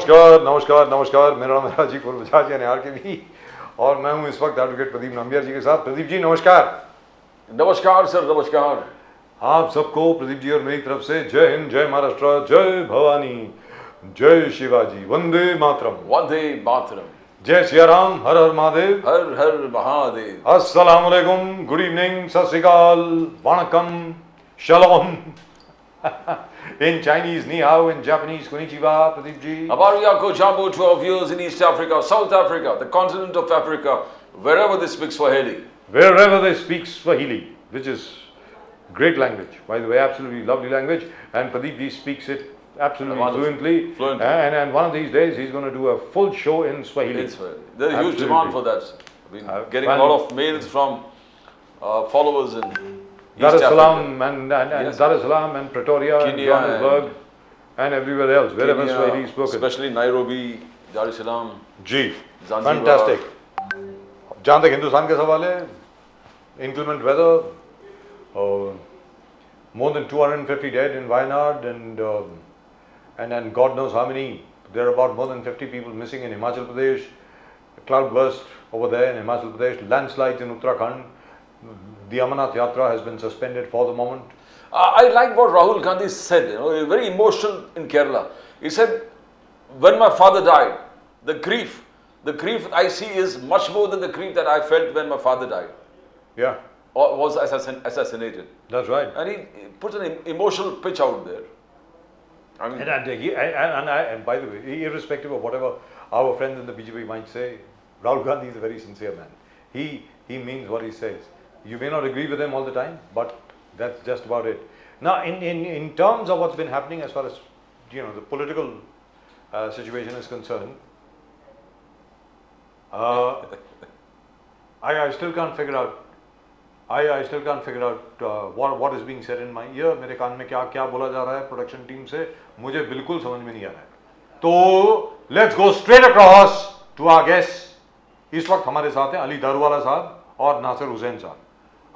नमस्कार नमस्कार नमस्कार, मेरा नाम है राजीव बजाज यानी के भी, और मैं हूं इस वक्त एडवोकेट प्रदीप नंबियार जी के साथ। प्रदीप जी नमस्कार। नमस्कार सर, नमस्कार। आप सबको प्रदीप जी और मेरी तरफ से जय हिंद, जय महाराष्ट्र, जय भवानी, जय शिवाजी, वंदे मातरम। वंदे मातरम। जय सिया राम, हर हर महादेव, हर हर महादेव। अस्सलाम वालेकुम, गुड इवनिंग, सत श्री अकाल, वणकम, शलोम। In Chinese, ni hao, in Japanese, konnichiwa, Pradeep ji. Abariyako Jambo to our viewers in East Africa, South Africa, the continent of Africa, wherever they speak Swahili. Wherever they speak Swahili, which is great language, by the way, absolutely lovely language, and Pradeep ji speaks it absolutely fluently. And one of these days he's going to do a full show in Swahili. There's a huge demand for that. I've been getting a lot of mails from followers in Dar es Salaam and Dar es Salaam and Pretoria, Kenya, and Johannesburg, and everywhere else, wherever Kenya, Swahili is spoken. Especially Nairobi, Dar es Salaam. Ji, fantastic. जहाँ तक हिंदुस्तान का सवाल है, inclement weather, more than 250 dead in Wayanad, and God knows how many. There are about more than 50 people missing in Himachal Pradesh. A cloud burst over there in Himachal Pradesh. Landslides in Uttarakhand. The Amarnath Yatra has been suspended for the moment. I like what Rahul Gandhi said. Very emotional in Kerala. He said, "When my father died, the grief I see is much more than the grief that I felt when my father died." Yeah. Or was assassinated. That's right. And he puts an emotional pitch out there. I mean, and by the way, irrespective of whatever our friends in the BJP might say, Rahul Gandhi is a very sincere man. He means what he says. You may not agree with him all the time, but that's just about it. Now, in terms of what's been happening as far as the political situation is concerned, I still can't figure out. I still can't figure out what is being said in my ear. मेरे कान में क्या बोला जा रहा है production team से, मुझे बिल्कुल समझ में नहीं आ रहा है। तो let's go straight across to our guests. इस वक्त हमारे साथ हैं अली दारूवाला साहब और नासिर हुसैन साहब।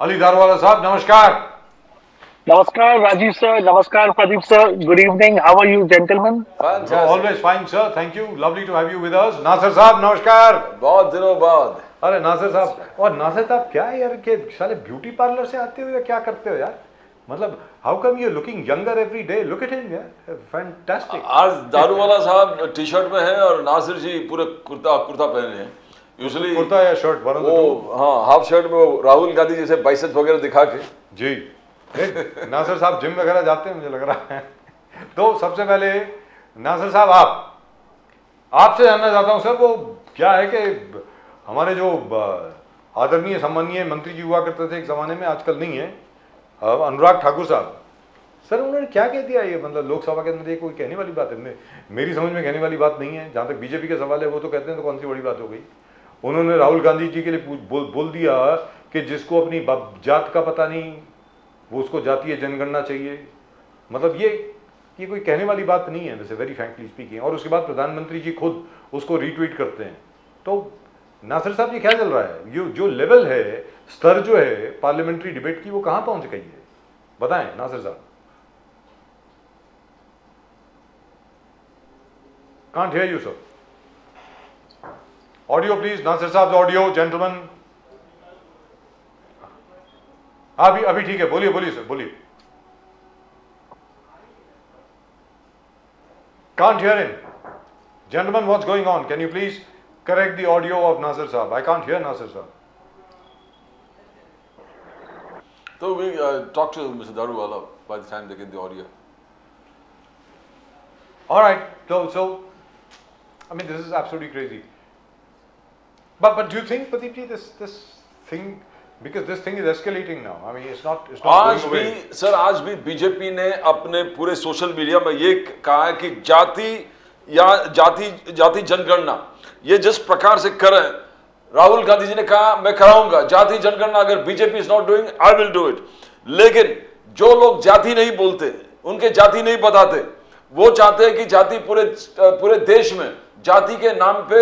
अली दारूवाला साहब नमस्कार। नमस्कार राजीव सर, नमस्कार Pradeep sir, good evening, how are you gentleman? Always fine sir, thank you, lovely to have you with us. Nasir साहब नमस्कार। बहुत दिनों बाद। अरे नासिर साहब, और नासिर साहब क्या यार के साले ब्यूटी पार्लर से आते हो या क्या करते हो यार? मतलब how come you looking younger every day? Look at him यार, फैंटास्टिक। आज दारूवाला साहब टी शर्ट में है और नासिर जी पूरे कुर्ता पहने हैं। यूजुअली कुर्ता या शर्ट, हाँ, हाफ शर्ट में वो राहुल गांधी जैसे बाइसेप्स वगैरह दिखा के। जी नासिर साहब जिम वगैरह जाते हैं मुझे लग रहा है। तो सबसे पहले नासिर साहब आपसे जानना चाहता हूँ सर, वो क्या है कि हमारे जो आदरणीय सम्मानीय मंत्री जी हुआ करते थे एक ज़माने में, आजकल नहीं है, अनुराग ठाकुर साहब, सर उन्होंने क्या कह दिया ये? मतलब लोकसभा के अंदर ये कोई कहने वाली बात है? मेरी समझ में कहने वाली बात नहीं है। जहाँ तक बीजेपी का सवाल है वो तो कहते हैं तो कौन सी बड़ी बात हो गई। उन्होंने राहुल गांधी जी के लिए बोल दिया कि जिसको अपनी जात का पता नहीं वो उसको जातीय जनगणना चाहिए। मतलब ये कोई कहने वाली बात नहीं है वैसे, वेरी फ्रैंकली स्पीकिंग। और उसके बाद प्रधानमंत्री जी खुद उसको रीट्वीट करते हैं। तो नासिर साहब ये क्या चल रहा है? जो लेवल है, स्तर जो है पार्लियामेंट्री डिबेट की, वो कहाँ पहुंच गई है? बताएं नासिर साहब। Can't hear you, sir. Audio, please. Nasir साहब, audio, gentlemen. अभी ठीक है, बोलिए सर, बोलिए। Can't hear him. Gentlemen, what's going on? Can you please correct the audio of Nasir साहब? I can't hear Nasir साहब. So we talk to Mr. Daruwala by the time they get the audio. All right. So I mean, this is absolutely crazy. But do you think, Pradeep ji, this thing, because this thing is escalating now. I mean, it's not आज भी sir, आज भी BJP ने अपने पूरे social media में ये कहा है कि जाति जनगणना ये जिस प्रकार से कर रहे हैं, राहुल गांधी जी ने कहा मैं कराऊंगा जाति जनगणना, अगर BJP is not doing I will do it. लेकिन जो लोग जाति नहीं बोलते, उनके जाति नहीं बताते, वो चाहते हैं कि जाति पूरे देश में जाति के नाम पे,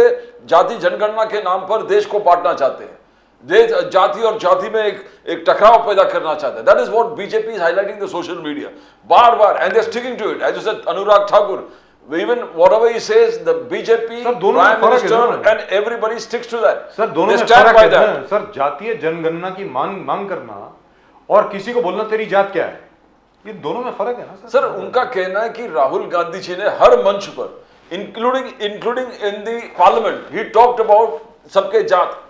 जाति जनगणना के नाम पर देश को बांटना चाहते हैं। देश जाति और जाति में एक टकराव पैदा करना चाहते हैं। That is what BJP is highlighting the social media बार बार, and they are sticking to it. As you said, Anurag Thakur, Even whatever he says, the BJP sir, दोनों में Prime फर्क है Minister ना। and everybody sticks to that. Sir दोनों They में stand फर्क by है that. ना। सर जातीय जनगणना की मांग करना और किसी को बोलना तेरी जात क्या है, ये दोनों में फर्क है ना सर उनका कहना है कि राहुल गांधी जी ने हर मंच पर including in the parliament he talked about सबके जात,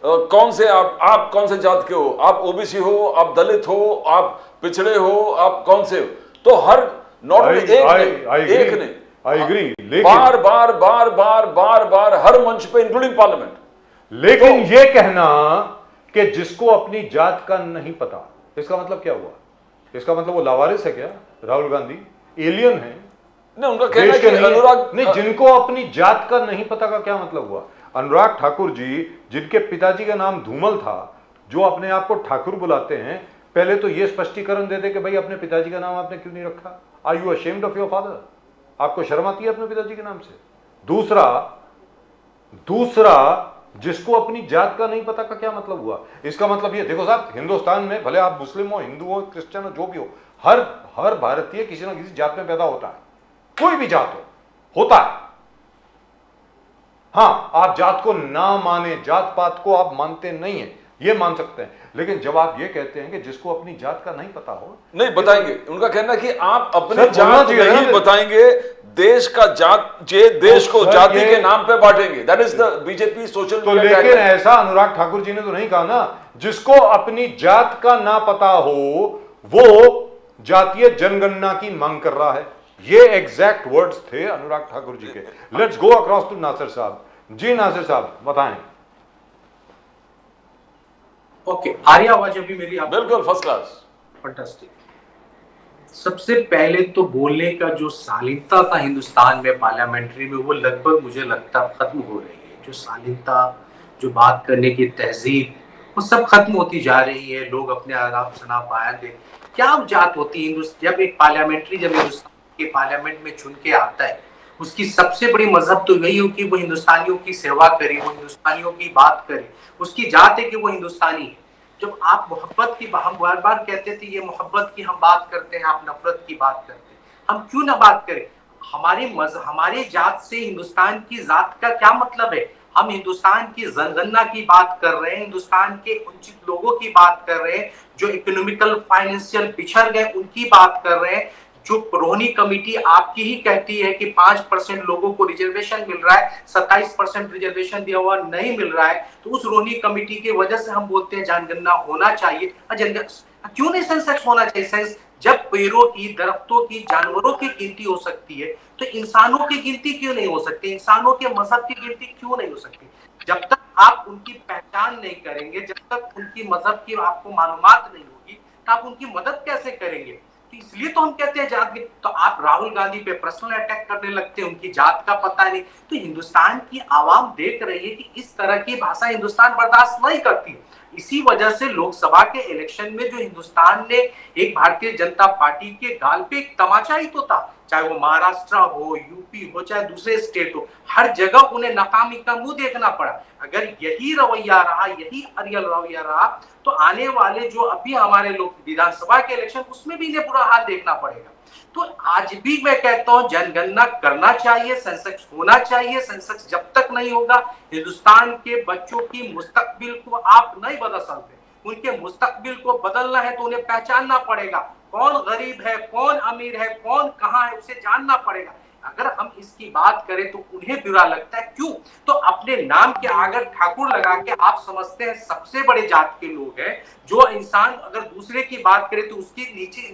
कौन से आप कौन से जात के हो, आप ओबीसी हो, आप दलित हो, आप पिछड़े हो, आप कौन से हो, तो हर नॉट एक ने आई एग्री, बार बार बार बार बार बार हर मंच पे इंक्लूडिंग पार्लियामेंट। लेकिन ये कहना कि जिसको अपनी जात का नहीं पता, इसका मतलब क्या हुआ? इसका मतलब वो लावारिस है क्या? राहुल गांधी एलियन है? नहीं, उनका कहना है कि अनुराग नहीं, जिनको अपनी जात का नहीं पता का क्या मतलब हुआ? अनुराग ठाकुर जी, जिनके पिताजी का नाम धूमल था, जो अपने आप को ठाकुर बुलाते हैं, पहले तो ये स्पष्टीकरण दे दे कि भाई अपने पिताजी का नाम आपने क्यों नहीं रखा? Are you ashamed of your father? आपको शर्म आती है अपने पिताजी के नाम से? दूसरा जिसको अपनी जात का नहीं पता का क्या मतलब हुआ? इसका मतलब ये देखो साहब, हिंदुस्तान में भले आप मुस्लिम हो, हिंदू हो, क्रिश्चियन हो, जो भी हो, हर भारतीय किसी ना किसी जात में पैदा होता है, कोई भी जात होता है। हाँ, आप जात को ना माने, जात पात को आप मानते नहीं है, ये मान सकते हैं, लेकिन जब आप ये कहते हैं कि जिसको अपनी जात का नहीं पता हो, नहीं बताएंगे, उनका कहना है कि आप अपनी सर, जात चाहिए नहीं ना। बताएंगे, देश का देश को सर, जाति ये- के नाम पे बांटेंगे। That is the BJP social तो लेकिन ऐसा अनुराग ठाकुर जी ने तो नहीं कहा ना, जिसको अपनी जात का ना पता हो वो जातीय जनगणना की मांग कर रहा है। ये एग्जैक्ट वर्ड्स थे अनुराग ठाकुर जी के। Let's go across to Nasir साहब। जी नासिर साहब बताएं। ओके, आ रही आवाज अभी मेरी? आप बिल्कुल फर्स्ट क्लास, फंटास्टिक। सबसे पहले तो बोलने का जो शालीनता था हिंदुस्तान में पार्लियामेंट्री में, वो लगभग मुझे लगता खत्म हो रही है। जो शालीनता, जो बात करने की तहजीब, वो सब खत्म होती जा रही है। लोग अपने आराम शनाब बयान दे, क्या जात होती है जब एक पार्लियामेंट्री, जब हिंदुस्तान के पार्लियामेंट में चुन के आता है, उसकी सबसे बड़ी मजहब तो यही हो कि वो हिंदुस्तानियों की सेवा करे, वो हिंदुस्तानियों की बात करे। उसकी जात है कि वो हिंदुस्तानी है। जब आप मोहब्बत की, हम बार बार कहते थे ये मोहब्बत की हम बात करते हैं, आप नफरत की बात करते हैं, हम क्यों ना बात करें? हमारे जात से हिंदुस्तान की जात का क्या मतलब है? हम हिंदुस्तान की जनगणना की बात कर रहे हैं, हिंदुस्तान के वंचित लोगों की बात कर रहे हैं, जो इकोनॉमिकल फाइनेंशियल पिछड़ गए उनकी बात कर रहे हैं। जो रोहिणी कमेटी आपकी ही कहती है कि 5% लोगों को रिजर्वेशन मिल रहा है, 27% रिजर्वेशन दिया हुआ नहीं मिल रहा है, तो उस रोहिणी कमेटी की वजह से हम बोलते हैं जनगणना होना चाहिए। क्यों नहीं सेंसेक्स होना चाहिए? जब पेड़ों की, दरख्तों की, जानवरों की गिनती हो सकती है, तो इंसानों की गिनती क्यों नहीं हो सकती? इंसानों के मजहब की गिनती क्यों नहीं हो सकती? जब तक आप उनकी पहचान नहीं करेंगे, जब तक उनकी मजहब की आपको मालूमात नहीं होगी, तो आप उनकी मदद कैसे करेंगे? इसलिए तो हम कहते हैं जात की। तो आप राहुल गांधी पे पर्सनल अटैक करने लगते हैं, उनकी जात का पता नहीं। तो हिंदुस्तान की आवाम देख रही है कि इस तरह की भाषा हिंदुस्तान बर्दाश्त नहीं करती। इसी वजह से लोकसभा के इलेक्शन में जो हिंदुस्तान ने एक भारतीय जनता पार्टी के गाल पे एक तमाचा ही तो था, चाहे वो महाराष्ट्र हो, यूपी हो, चाहे दूसरे स्टेट हो, हर जगह उन्हें नाकामी का मुंह देखना पड़ा। अगर यही रवैया रहा, यही अरियल रवैया रहा, तो आने वाले जो अभी हमारे लोग विधानसभा के इलेक्शन, उसमें भी इन्हें बुरा हाल देखना पड़ेगा। तो आज भी मैं कहता हूं जनगणना करना चाहिए, सेंसेक्स होना चाहिए। सेंसेक्स जब तक नहीं होगा, हिंदुस्तान के बच्चों की मुस्तकबिल को आप नहीं बदल सकते। उनके मुस्तकबिल को बदलना है तो उन्हें पहचानना पड़ेगा, कौन गरीब है, कौन अमीर है, कौन कहां है, उसे जानना पड़ेगा। अगर हम इसकी बात करें तो उन्हें बुरा लगता है। क्यों? तो अपने नाम के आगे ठाकुर लगा के आप समझते हैं सबसे बड़े जात के लोग हैं। जो इंसान अगर दूसरे की बात करे तो उसकी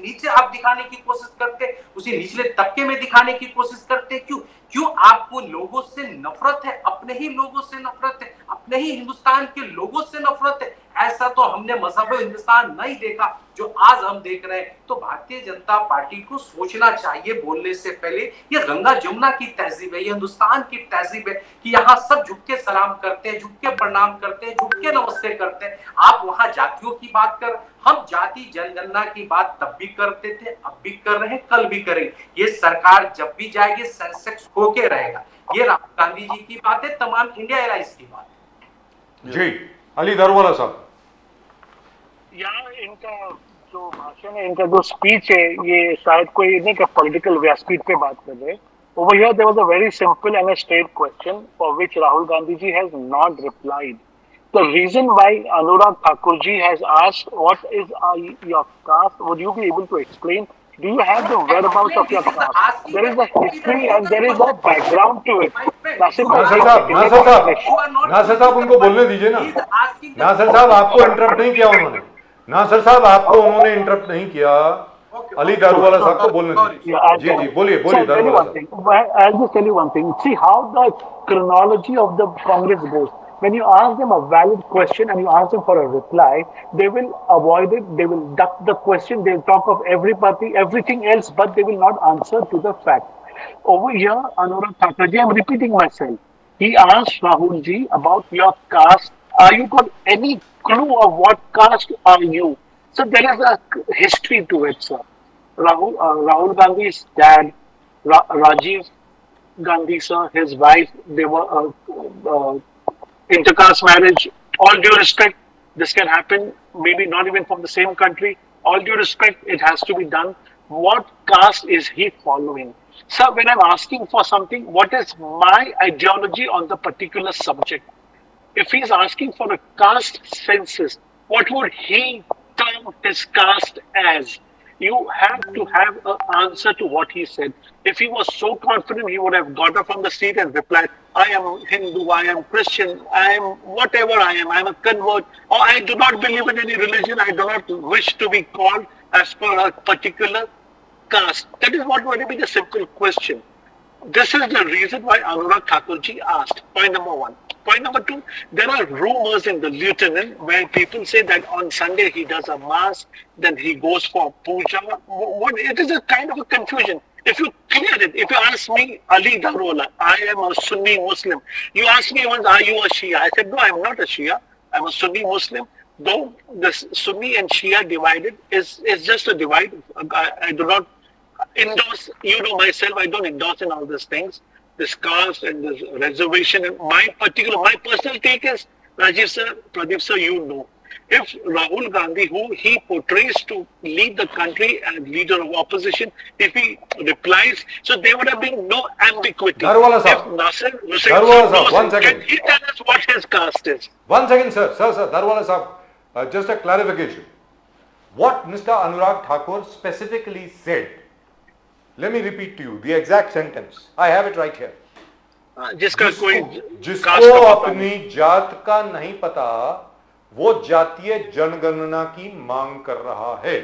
नीचे आप दिखाने की कोशिश करते, उसी निचले तबके में दिखाने की कोशिश करते। क्यों आपको लोगों से नफरत है? अपने ही लोगों से नफरत है, अपने ही हिंदुस्तान के लोगों से नफरत है। ऐसा तो हमने मजहब हिंदुस्तान नहीं देखा जो आज हम देख रहे हैं। तो भारतीय जनता पार्टी को सोचना चाहिए बोलने से पहले। ये गंगा जमुना की तहजीब है, ये हिंदुस्तान की तहजीब है कि यहाँ सब झुक के सलाम करते हैं, झुक के प्रणाम करते हैं, झुक के नमस्ते करते हैं। आप वहां जातियों की बात कर, हम जाति जनगणना की बात तब भी करते थे, अब भी कर रहे हैं, कल भी करेंगे। ये सरकार जब भी जाएगी सेंसेक्स होके रहेगा। ये राहुल गांधी जी की बात है, तमाम इंडिया एलाइंस की बात है। जी अली दारूवाला साहब। यहाँ इनका जो भाषण है, इनका जो स्पीच है, ये शायद कोई नहीं का पॉलिटिकल व्यासपीठ पे बात कर रहे हैं। Over here, there was a very simple and a straight question for which Rahul Gandhi ji has not replied. The reason why Anurag Thakur ji has asked, "What is your caste?" Would you be able to explain? Do you have the whereabouts of your caste? There is a history and there is a background to it. Nasir bhai, नासर एक साहब second, नासर एक साहब second. नासर साहब उनको बोलने दीजिए ना। नासर साहब आपको इंटरप्ट नहीं किया उन्होंने। नासर साहब आपको उन्होंने इंटरप्ट नहीं किया। अली दारूवाला साहब को बोलने दीजिए। Yeah, जी जी बोलिए so बोलिए I'll tell you Daruwalla one साहब। thing. I'll just tell you one thing. See how the chronology of the Congress goes. When you ask them a valid question and you ask them for a reply, they will avoid it. They will duck the question. They'll talk of every party, everything else, but they will not answer to the fact. Over here, Anurag Thakurji, I'm repeating myself. He asked Rahul ji about your caste. Are you got any clue of what caste are you? So there is a history to it, sir. Rahul Gandhi's dad, Rajiv Gandhi, sir, his wife, they were intercaste marriage. All due respect, this can happen, maybe not even from the same country. All due respect, it has to be done. What caste is he following? Sir, when I'm asking for something, what is my ideology on the particular subject? If he's asking for a caste census, what would he term his caste as? You have to have an answer to what he said. If he was so confident, he would have got up from the seat and replied, I am Hindu, I am Christian, I am whatever I am a convert, or I do not believe in any religion, I do not wish to be called as per a particular caste. That is what would be the simple question. This is the reason why Anurag Thakurji asked. Point number one. Point number two, there are rumors in the lieutenant where people say that on Sunday he does a mass, then he goes for puja. It is a kind of a confusion. If you clear it, if you ask me, Ali Darola, I am a Sunni Muslim. You ask me once, are you a Shia? I said, no, I'm not a Shia. I'm a Sunni Muslim. Though the Sunni and Shia divided is just a divide. I do not endorse, you know myself, I don't endorse in all these things, this caste and this reservation. And my personal take is, Rajiv sir, Pradeep sir, you know, if Rahul Gandhi, who he portrays to lead the country as leader of opposition, if he replies, so there would have been no ambiguity. Daruwala sir. If Nasir Hussain Daruwala sir, knows, one second. can he tell us what his caste is? 1 second, sir. Sir, Daruwala sir, just a clarification. What Mr. Anurag Thakur specifically said, let me repeat to you the exact sentence. I have it right here. जिसका कोई जिसको caste का पता अपनी जात का नहीं पता, वो जातीय जनगणना की मांग कर रहा है.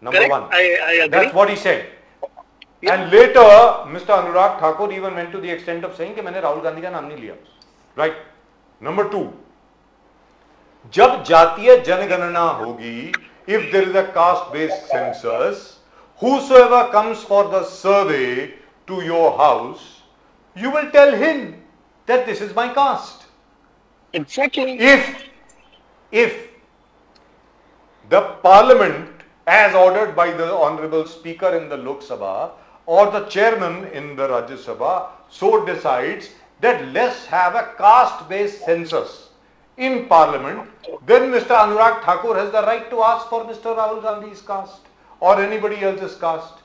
Number Correct. one. I agree. That's what he said. Yeah. And later, Mr. Anurag Thakur even went to the extent of saying कि मैंने राहुल गांधी का नाम नहीं लिया. Right. Number two. जब जातीय जनगणना होगी, if there is a caste-based census, whosoever comes for the survey to your house, you will tell him that this is my caste. Exactly. If the parliament, as ordered by the honorable speaker in the Lok Sabha or the chairman in the Rajya Sabha, so decides that let's have a caste-based census in parliament, then Mr. Anurag Thakur has the right to ask for Mr. Rahul Gandhi's caste or anybody else's caste.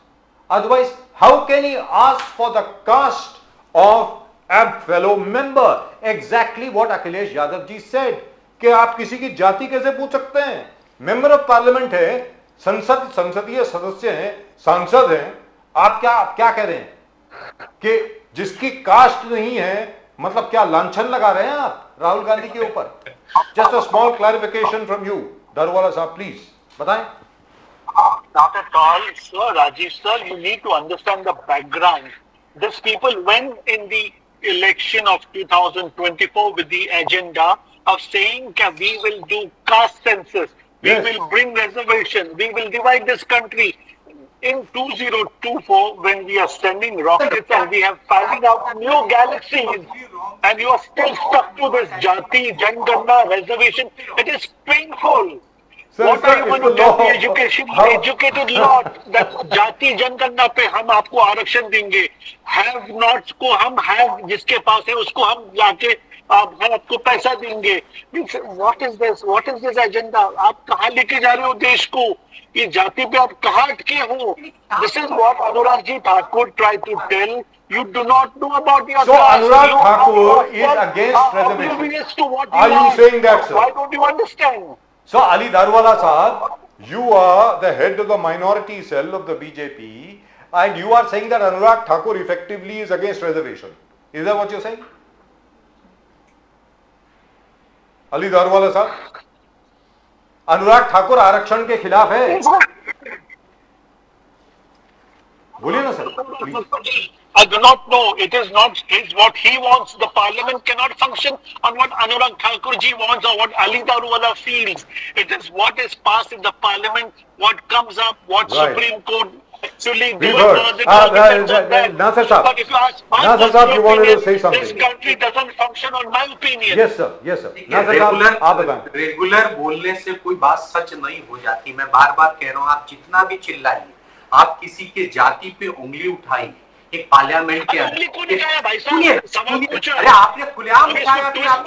Otherwise, how can he ask for the caste of a fellow member? Exactly what Akhilesh Yadav ji said. कि आप किसी की जाति कैसे पूछ सकते हैं? Member of parliament है, संसदीय सदस्य हैं, सांसद हैं, आप क्या कह रहे हैं कि जिसकी कास्ट नहीं है, मतलब क्या लांछन लगा रहे हैं आप राहुल गांधी के ऊपर? Just a small clarification from you, Daruwalla साहब, प्लीज बताएं. Not at all, sir. Rajiv sir, you need to understand the background. These people went in the election of 2024 with the agenda of saying that we will do caste census, we Yes. will bring reservation, we will divide this country. In 2024, when we are sending rockets and we have finding out new galaxies, and you are still stuck to this Jati, Janganna, reservation, it is painful. Sir, What sir, are you going to it's the tell the law. educated lot that जाति जनगणना पे हम आपको आरक्षण देंगे, have nots को हम have जिसके पास है उसको हम लाके हम आपको पैसा देंगे? What is this? What is this agenda? आप कहाँ लेके जा रहे हो देश को? ये जाति पे आप कहाँ अटके हो? This is what Anurag ji Thakur tried to tell You do not know about your So caste. Anurag You Thakur are is against reservation. oblivious to what Are you saying that, sir? Why don't you understand? So Ali Darwala Sahab, you are the head of the minority cell of the BJP, and you are saying that Anurag Thakur effectively is against reservation. Is that what you're saying? Ali Darwala Sahab, Anurag Thakur आरक्षण के खिलाफ है, बोलिए ना sir. I do not know. It is not his what he wants. The parliament cannot function on what Anurag Thakurji wants or what Ali Darwala feels. It is what is passed in the parliament, what comes up, what Right. Supreme Court actually We've delivers. heard. It all depends on that. Nasir Saab. But if you ask my Nasir Saab, you wanted to opinion, say something. this country doesn't function on my opinion. Yes sir, yes sir. Nasir साहब आप बताएं. Regular बोलने से कोई बात सच नहीं हो जाती. मैं बार बार कह रहा हूँ, आप जितना भी चिल्लाइए, आप किसी के जाति पे उंगली उठाइए एक पार्लियामेंट के अंदर. अरे आपने खुलेआम उठाया कि आप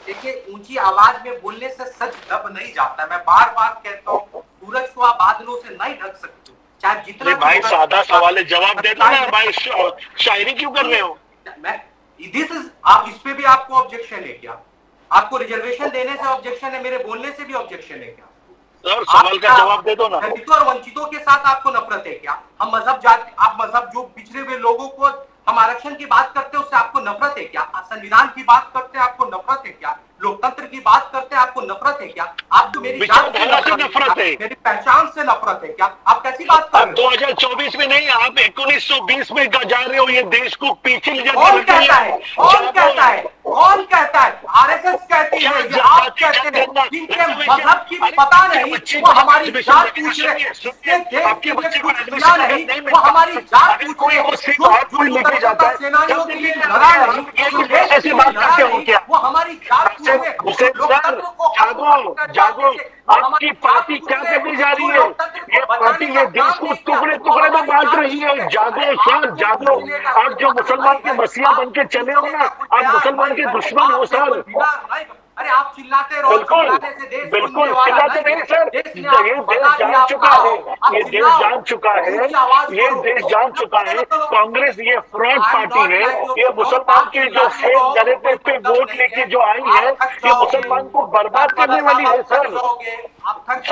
देखिए, ऊंची आवाज में बोलने से सच दब नहीं जाता. मैं बार बार कहता हूँ, सूरज को आप बादलों से नहीं ढक सकते, चाहे जितना. भाई सादा सवाल है, जवाब दे दो ना भाई. शायरी क्यों कर रहे हो? मैं दिस इज आप इस पे भी आपको ऑब्जेक्शन है क्या? आपको रिजर्वेशन देने से ऑब्जेक्शन है, मेरे बोलने से भी ऑब्जेक्शन है क्या? सर सवाल का जवाब दे दो ना. दलितों और वंचितों के साथ आपको नफरत है क्या? हम मजहब जाति, आप मजहब जो पिछड़े हुए लोगों को हम आरक्षण की बात करते हैं उससे आपको नफरत है क्या? संविधान की बात करते हैं आपको नफरत है क्या? लोकतंत्र की बात करते हैं आपको नफरत है क्या? आपको मेरी जात से नफरत है, मेरी पहचान से नफरत है क्या? आप कैसी बात कर रहे हो? 2024 में नहीं, आप 1920 में जा रहे हो. ये देश को पीछे ले कौन कहता है? कौन कहता है? कौन कहता है? आरएसएस कहती है, ये आप कहते हैं. जिनके मजहब की पता नहीं वो हमारी जात पूछ रहे हैं. जिसके देश के लिए कुछ किया नहीं वो हमारी जात पूछ रहे हैं. सेनानियों के लिए लड़ा नहीं, जो देश के लिए लड़ा नहीं वो हमारी जात पूछ रहे हैं. जागो, आपकी पार्टी क्या करने जा रही है? ये पार्टी ये देश को टुकड़े टुकड़े में बांट रही है. जागो सर, जागो. आप जो मुसलमान के मसीहा बन के चले हो ना, आप मुसलमान के दुश्मन हो सर. अरे आप चिल्लाते रहो, बिल्कुल चिल्लाते नहीं सर. ये देश जान चुका है, ये देश जान चुका है, ये देश जान चुका है. कांग्रेस ये फ्रॉड पार्टी है. ये मुसलमान के जो फेक नैरेटिव पे वोट लेके जो आई है, ये मुसलमान को बर्बाद करने वाली है सर.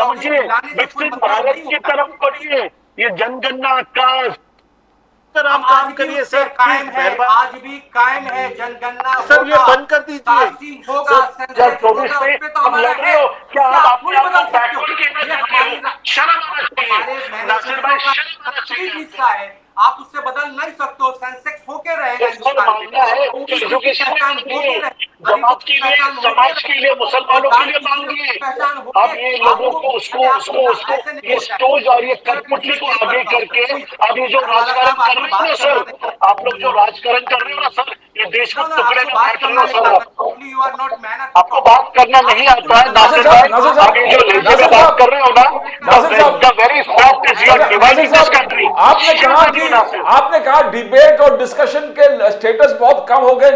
समझिए, विकसित भारत की तरफ बढ़िए. ये जनगणना का आप काम करिए सर, कायम है, आज भी कायम है. जनगणना सर ये बंद कर दीजिए. होगा. जब 24 में हम लड़ रहे हो, क्या आप अपने आप को बैकवर्ड कहना चाहते हो? शर्म आना चाहिए नासिर भाई, शर्म आना चाहिए. हिस्सा है, आप उससे बदल नहीं सकते हो. सेंसेक्स होके रहेगा. मांगना है एजुकेशन के लिए, जमात के लिए, समाज के लिए, मुसलमानों के लिए मांगिए. अब ये लोगों को उसको ये स्टोज और ये कठपुतली को आगे करके अब ये जो राजकारण कर रहे हो ना सर, आप लोग जो राजकारण कर रहे हो ना सर, ये देश को टुकड़े में बांट रहे हो सर. आपको बात करना नहीं आता है नासिर भाई. आप ये जो लहजे में बात कर रहे हो ना, the very fact is you are dividing this country. आपने कहा डिबेट और डिस्कशन के स्टेटस बहुत कम हो गए,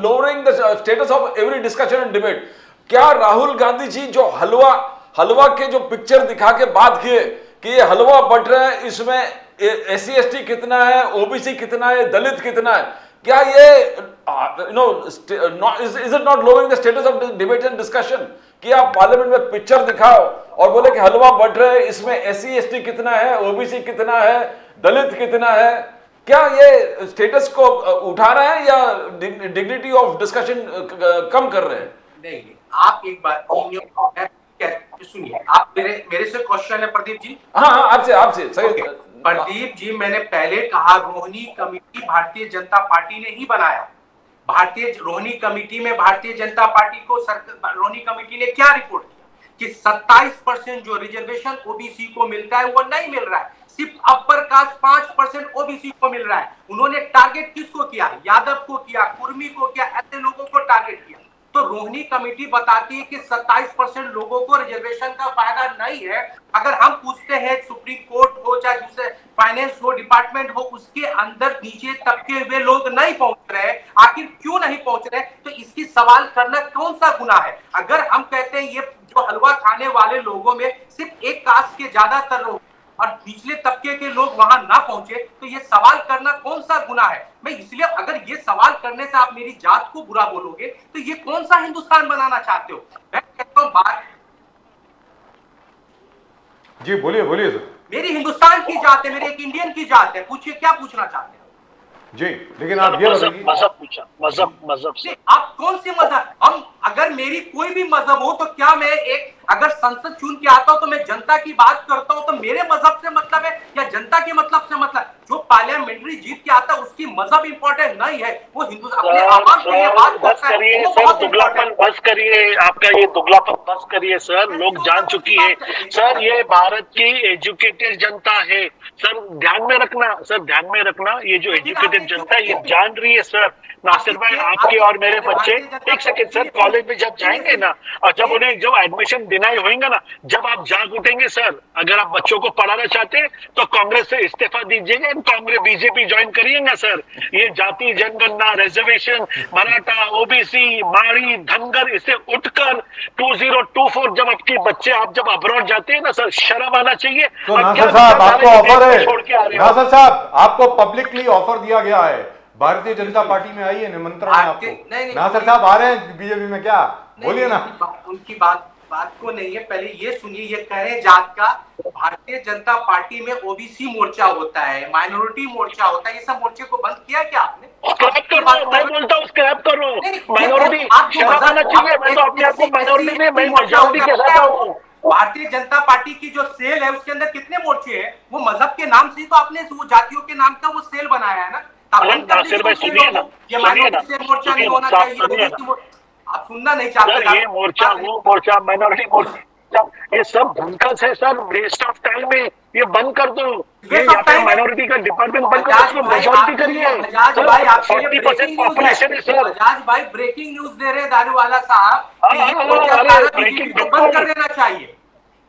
lowering the status of every discussion and debate. क्या राहुल गांधी जी जो हलवा के जो पिक्चर दिखा के बात किए कि ये हलवा बट रहा है, इसमें SC ST कितना है, OBC कितना है, दलित कितना है, क्या ये is it not lowering the status of debate and discussion कि आप पार्लियामेंट में पिक्चर दिखाओ और बोले कि हलवा बट रहा है, इसमें SC ST कितना है, OBC कितना है, दलित कितना है? क्या ये स्टेटस को उठा रहे हैं या डिग्निटी ऑफ डिस्कशन कम कर रहे हैं? नहीं, आप एक बात सुनिए. आप मेरे से क्वेश्चन है प्रदीप जी. हाँ आपसे सही. प्रदीप जी, मैंने पहले कहा रोहिणी कमेटी भारतीय जनता पार्टी ने ही बनाया. रोहिणी कमेटी में भारतीय जनता पार्टी को रोहिणी कमेटी ने क्या रिपोर्ट किया कि 27% जो रिजर्वेशन ओबीसी को मिलता है वो नहीं मिल रहा है. सिर्फ अपर कास्ट 5% ओबीसी को मिल रहा है. उन्होंने टारगेट किसको किया? यादव को किया, कुर्मी को किया, ऐसे लोगों को टारगेट किया. तो रोहिणी कमेटी बताती है कि 27% लोगों को रिजर्वेशन का फायदा नहीं है. अगर हम पूछते हैं सुप्रीम कोर्ट हो चाहे दूसरे फाइनेंस हो, डिपार्टमेंट हो, उसके अंदर नीचे तबके हुए लोग नहीं पहुंच रहे. आखिर क्यों नहीं पहुंच रहे? तो इसकी सवाल करना कौन सा गुनाह है? अगर हम कहते हैं ये जो हलवा खाने वाले लोगों में सिर्फ एक कास्ट के ज्यादातर लोग और निचले तबके के लोग वहां ना पहुंचे, तो ये सवाल करना कौन सा गुनाह है? मैं इसलिए, अगर ये सवाल करने से आप मेरी जात को बुरा बोलोगे तो ये कौन सा हिंदुस्तान बनाना चाहते हो? मैं कहता हूं बात, जी बोलिए बोलिए सर। मेरी हिंदुस्तान की जात है, मेरी एक इंडियन की जात है, पूछिए क्या पूछना चाहते हैं? जी लेकिन आप ये मजहब बताइए, मजहब पूछा, मजहब से। नहीं, आप कौन सी मजहब, हम अगर मेरी कोई भी मजहब हो तो क्या मैं एक, अगर संसद चुन के आता हूं तो मैं जनता की बात करता हूं, तो मेरे मजहब से मतलब है या जनता के मतलब से मतलब? जो पार्लियामेंट्री जीत के आता है उसकी मजहब इंपॉर्टेंट नहीं है, वो हिंदू अपने आवाम के लिए बात बस करता है, करिए वो सर, बहुत दुगलापन important है। बस करिए, आपका ये दुगलापन बस करिए सर, लोग जान चुकी है सर, ये भारत की एजुकेटेड जनता है सर, ध्यान में रखना सर, ध्यान में रखना, ये जो एजुकेटेड जनता है ये जान रही है सर। नासिर भाई, आपके और मेरे बच्चे, एक सेकेंड सर, कॉलेज में जब जाएंगे ना, और जब उन्हें जो एडमिशन डिनाई होएगा ना, जब आप जाग उठेंगे सर, अगर आप बच्चों को पढ़ाना चाहते हैं तो कांग्रेस से इस्तीफा दीजिएगा, कांग्रेस बीजेपी ज्वाइन करिएगा सर। ये जाति जनगणना, रिजर्वेशन, मराठा, ओबीसी, माड़ी, धनगर, इसे उठकर 2024 जब आपके बच्चे, आप जब अब्रॉड जाते हैं ना सर, शर्म आना चाहिए। तो अब क्या नासिर साहब आपको ऑफर है, छोड़ के आ रहे हो? नासिर साहब आपको पब्लिकली ऑफर दिया गया है, भारतीय जनता पार्टी में आइए, निमंत्रण है आपको। नहीं, नासिर साहब आ रहे हैं बीजेपी में, क्या बोलिए ना। उनकी बात को नहीं है, पहले ये सुनिए, ये कह रहे हैं जात का, भारतीय जनता पार्टी में ओबीसी मोर्चा होता है, माइनॉरिटी मोर्चा होता है, ये सब मोर्चे को बंद किया क्या आपने? स्क्रैप करो, मैं बोलता हूँ स्क्रैप करो, माइनॉरिटी शर्म आना चाहिए, मैं तो अपने आप को माइनॉरिटी में, मैं मेजॉरिटी के साथ हूँ। भारतीय जनता पार्टी की जो सेल है उसके अंदर कितने मोर्चे हैं? वो मजहब के नाम से ही तो आपने वो जातियों के नाम का वो सेल बनाया है ना। नासिर भाई सुनिए ना, ये माइनॉरिटी सेल मोर्चा नहीं होना चाहिए, आप सुनना नहीं चाहते। ये मोर्चा, वो मोर्चा, माइनॉरिटी मोर्चा, ये सब भूखस है सर, वेस्ट ऑफ टाइम है, ये बंद कर दो। ये यहाँ पे माइनॉरिटी का डिपार्टमेंट बंद करो, उसमें मेजॉरिटी करिए। 40% पॉपुलेशन है सर। बजाज भाई ब्रेकिंग न्यूज दे रहे दारूवाला साहब, ब्रेकिंग बंद कर देना चाहिए,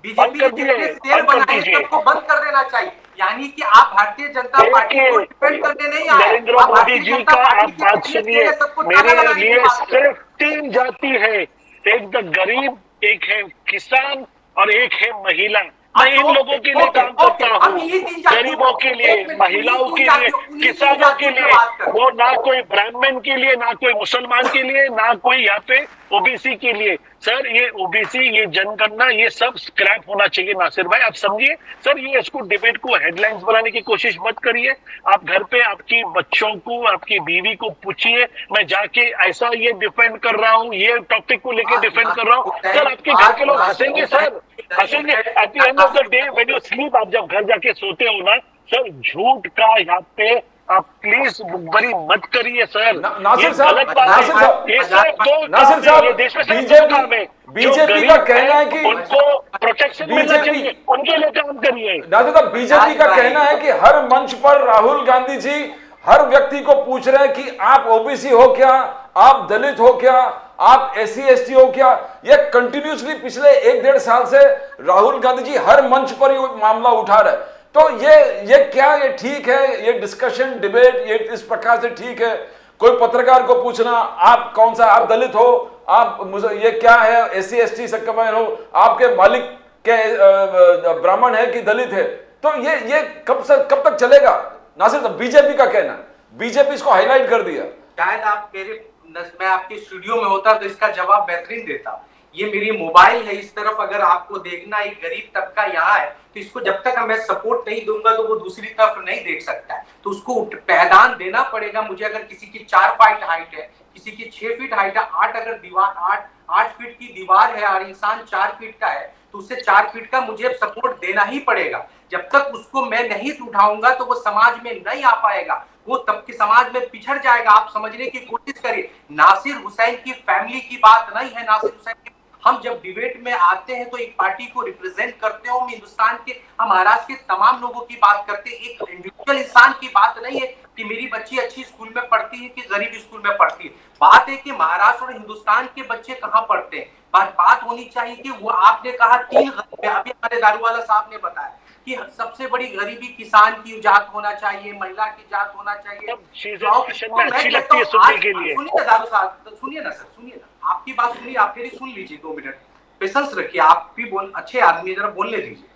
बीजेपी के जितने सेल बनाए सबको बंद कर देना चाहिए। यानी कि आप भारतीय जनता पार्टी को डिफेंड करने नहीं आए, नरेंद्र मोदी जी का आप बात सुनिए, मेरे लिए सिर्फ 3 जाति है, एक द गरीब, एक है किसान और एक है महिला। मैं इन लोगों के लिए काम करता हूँ, गरीबों के लिए, महिलाओं के लिए, किसानों के लिए, वो ना कोई ब्राह्मण के लिए, ना कोई मुसलमान के लिए, ना कोई यहाँ पे ओबीसी के लिए। सर ये ओबीसी, ये जनगणना, ये सब स्क्रैप होना चाहिए नासिर भाई, आप समझिए सर। ये इसको डिबेट को हेडलाइंस बनाने की कोशिश मत करिए। आप घर पे आपकी बच्चों को, आपकी बीवी को पूछिए, मैं जाके ऐसा ये डिफेंड कर रहा हूँ, ये टॉपिक को लेके डिफेंड कर रहा हूँ सर, आपके घर के लोग हंसेंगे सर, हंसेंगे। At the end of the day when you sleep, आप जब घर जाके सोते हो ना सर, झूठ का यहाँ पे आप प्लीज बड़ी मत करिए सर। नासिर साहब, नासिर साहब, ये सिर्फ दो नासिर साहब, देश में सिर्फ दो काम है, बीजेपी का कहना है कि उनको प्रोटेक्शन मिलना चाहिए, उनके लिए काम करिए। नासिर साहब, बीजेपी का कहना है कि हर मंच पर राहुल गांधी जी हर व्यक्ति को पूछ रहे हैं कि आप ओबीसी हो क्या, आप दलित हो क्या, आप एससी एसटी हो क्या। ये कंटिन्यूसली पिछले 1-1.5 साल से राहुल गांधी जी हर मंच पर ये मामला उठा रहे हैं। तो ये क्या, ये ठीक है, ये डिस्कशन डिबेट ये इस प्रकार से ठीक है? कोई पत्रकार को पूछना आप कौन सा, आप दलित हो, आप ये क्या है, एससी एसटी से कमाए हो, आपके मालिक के ब्राह्मण है कि दलित है, तो ये कब तक चलेगा? नासिर साहब, बीजेपी का कहना, बीजेपी इसको हाईलाइट कर दिया। शायद आप मैं आपके स्टूडियो में होता तो इसका जवाब बेहतरीन देता। ये मेरी मोबाइल है, इस तरफ अगर आपको देखना, एक गरीब तबका यहाँ है, तो इसको जब तक मैं सपोर्ट नहीं दूंगा तो वो दूसरी तरफ नहीं देख सकता है, तो उसको पैदान देना पड़ेगा मुझे। अगर किसी की 4 फीट हाइट है, किसी की 6 फीट हाइट है, 8 अगर दीवार 8 फीट की दीवार है और इंसान 4 फीट का है, तो उससे 4 फीट का मुझे सपोर्ट देना ही पड़ेगा। जब तक उसको मैं नहीं उठाऊंगा तो वो समाज में नहीं आ पाएगा, वो तब के समाज में पिछड़ जाएगा। आप समझने की कोशिश करिए, नासिर हुसैन की फैमिली की बात नहीं है। नासिर हुसैन की, हम जब डिबेट में आते हैं तो एक पार्टी को रिप्रेजेंट करते हो, हम हिंदुस्तान के, हम महाराष्ट्र के तमाम लोगों की बात करते हैं, एक इंडिविजुअल इंसान की बात नहीं है कि मेरी बच्ची अच्छी स्कूल में पढ़ती है कि गरीब स्कूल में पढ़ती है। बात है कि महाराष्ट्र और हिंदुस्तान के बच्चे कहाँ पढ़ते हैं। बात होनी चाहिए कि वो, आपने कहा 3 अभी हमारे दारूवाला साहब ने बताया कि सबसे बड़ी गरीबी किसान की जात होना चाहिए, महिला की जात होना चाहिए। अच्छी लगती है सुनने के लिए। सुनिए ना दारू साहब, सुनिए ना सर, सुनिए ना, आपकी बात सुनिए, आप फिर सुन लीजिए 2 मिनट पेशेंस रखिए, आप भी अच्छे आदमी, जरा बोलने दीजिए।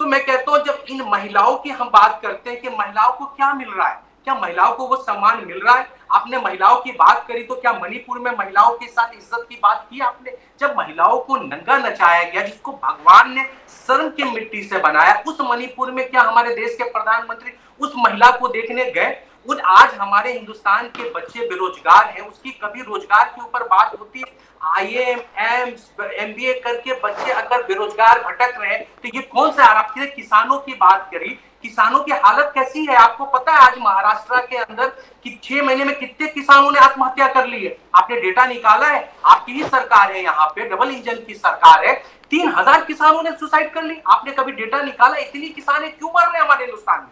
तो मैं कहता हूं जब इन महिलाओं की हम बात करते हैं कि महिलाओं को क्या मिल रहा है, क्या महिलाओं को वो सम्मान मिल रहा है? आपने महिलाओं की बात करी तो क्या मणिपुर में महिलाओं के साथ इज्जत की बात की आपने? जब महिलाओं को नंगा नचाया गया, जिसको भगवान ने शर्म की मिट्टी से बनाया, उस मणिपुर में क्या हमारे देश के प्रधानमंत्री उस महिला को देखने गए? उन आज हमारे हिंदुस्तान के बच्चे बेरोजगार हैं, उसकी कभी रोजगार के ऊपर बात होती है? IIM, एम्स, MBA करके बच्चे अगर बेरोजगार भटक रहे हैं तो ये कौन सा? आपने किसानों की बात करी, किसानों की हालत कैसी है आपको पता है? आज महाराष्ट्र के अंदर कि 6 महीने में कितने किसानों ने आत्महत्या कर ली है? आपने डेटा निकाला है? आपकी ही सरकार है, यहाँ पे डबल इंजन की सरकार है, 3000 किसानों ने सुसाइड कर ली। आपने कभी डेटा निकाला इतनी किसाने क्यों मर रहे हैं हमारे हिंदुस्तान में?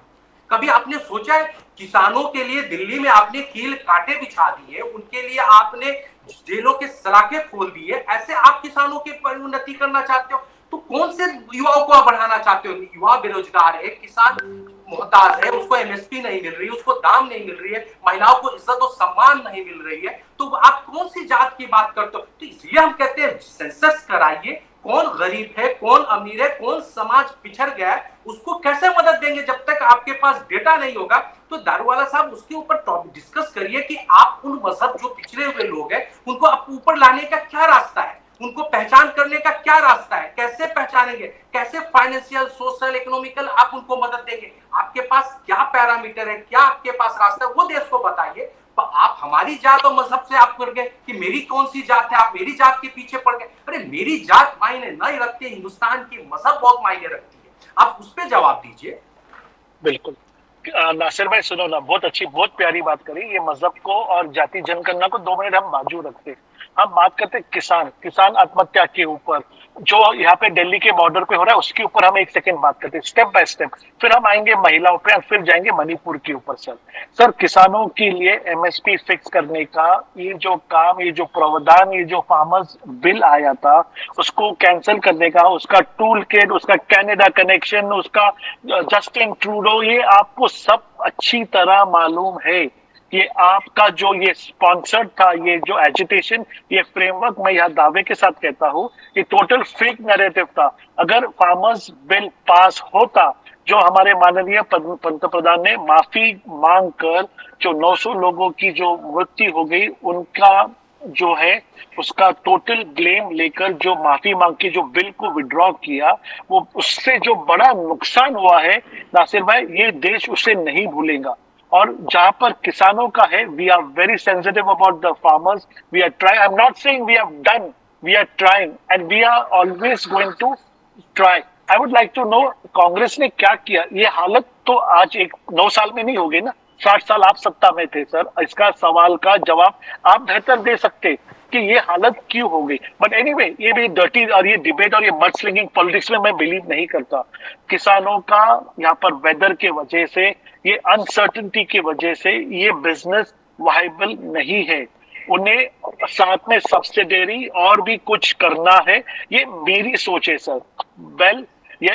कभी आपने सोचा है किसानों के लिए दिल्ली में आपने कील कांटे बिछा दिए, उनके लिए आपने जेलों के सलाखें खोल दिए, ऐसे आप किसानों की उन्नति करना चाहते हो? तो कौन से युवाओं को आप बढ़ाना चाहते हो? युवा बेरोजगार है, किसान मोहताज है, उसको MSP नहीं मिल रही, उसको दाम नहीं मिल रही है, महिलाओं को इज्जत और सम्मान नहीं मिल रही है, तो आप कौन सी जात की बात करते हो? तो इसलिए हम कहते हैं सेंसस कराइए, कौन गरीब है, कौन अमीर है, कौन समाज पिछड़ गया है, उसको कैसे मदद देंगे? जब तक आपके पास डेटा नहीं होगा तो दारूवाला साहब उसके ऊपर टॉपिक डिस्कस करिए कि आप उन मजहब जो पिछड़े हुए लोग हैं उनको आप ऊपर लाने का क्या रास्ता है, उनको पहचान करने का क्या रास्ता है, कैसे पहचानेंगे, कैसे फाइनेंशियल, सोशल, इकोनॉमिकल आप उनको मदद देंगे? आपके पास क्या पैरामीटर है, क्या आपके पास रास्ता है, वो देश को बताइए। आप हमारी जात और मजहब से आप कर गए कि मेरी कौन सी जात है, आप मेरी जात के पीछे पड़ गए। अरे मेरी जात मायने नहीं रखती, हिंदुस्तान की मजहब बहुत मायने रखती है, आप उस पर जवाब दीजिए। बिल्कुल। नासिर भाई सुनो ना, बहुत अच्छी, बहुत प्यारी बात करी। ये मजहब को और जाति जनगणना को 2 मिनट हम बाजू रखते हैं। हम बात करते हैं किसान आत्महत्या के ऊपर, जो यहाँ पे दिल्ली के बॉर्डर पे हो रहा है, उसके ऊपर हम 1 सेकंड बात करते हैं, स्टेप बाय स्टेप। फिर हम आएंगे महिलाओं पे और फिर जाएंगे मणिपुर के ऊपर। सर किसानों के लिए MSP फिक्स करने का ये जो काम, ये जो प्रावधान, ये जो फार्मर्स बिल आया था, उसको कैंसिल करने का, उसका टूल किट, उसका कनाडा कनेक्शन, उसका जस्टिन ट्रूडो, ये आपको सब अच्छी तरह मालूम है। ये आपका जो ये स्पॉन्सर्ड था, ये जो एजिटेशन, ये फ्रेमवर्क, मैं यहाँ दावे के साथ कहता हूँ, ये टोटल फेक नैरेटिव था। अगर फार्मर्स बिल पास होता, जो हमारे माननीय पंतप्रधान ने माफी मांगकर जो 900 लोगों की जो मृत्यु हो गई, उनका जो है उसका टोटल ब्लेम लेकर जो माफी मांग के जो बिल को विड्रॉ किया, वो उससे जो बड़ा नुकसान हुआ है नासिर भाई, ये देश उसे नहीं भूलेगा। और जहां पर किसानों का है, we are very sensitive about the farmers, we are trying, I am not saying we have done, we are trying and we are always going to try. I would like to know Congress ने क्या किया? ये हालत तो आज 9 साल में नहीं होगी ना, 60 साल आप सत्ता में थे सर। इसका सवाल का जवाब आप बेहतर दे सकते कि ये हालत क्यों हो गई। बट एनीवे, ये भी डर्टी और ये डिबेट और ये मड स्लिंगिंग पॉलिटिक्स में मैं बिलीव नहीं करता। किसानों का यहाँ पर वेदर के वजह से, ये अनसर्टेनिटी की वजह से ये बिजनेस वाइबल नहीं है। उन्हें साथ में सब्सिडरी और भी कुछ करना है, ये मेरी सोच है सर। वेल, ये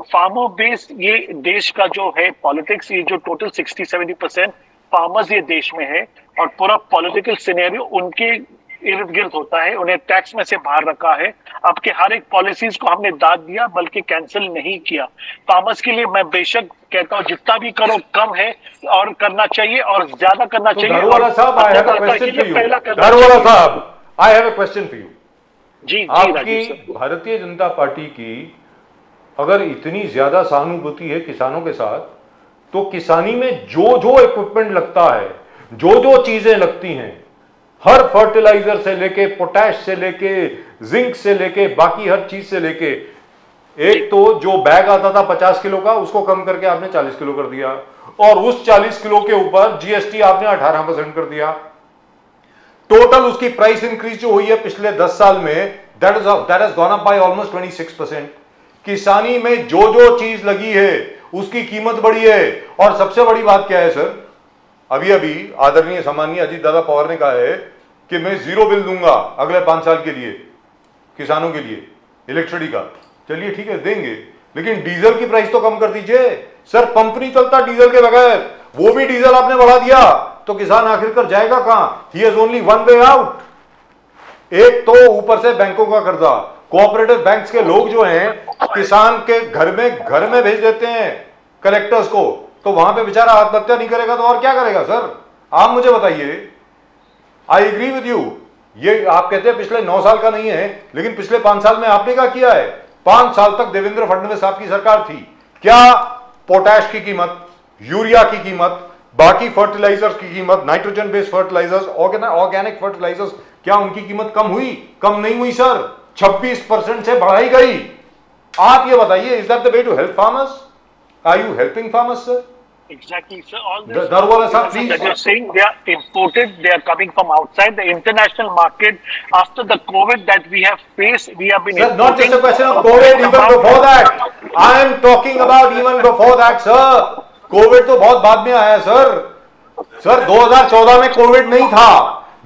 फार्मर बेस्ड ये देश का जो है पॉलिटिक्स, ये जो टोटल 60-70% फार्मर्स ये देश में है, और पूरा पॉलिटिकल सिनेरियो उनके इर्द गिर्द होता है। उन्हें टैक्स में से बाहर रखा है। आपके हर एक पॉलिसीज को हमने दाद दिया, बल्कि कैंसिल नहीं किया। फार्मर्स के लिए मैं बेशक कहता हूँ जितना भी करो कम है, और करना चाहिए और ज्यादा करना चाहिए। दारूवाला साहब, I have a question for you. Daruwalla साहब, I have a question for you. जी, आपकी भारतीय जनता पार्टी की अगर इतनी ज्यादा सहानुभूति है किसानों के साथ, तो किसानी में जो जो इक्विपमेंट लगता है, जो जो चीजें लगती हैं, हर फर्टिलाइजर से लेके, पोटैश से लेके, जिंक से लेके, बाकी हर चीज से लेके, एक तो जो बैग आता था 50 किलो का, उसको कम करके आपने 40 किलो कर दिया, और उस 40 किलो के ऊपर GST आपने 18% कर दिया। टोटल उसकी प्राइस इंक्रीज जो हुई है पिछले 10 साल में, that has gone up by almost 26%। किसानी में जो जो चीज लगी है उसकी कीमत बढ़ी है। और सबसे बड़ी बात क्या है सर, अभी अभी आदरणीय सम्माननीय अजीत दादा पवार ने कहा है कि मैं 0 बिल दूंगा अगले 5 साल के लिए किसानों के लिए इलेक्ट्रिसिटी का। चलिए ठीक है, देंगे, लेकिन डीजल की प्राइस तो कम कर दीजिए सर। पंप नहीं चलता डीजल के बगैर, वो भी डीजल आपने बढ़ा दिया, तो किसान आखिरकार जाएगा कहां? He has only one way out. एक तो ऊपर से बैंकों का कर्जा, कोऑपरेटिव बैंक्स के लोग जो हैं किसान के घर में भेज देते हैं कलेक्टर्स को, तो वहां पे बेचारा आत्महत्या नहीं करेगा तो और क्या करेगा सर? आप मुझे बताइए। आई एग्री विद यू, ये आप कहते हैं पिछले 9 साल का नहीं है, लेकिन पिछले 5 साल में आपने क्या किया है? 5 साल तक देवेंद्र फडणवीस साहब की सरकार थी, क्या पोटैश की कीमत, यूरिया की कीमत, बाकी फर्टिलाइजर्स की कीमत, nitrogen based fertilisers, organic fertilisers, क्या उनकी कीमत कम हुई? कम नहीं हुई सर, 26% से बढ़ाई गई। आप ये बताइए, is that the way to help farmers? Are you helping farmers sir? Exactly, sir. All this Darwala sir, please. that you're saying, they are imported, they are coming from outside the international market. After the COVID that we have faced, we have been Sir, not just a question of COVID, even before that. I am talking about even before that, sir. COVID तो बहुत बाद में आया sir. Sir 2014 में Covid नहीं था।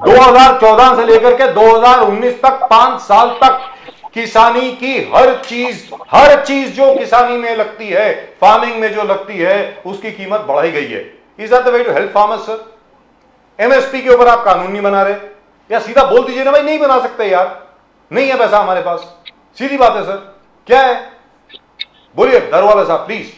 2014 से लेकर के 2019 तक 5 साल तक किसानी की हर चीज जो किसानी में लगती है, फार्मिंग में जो लगती है, उसकी कीमत बढ़ाई गई है। Is that the way to help farmers sir? MSP के ऊपर आप कानून नहीं बना रहे, या सीधा बोल दीजिए ना भाई नहीं बना सकते यार, नहीं है पैसा हमारे पास, सीधी बात है सर। क्या है बोलिए दरवाला साहब please.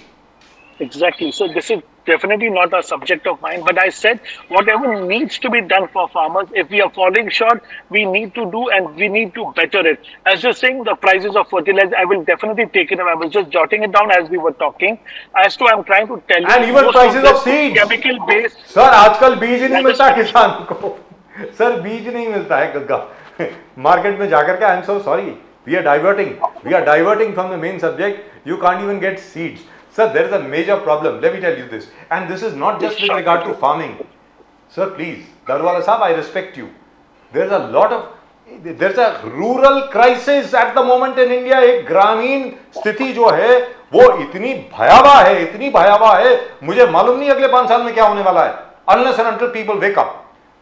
Exactly. So this is definitely not a subject of mine, but I said whatever needs to be done for farmers, if we are falling short, we need to do and we need to better it. As you're saying, the prices of fertilizer, I will definitely take it up. I was just jotting it down as we were talking. As to I'm trying to tell you, And even most prices this of seeds. chemical based. Sir आजकल बीज ही नहीं मिलता किसान को। Sir बीज नहीं मिलता है गग्गा मार्केट में जाकर के। I am so sorry, we are diverting from the main subject. You can't even get seeds. Sir, there is a major problem. Let me tell you this, and this is not just with regard to farming. Sir, please, Darwala Sahab, I respect you. There's a rural crisis at the moment in India. एक ग्रामीण स्थिति जो है वो इतनी भयावह है, मुझे मालूम नहीं अगले 5 साल में क्या होने वाला है, unless and until people wake up.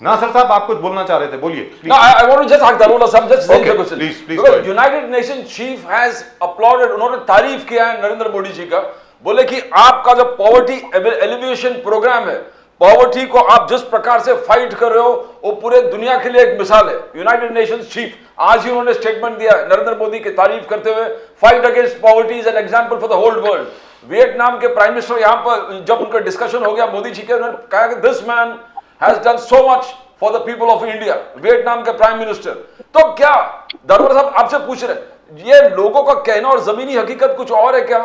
नासर साहब आप कुछ बोलना चाह रहे थे, बोलिए। No, I want to just ask Darwala Sahab just one question. Please, go Because ahead. United Nations Chief has applauded, उन्होंने तारीफ किया है नरेंद्र मोदी जी का, बोले कि आपका जो पॉवर्टी एलिविएशन प्रोग्राम है, पॉवर्टी को आप जिस प्रकार से फाइट कर रहे हो वो पूरे दुनिया के लिए एक मिसाल है। यूनाइटेड नेशंस चीफ आज ही उन्होंने स्टेटमेंट दिया नरेंद्र मोदी की तारीफ करते हुए, fight against poverty is an example for the whole world. Vietnam के प्राइम मिनिस्टर यहां पर जब उनका डिस्कशन हो गया मोदी जी के, उन्होंने कहा कि this man has done so much for the people of India, Vietnam के प्राइम मिनिस्टर। तो क्या दरबार साहब आपसे पूछ रहे, ये लोगों का कहना और जमीनी हकीकत कुछ और है क्या?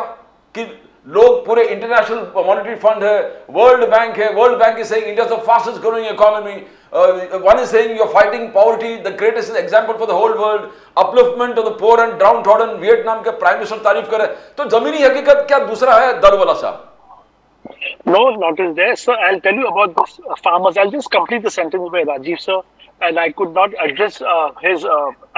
कि लोग पूरे इंटरनेशनल मॉनेटरी फंड है, वर्ल्ड बैंक है, world bank is saying India is the fastest growing economy, one is saying you are fighting poverty, the greatest example for the whole world, upliftment of the poor and downtrodden, Vietnam के prime minister तारीफ करे, तो जमीनी हकीकत क्या दूसरा है दरवाला साहब? No, not is there, sir. I'll tell you about this farmers. I'll just complete the sentence by Rajiv, sir. And I could not address his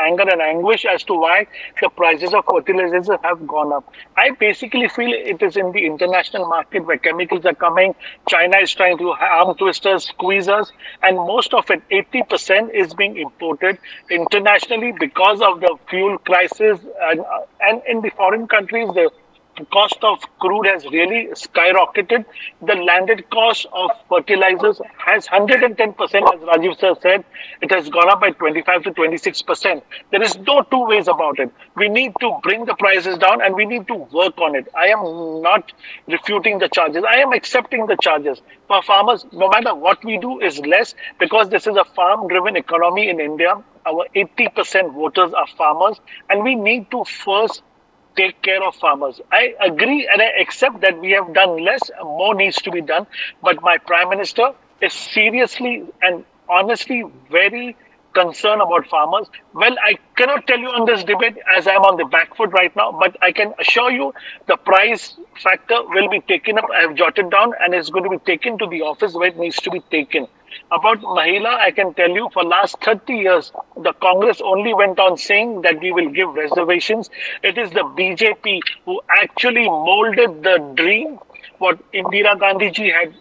anger and anguish as to why the prices of fertilizers have gone up. I basically feel it is in the international market where chemicals are coming. China is trying to arm twisters, squeeze us, and most of it, 80%, is being imported internationally because of the fuel crisis. And in the foreign countries, the cost of crude has really skyrocketed. The landed cost of fertilizers has 110%, as Rajiv sir said. It has gone up by 25 to 26%. There is no two ways about it. We need to bring the prices down and we need to work on it. I am not refuting the charges. I am accepting the charges. For farmers, no matter what we do is less, because this is a farm-driven economy in India. Our 80% voters are farmers, and we need to first take care of farmers. I agree and I accept that we have done less, more needs to be done, but my Prime Minister is seriously and honestly very concerned about farmers. Well, I cannot tell you on this debate as I am on the back foot right now, but I can assure you the price factor will be taken up. I have jotted down and it's going to be taken to the office where it needs to be taken. About Mahila, I can tell you for last 30 years, the Congress only went on saying that we will give reservations. It is the BJP who actually molded the dream what Indira Gandhi ji had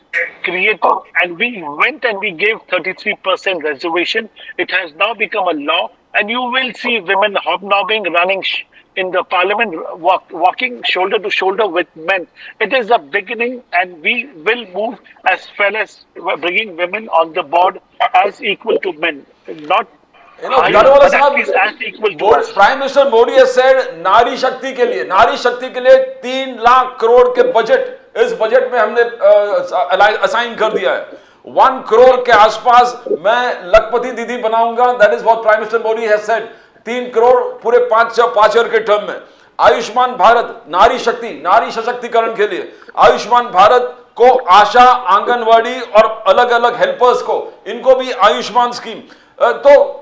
created, and we went and we gave 33% reservation. It has now become a law, and you will see women hobnobbing, running in the parliament, walking shoulder to shoulder with men. It is a beginning, and we will move as well as bringing women on the board as equal to men. Not You know, Are you Daruwala that is as equal to us? Prime Minister Modi has said नारी शक्ति के लिए 3 लाख करोड़ के budget इस budget में हमने assign कर दिया है। 1 करोड़ के आसपास मैं लखपति दीदी बनाऊंगा, that is what prime minister Modi has said. 3 crore पूरे 5 ईयर के टर्म में। आयुष्मान भारत, नारी शक्ति, नारी सशक्तिकरण के लिए आयुष्मान भारत को आशा, आंगनवाड़ी और अलग अलग हेल्पर्स को, इनको भी आयुष्मान स्कीम। तो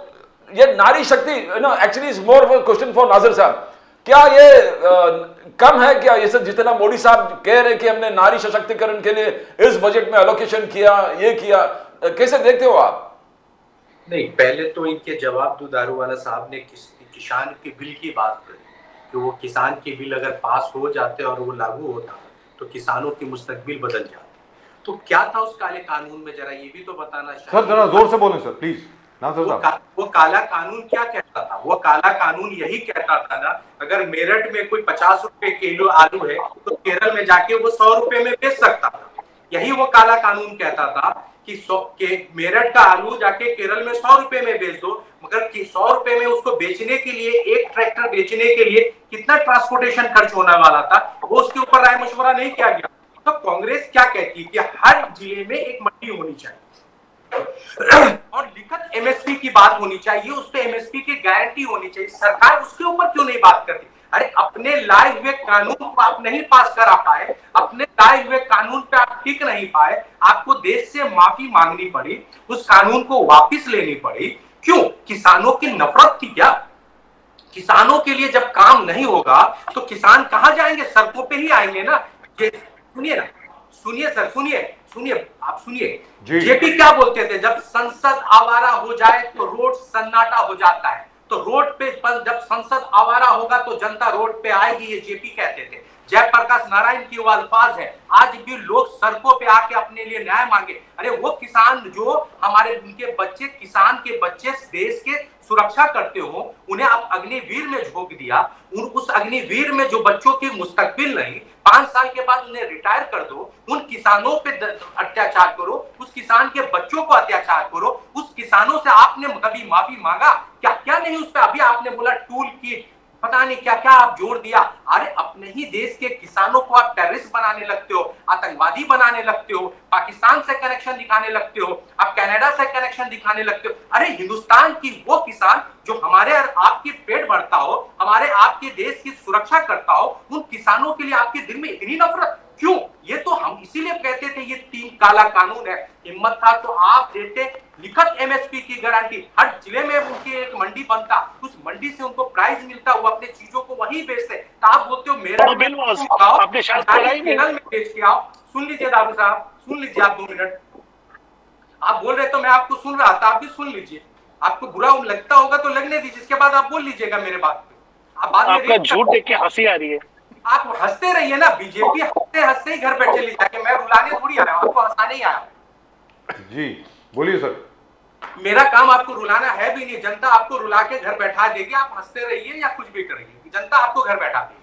ये नारी शक्ति actually is more question for Nazir साहब, क्या ये कम है क्या? ये सब जितना मोदी साहब कह रहे हैं कि हमने नारी सशक्तिकरण के लिए इस बजट में एलोकेशन किया, ये किया, कैसे देखते हो आप? नहीं, पहले तो इनके जवाब दो। दारूवाला साहब ने किसान के बिल की बात करी कि वो किसान के बिल अगर पास हो जाते और वो लागू होता तो किसानों की मुस्तकबिल बदल जाती। तो क्या था उस काले कानून में, जरा ये भी तो बताना। सर जरा जोर से बोलें सर प्लीज। वो काला कानून क्या कहता था? वो काला कानून यही कहता था ना, अगर मेरठ में कोई 50 रुपए किलो आलू है तो केरल में जाके वो 100 रुपए में बेच सकता था। यही वो काला कानून कहता था कि मेरठ का आलू जाके केरल में 100 रुपए में बेच दो, मगर 100 रुपए में उसको बेचने के लिए, एक ट्रैक्टर बेचने के लिए कितना ट्रांसपोर्टेशन खर्च होने वाला था, वो उसके ऊपर राय मशवरा नहीं किया गया। तो कांग्रेस क्या कहती है कि हर जिले में एक मंडी होनी चाहिए और लिखित एमएसपी की बात होनी चाहिए, उस पे एमएसपी की गारंटी होनी चाहिए। सरकार उसके ऊपर क्यों नहीं बात करती? अरे अपने लाए हुए कानून को आप नहीं पास करा पाए, अपने लाए हुए कानून पे आप टिक नहीं पाए, आपको देश से माफी मांगनी पड़ी, उस कानून को वापस लेनी पड़ी। क्यों? किसानों की नफरत थी क्या? किसानों के लिए जब काम नहीं होगा तो किसान कहां जाएंगे? सड़कों पे ही आएंगे ना। सुनिए ना, सुनिए सर, सुनिए आप सुनिए। जेपी क्या बोलते थे? जब संसद आवारा हो जाए तो रोड सन्नाटा हो जाता है, तो रोड पे जब संसद आवारा होगा तो जनता रोड पे आएगी, ये जेपी कहते थे। जयप्रकाश नारायण की वो अल्फाज है। आज भी लोग सड़कों पे आके अपने लिए न्याय मांगे। अरे वो किसान जो हमारे, उनके बच्चे, किसान के बच्चे देश के सुरक्षा करते हो, उन्हें आप अग्निवीर में झोंक दिया। उस अग्निवीर में जो बच्चों की मुस्तकबिल नहीं, 5 साल के बाद उन्हें रिटायर कर दो। उन किसानों पे अत्याचार करो, उस किसान के बच्चों को अत्याचार करो। उस किसानों से आपने कभी माफी मांगा? क्या नहीं उस पर? अभी आपने बोला टूल किट, पता नहीं क्या क्या आप जोड़ दिया। अरे अपने ही देश के किसानों को आप टेररिस्ट बनाने लगते हो, आतंकवादी बनाने लगते हो, पाकिस्तान से कनेक्शन दिखाने लगते हो, आप कनाडा से कनेक्शन दिखाने लगते हो। अरे हिंदुस्तान की वो किसान जो हमारे और आपके पेट भरता हो, हमारे आपके देश की सुरक्षा करता हो, उन किसानों के लिए आपके दिल में इतनी नफरत क्यों? ये तो हम इसीलिए कहते थे ये 3 काला कानून है। हिम्मत था तो आप देते लिखित एमएसपी की गारंटी, हर जिले में उनकी एक मंडी बनता, उस मंडी से उनको प्राइस मिलता, वो अपने चीजों को वहीं बेचते। तो आप बोलते हो मेरा बिल आपने शायद केरल में बेच के आओ। सुन लीजिए दारू साहब, सुन लीजिए आप 2 मिनट। आप बोल रहे तो मैं आपको सुन रहा था, आप भी सुन लीजिए। आपको बुरा लगता होगा तो लगने दीजिए, इसके बाद आप बोल लीजिएगा मेरे बात पे। आप बाद में आपका झूठ देख के हंसी आ रही है। आप हंसते रहिए ना, बीजेपी हंसते हंसते ही घर बैठ चली जाके। मैं रुलाने थोड़ी आया हूं, आपको हंसाने ही आया। जी बोलिए सर। मेरा काम आपको रुलाना है भी नहीं, जनता आपको रुला के घर बैठा देगी। आप हंसते रहिए या कुछ भी करेंगे, जनता आपको घर बैठा देगी।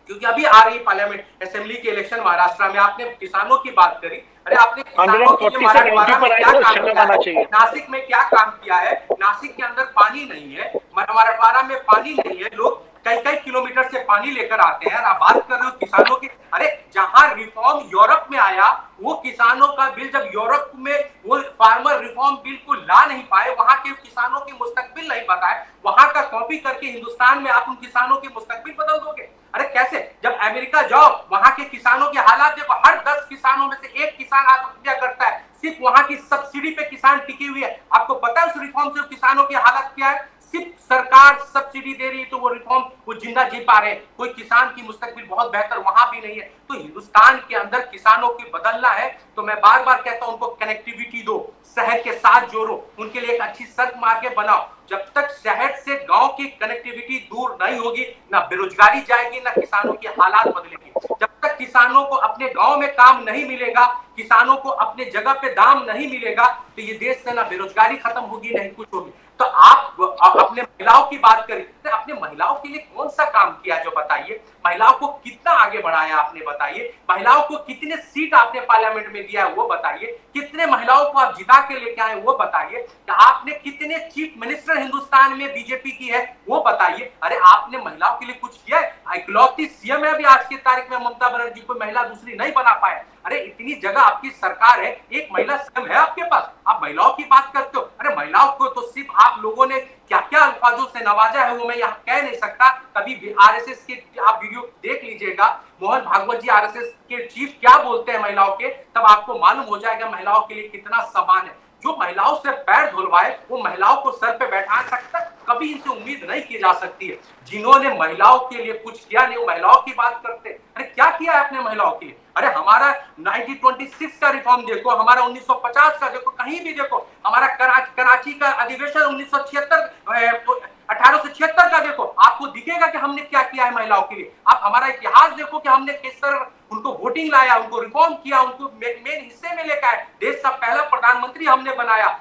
क्योंकि अभी आ रही पार्लियामेंट असेंबली के इलेक्शन महाराष्ट्र में, आपने किसानों की बात करी। अरे आपने किसानों के लिए मराठवाड़ा में क्या काम किया है? नासिक में क्या काम किया है? नासिक के अंदर पानी नहीं है, मराठवाड़ा में पानी नहीं है, लोग कई किलोमीटर से पानी लेकर आते हैं। आप बात कर रहे हो किसानों की। अरे जहां रिफॉर्म यूरोप में आया, वो किसानों का बिल जब यूरोप में वो फार्मर रिफॉर्म बिल को ला नहीं पाए, वहां के किसानों की मुस्तकबिल नहीं बताए, वहां का कॉपी करके हिंदुस्तान में आप उन किसानों की मुस्तकबिल बदल दोगे? अरे कैसे? जब अमेरिका जाओ, वहां के किसानों के हालात देखो, हर 10 किसानों में से 1 किसान आत्महत्या करता है। सिर्फ वहां की सब्सिडी पे किसान टिकी हुई है। आपको पता है उस रिफॉर्म से किसानों की हालत क्या है? सिर्फ सरकार सब्सिडी दे रही है तो वो रिफॉर्म वो जिंदा जी पा रहे हैं। कोई किसान की मुस्तकबिल बहुत बेहतर वहां भी नहीं है। तो हिंदुस्तान के अंदर किसानों की बदलना है तो मैं बार बार कहता हूं, उनको कनेक्टिविटी दो, शहर के साथ जोड़ो, उनके लिए एक अच्छी सड़क मार्ग बनाओ। जब तक शहर से गांव की कनेक्टिविटी दूर नहीं होगी, ना बेरोजगारी जाएगी, ना किसानों की हालात बदलेगी। जब तक किसानों को अपने गांव में काम नहीं मिलेगा, किसानों को अपने जगह पे दाम नहीं मिलेगा, तो ये देश से ना बेरोजगारी खत्म होगी, नहीं कुछ होगी। तो तो आप अपने महिलाओं की बात करें, तो अपने महिलाओं के लिए कौन सा काम किया जो बताइए, महिलाओं को कितना आगे बढ़ाया आपने बताइए, महिलाओं को कितने सीट आपने पार्लियामेंट में दिया है वो बताइए, कितने महिलाओं को आप जिता के लेके आए वो बताइए, आपने कितने चीफ मिनिस्टर हिंदुस्तान में बीजेपी की है वो बताइए। अरे आपने महिलाओं के लिए कुछ किया है? इकलौती सीएम है अभी आज की तारीख में ममता बनर्जी, कोई महिला दूसरी नहीं बना पाए। अरे इतनी जगह आपकी सरकार है, एक महिला सीएम है आपके पास, आप महिलाओं की बात करते हो। अरे महिलाओं को तो सिर्फ आप लोगों ने क्या क्या अल्फाजों से नवाजा है वो मैं यहाँ कह नहीं सकता। कभी आरएसएस के आप वीडियो देख लीजिएगा, मोहन भागवत जी आरएसएस के चीफ क्या बोलते हैं महिलाओं के, तब आपको मालूम हो जाएगा महिलाओं के लिए कितना सम्मान है। जो महिलाओं से पैर धुलवाए वो महिलाओं को सर पे बैठा सकता, कभी इनसे उम्मीद नहीं की जा सकती है। जिन्होंने महिलाओं के लिए कुछ किया नहीं वो महिलाओं की बात करते। अरे क्या किया है आपने महिलाओं के लिए? अरे हमारा 1926 का रिफॉर्म देखो, हमारा 1950 का देखो, कहीं भी देखो, हमारा कराची का अधिवेशन 1876 का देखो, आपको दिखेगा कि हमने क्या किया है महिलाओं के लिए। आप हमारा इतिहास देखो कि हमने किस तरह उनको वोटिंग लाया, उनको रिफॉर्म किया, उनको मेन हिस्से में लेकर आए, देश का पहला प्रधानमंत्री हमने बनाया,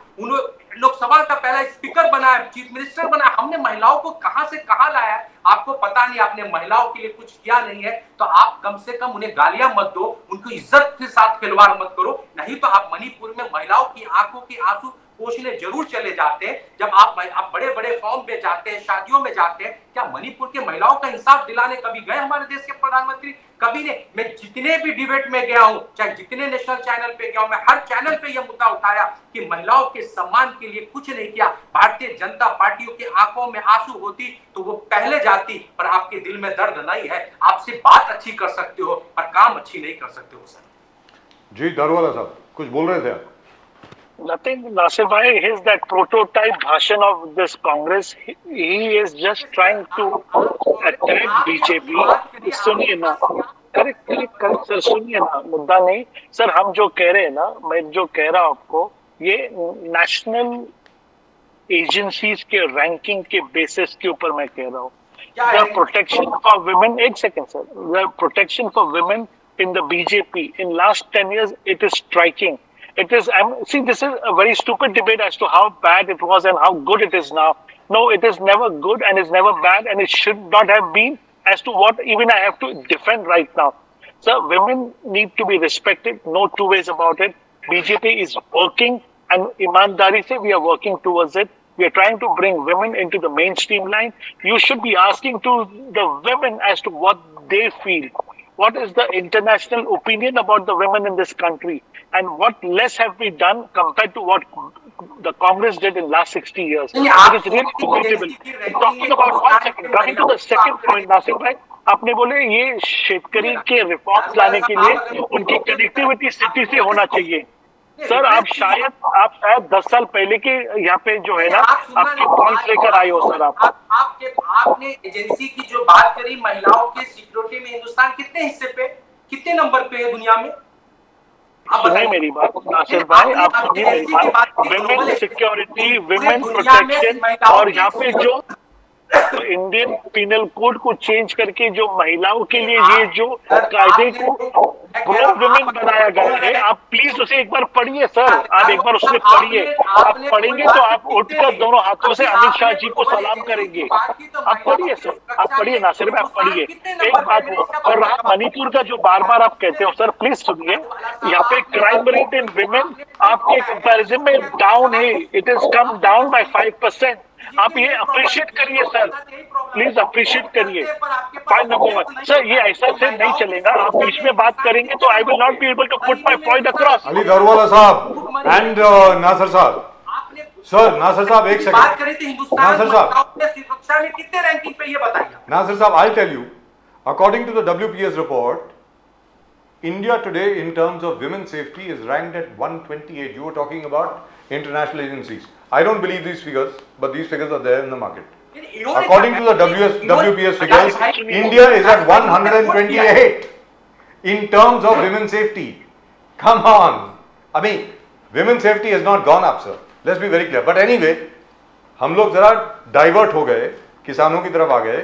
लोकसभा का पहला स्पीकर बनाया, चीफ मिनिस्टर बनाया। हमने महिलाओं को कहां से कहां लाया आपको पता नहीं। आपने महिलाओं के लिए कुछ किया नहीं है तो आप कम से कम उन्हें गालियां मत दो, उनकी इज्जत के साथ खिलवाड़ मत करो। नहीं तो आप मणिपुर में महिलाओं की आंखों के आंसू पोंछने जरूर चले जाते हैं। जब आप बड़े बड़े फॉर्म पे जाते हैं, शादियों में जाते हैं, क्या मणिपुर के महिलाओं का इंसाफ दिलाने कभी गए हमारे देश के प्रधानमंत्री? कभी नहीं। मैं जितने भी डिबेट में गया हूं, चाहे जितने नेशनल चैनल पे गया हूं, मैं हर चैनल पे यह मुद्दा उठाया कि महिलाओं के सम्मान के लिए कुछ नहीं किया। भारतीय जनता पार्टियों की आंखों में आंसू होती तो वो पहले जाती, पर आपके दिल में दर्द नहीं है। आपसे बात अच्छी कर सकते हो पर काम अच्छी नहीं कर सकते हो सर। जी दारूवाला साहब कुछ बोल रहे थे आप? Nothing, Nasir bhai, his that prototype bhashan of this Congress, he is just trying to attack BJP. सुनिए ना, करेक्ट सर, सुनिए ना, मुद्दा नहीं सर, हम जो कह रहे हैं ना, मैं जो कह रहा हूं आपको, ये नेशनल एजेंसीज के रैंकिंग के बेसिस के ऊपर मैं कह रहा हूँ। The protection for women, एक second sir, the protection for women in the BJP in last 10 years, it is striking. It is, see, this is a very stupid debate as to how bad it was and how good it is now. No, it is never good and it's never bad and it should not have been as to what even I have to defend right now. So women need to be respected, no two ways about it. BJP is working and imandari se we are working towards it. We are trying to bring women into the mainstream line. You should be asking to the women as to what they feel. What is the international opinion about the women in this country? And what less have we done compared to what the Congress did in last 60 years? It is really debatable. Talking about one second, coming to the second point, Nasir bhai, आपने बोले ये शेतकरी के reforms लाने के लिए उनकी connectivity city से होना चाहिए। सर आप शायद 10 साल पहले के यहाँ पे जो है ना आपके पॉइंट्स लेकर आए हो सर। आपने एजेंसी की जो बात करी, महिलाओं के सिक्योरिटी में हिंदुस्तान कितने हिस्से पे, कितने नंबर पे है दुनिया में? आप सुनिए मेरी बात नासिर भाई, आप सुनिए मेरी बात। विमेन सिक्योरिटी, विमेन प्रोटेक्शन, और यहाँ पे जो इंडियन पिनल कोड को चेंज करके जो महिलाओं के लिए ये जो कायदे को प्रो वुमेन बनाया गया है, आप प्लीज उसे एक बार पढ़िए सर। आप एक बार उसे पढ़िए, आप पढ़ेंगे तो आप उठकर दोनों हाथों से अमित शाह जी को सलाम करेंगे। आप पढ़िए सर, आप पढ़िए नासिर भाई, आप पढ़िए। एक बात और रहा मणिपुर का जो बार बार आप कहते हो सर, प्लीज सुनिए, यहाँ पे क्राइम रेट इन विमेन आपके कंपैरिजन में डाउन है, it is come down by 5%। आप ये अप्रिशिएट करिए सर, प्लीज अप्रिशिएट करिए। पॉइंट नंबर 1 सर, ये ऐसा से नहीं चलेगा, आप बीच में बात करेंगे तो I will not be able to put my point across. Ali Daruwala साहब एंड नासिर साहब, सर नासिर साहब एक सेकंड, बात करी थी हिंदुस्तान नासिर साहब, सुरक्षा में कितने रैंकिंग पे ये बताइए नासिर साहब। I tell you, according to the WPS report, India today in terms of women's safety is ranked at 128. You were talking about international agencies. I don't believe these figures, but these figures are there in the market. According to the WPS figures, India is at 128 in terms of women's safety. Come on. I mean, women's safety has not gone up, sir. Let's be very clear. But anyway, हम लोग जरा divert हो गए, किसानों की तरफ आ गए।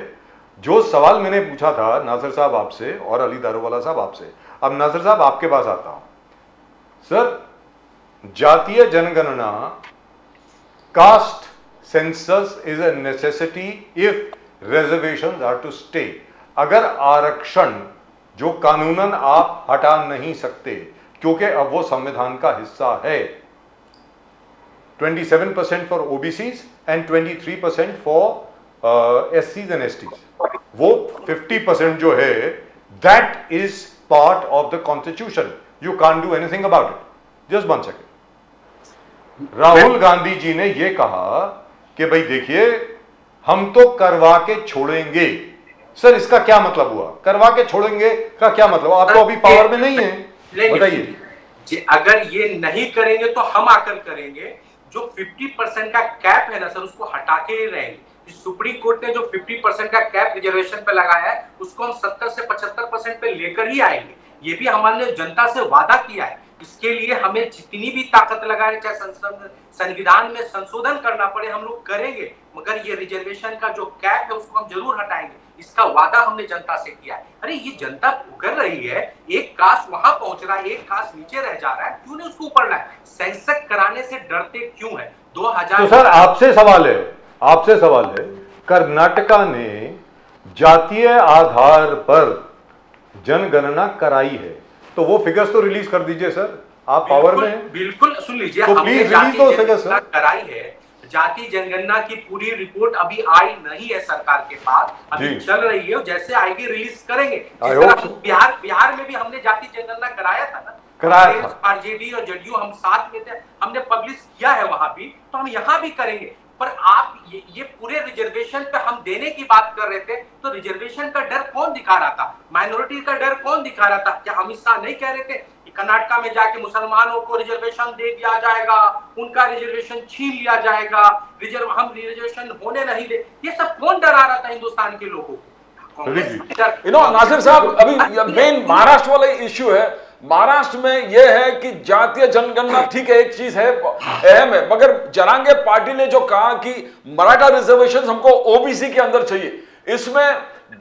जो सवाल मैंने पूछा था नासिर साहब आपसे और अली दारूवाला साहब आपसे, अब नासिर साहब आपके पास आता हूं। सर, जातीय जनगणना caste census is a necessity if reservations are to stay. अगर आरक्षण जो कानूनन आप हटा नहीं सकते क्योंकि अब वो संविधान का हिस्सा है, 27% फॉर ओबीसीज एंड 23% फॉर एससीज एंड एसटीज, वो 50% जो है that is part of the constitution, you can't do anything about it. Just 1 second. Rahul Gandhi ji ने यह कहा कि भाई देखिए हम तो करवा के छोड़ेंगे। सर इसका क्या मतलब हुआ? करवा के छोड़ेंगे का क्या मतलब? आप तो अभी पावर में नहीं है, बताइए। अगर ये नहीं करेंगे तो हम आकर करेंगे। जो 50% का कैप है ना सर, उसको हटा के ही रहेंगे। सुप्रीम कोर्ट ने जो 50% का कैप रिजर्वेशन पे लगाया है उसको हम 70 से 75% पे लेकर ही आएंगे। ये भी हमने जनता से वादा किया है। इसके लिए हमें जितनी भी ताकत लगाए, चाहे संविधान में संशोधन करना पड़े, हम लोग करेंगे। मगर ये रिजर्वेशन का जो कैप है उसको हम जरूर हटाएंगे। इसका वादा हमने जनता से किया है। अरे ये जनता कर रही है, एक कास्ट वहां पहुंच रहा है, एक कास्ट नीचे रह जा रहा है, क्यों नहीं उसको ऊपर लाए? सेंसस कराने से डरते क्यों है? 2000 तो सर आपसे सवाल है, कर्नाटका ने जातीय आधार पर जनगणना कराई है, तो वो फिगर्स तो रिलीज कर दीजिए सर, आप पावर में हैं। बिल्कुल सुन लीजिए, तो हमने प्लीज जाति रिलीज दो फिगर्स जनगणना कराई है। जाति जनगणना की पूरी रिपोर्ट अभी आई नहीं है सरकार के पास, अभी चल रही है। जैसे आएगी रिलीज करेंगे। बिहार में भी हमने जाति जनगणना कराया था ना, आरजेडी और जेडीयू हम साथ में थे, हमने पब्लिश किया है वहां भी, तो हम यहाँ भी करेंगे। पर आप ये पूरे रिजर्वेशन पे हम देने की बात कर रहे थे, तो रिजर्वेशन का डर कौन दिखा रहा था? माइनॉरिटी का डर कौन दिखा रहा था? क्या अमित शाह नहीं कह रहे थे कि कर्नाटका में जाके मुसलमानों को रिजर्वेशन दे दिया जाएगा, उनका रिजर्वेशन छीन लिया जाएगा, हम रिजर्वेशन होने नहीं दे? ये सब कौन डरा रहा था हिंदुस्तान के लोगों को? नासिर साहब, अभी मेन महाराष्ट्र वाला इश्यू है। महाराष्ट्र में यह है कि जातीय जनगणना ठीक है, एक चीज है अहम है, मगर जरांगे पार्टी ने जो कहा कि मराठा रिजर्वेशन हमको ओबीसी के अंदर चाहिए, इसमें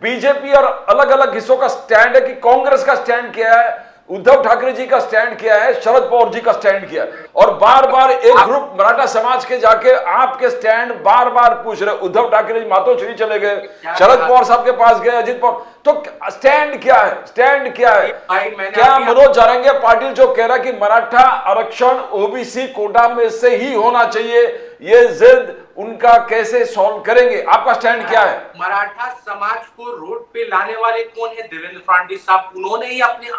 बीजेपी और अलग अलग हिस्सों का स्टैंड है कि कांग्रेस का स्टैंड क्या है, उद्धव ठाकरे जी का स्टैंड क्या है, शरद पवार जी का स्टैंड क्या है, और बार बार एक ग्रुप मराठा समाज के जाके आपके स्टैंड बार बार पूछ रहे। उद्धव ठाकरे जी मातोश्री चले गए, शरद पवार साहब के पास गए, अजित पवार, तो स्टैंड क्या है? स्टैंड क्या है? क्या मनोज जारंगे पाटिल जो कह रहा कि मराठा आरक्षण ओबीसी कोटा में से ही होना चाहिए, ये जिद उनका कैसे सॉल्व करेंगे? आपका स्टैंड क्या है? मराठा समाज को रोड पे लाने वाले कौन है? देवेंद्र फडणवीस साहब। उन्होंने ही अपने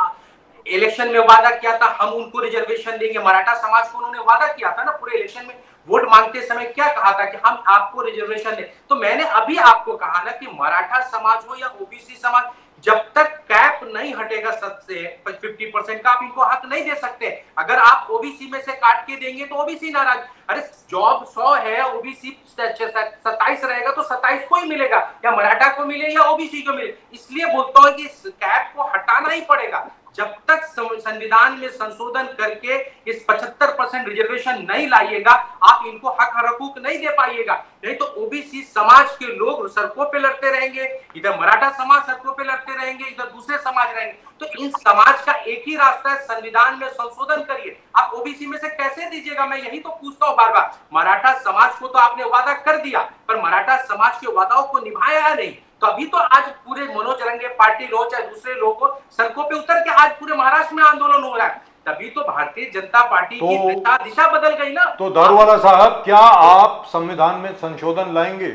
इलेक्शन में वादा किया था हम उनको रिजर्वेशन देंगे। मराठा समाज को उन्होंने वादा किया था ना, पूरे इलेक्शन में वोट मांगते समय क्या कहा था कि हम आपको रिजर्वेशन दें। तो मैंने अभी आपको कहा ना कि मराठा समाज हो या ओबीसी समाज, जब तक कैप नहीं हटेगा 50% का, आप इनको हक नहीं दे सकते। अगर आप ओबीसी में से काट के देंगे तो ओबीसी नाराज। अरे जॉब 100 है, ओबीसी 27 रहेगा तो 27 को ही मिलेगा, या मराठा को मिले या ओबीसी को मिले। इसलिए बोलता हूं कि इस कैप को हटाना ही पड़ेगा। जब तक संविधान में संशोधन करके इस 75% रिजर्वेशन नहीं लाइएगा, आप इनको हक हकूक नहीं दे पाइएगा। नहीं तो ओबीसी समाज के लोग सड़कों पे लड़ते रहेंगे, इधर मराठा समाज सड़कों पे लड़ते रहेंगे, इधर दूसरे समाज रहेंगे। तो इन समाज का एक ही रास्ता है, संविधान में संशोधन करिए। आप ओबीसी में से कैसे दीजिएगा? मैं यही तो पूछता हूँ बार बार। मराठा समाज को तो आपने वादा कर दिया, पर मराठा समाज के वादाओं को निभाया नहीं। तो अभी तो आज पूरे मनोज जारंगे पाटिल हो चाहे दूसरे लोग हो, सड़कों पे उतर के आज पूरे महाराष्ट्र में आंदोलन हो रहा है। तभी तो भारतीय जनता पार्टी की दिशा बदल गई ना। तो दारूवाला साहब, क्या आप संविधान में संशोधन लाएंगे?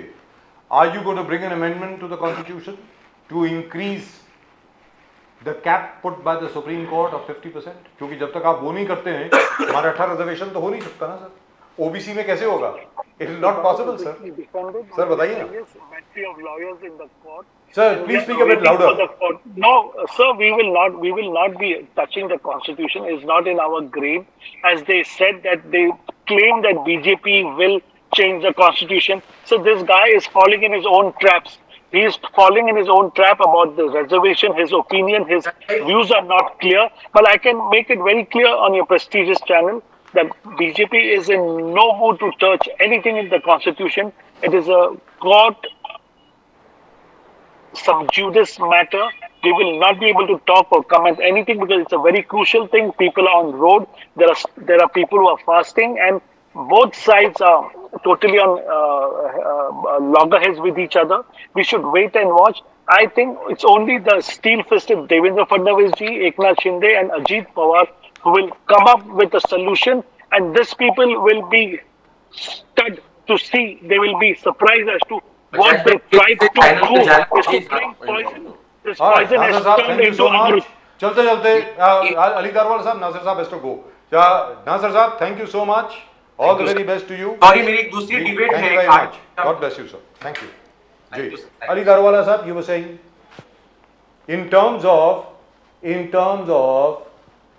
Are you going to bring an amendment to the constitution to increase the cap put by the supreme court of 50%? क्योंकि जब तक आप वो नहीं करते हैं, मराठा रिजर्वेशन तो हो नहीं सकता ना सर। ओबीसी में कैसे होगा? It is not possible sir. Sir बताइए ना sir, please speak a bit louder. No, sir, we will not be touching the constitution. It's not in our grave. As they said that they claim that BJP will change the constitution. So this guy is falling in his own traps. He is falling in his own trap about the reservation. His opinion, his views are not clear. But I can make it very clear on your prestigious channel that BJP is in no mood to touch anything in the constitution. It is a court sub judice matter. We will not be able to talk or comment anything because it's a very crucial thing. People are on road. There are people who are fasting, and both sides are totally on loggerheads with each other. We should wait and watch. I think it's only the steel-fisted Devendra Fadnavis ji, Eknath Shinde, and Ajit Pawar who will come up with a solution, and these people will be stunned to see. They will be surprised as to what they tried to do is to bring poison. This poison Nasir has साहब turned thank you into so a much. चलते चलते अली दारवाल साहब, नासिर साहब best go. Nasir साहब thank you so much. All the very best to you. Sorry, मेरी एक दूसरी debate Thank है. you very much. God bless you, sir. Thank you. Thank you, जी. sir. Thank Ali Darwala साहब, you were saying in terms of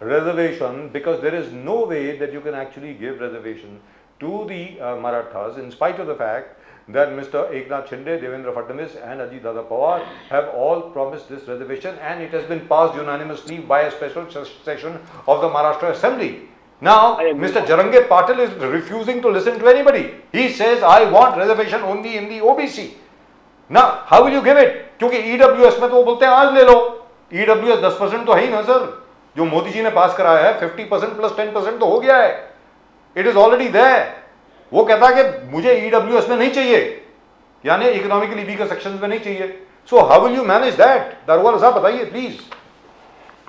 reservation, because there is no way that you can actually give reservation to the Marathas, in spite of the fact that Mr. Eknath Shinde, Devendra Fadnavis and Ajit Dada Pawar have all promised this reservation, and it has been passed unanimously by a special session of the Maharashtra Assembly. Now, I agree. Mr. Jarange Patil is refusing to listen to anybody. He says, I want reservation only in the OBC. Now, how will you give it? क्योंकि EWS में तो वो बोलते हैं आज ले लो. EWS 10% तो है ही ना सर. जो मोदी जी ने पास कराया है 50% प्लस 10% तो हो गया है. It is already there. वो कहता है कि मुझे EWS में नहीं चाहिए, यानी इकोनॉमिकली वीकर सेक्शंस में नहीं चाहिए. So how will you manage that? दारोवाल साहब बताइए please.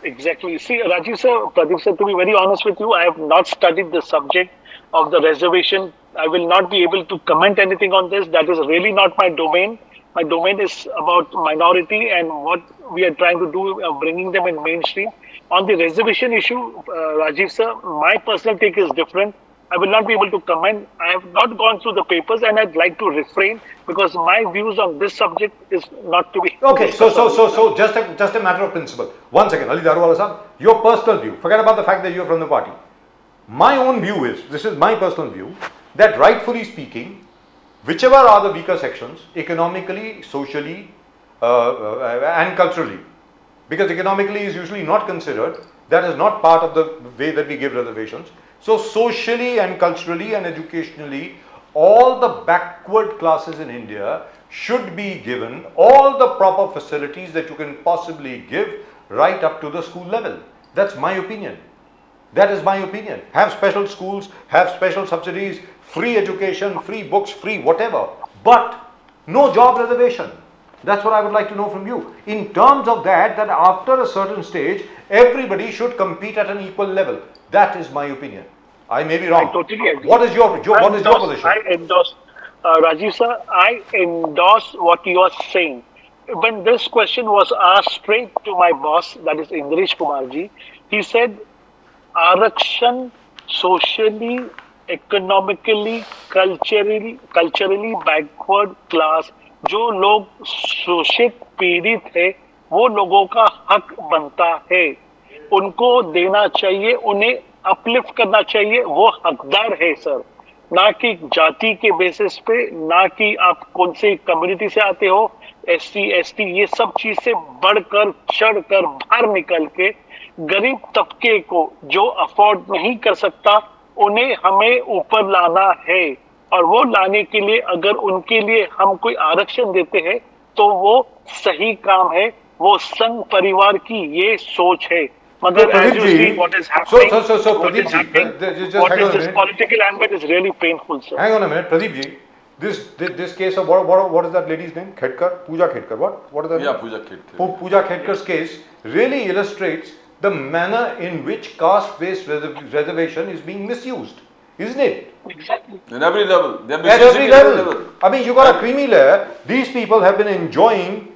Exactly. See, Rajiv sir, Pradeep sir, to be very honest with you, I have not studied the subject of the reservation. I will not be able to comment anything on this. That is really not my domain. My domain is about minority and what we are trying to do, bringing them in mainstream. On the reservation issue, Rajiv sir, my personal take is different. I will not be able to comment. I have not gone through the papers, and I'd like to refrain because my views on this subject is not to be. Okay, so just a matter of principle. One second, Ali Darwala sahab, your personal view. Forget about the fact that you're from the party. My own view is, this is my personal view, that rightfully speaking, whichever are the weaker sections, economically, socially, and culturally, because economically is usually not considered, that is not part of the way that we give reservations. So socially and culturally and educationally, all the backward classes in India should be given all the proper facilities that you can possibly give right up to the school level. That's my opinion. That is my opinion. Have special schools, have special subsidies, free education, free books, free whatever, but no job reservation. That's what I would like to know from you. In terms of that after a certain stage, everybody should compete at an equal level. That is my opinion. I may be wrong. I totally agree. What is your position? I endorse, Rajiv sir, I endorse what you are saying. When this question was asked straight to my boss, that is Indresh Kumarji, he said, Arakshan socially, economically, culturally backward class, जो लोग शोषित पीड़ित है, वो लोगों का हक बनता है. उनको देना चाहिए, उन्हें अपलिफ्ट करना चाहिए, वो हकदार है सर. ना कि जाति के बेसिस पे, ना कि आप कौन से कम्युनिटी से आते हो, SC, ST, ये सब चीज से बढ़कर चढ़कर बाहर निकल के गरीब तबके को जो अफोर्ड नहीं कर सकता, उन्हें हमें ऊपर लाना है. और वो लाने के लिए अगर उनके लिए हम कोई आरक्षण देते हैं तो वो सही काम है. वो संघ परिवार की ये सोच है. मगर as you see what is happening, what is this political ambit is really painful, sir. Hang on a minute, Pradeep ji. This case of what is that lady's name? Khedkar? Pooja Khedkar. What is that? Yeah, name? Pooja Khedkar. Pooja Khedkar's case really illustrates the manner in which caste-based reservation is being misused, isn't it? Exactly. In every level. They are At misusing every it at level. I mean, you got a creamy layer. These people have been enjoying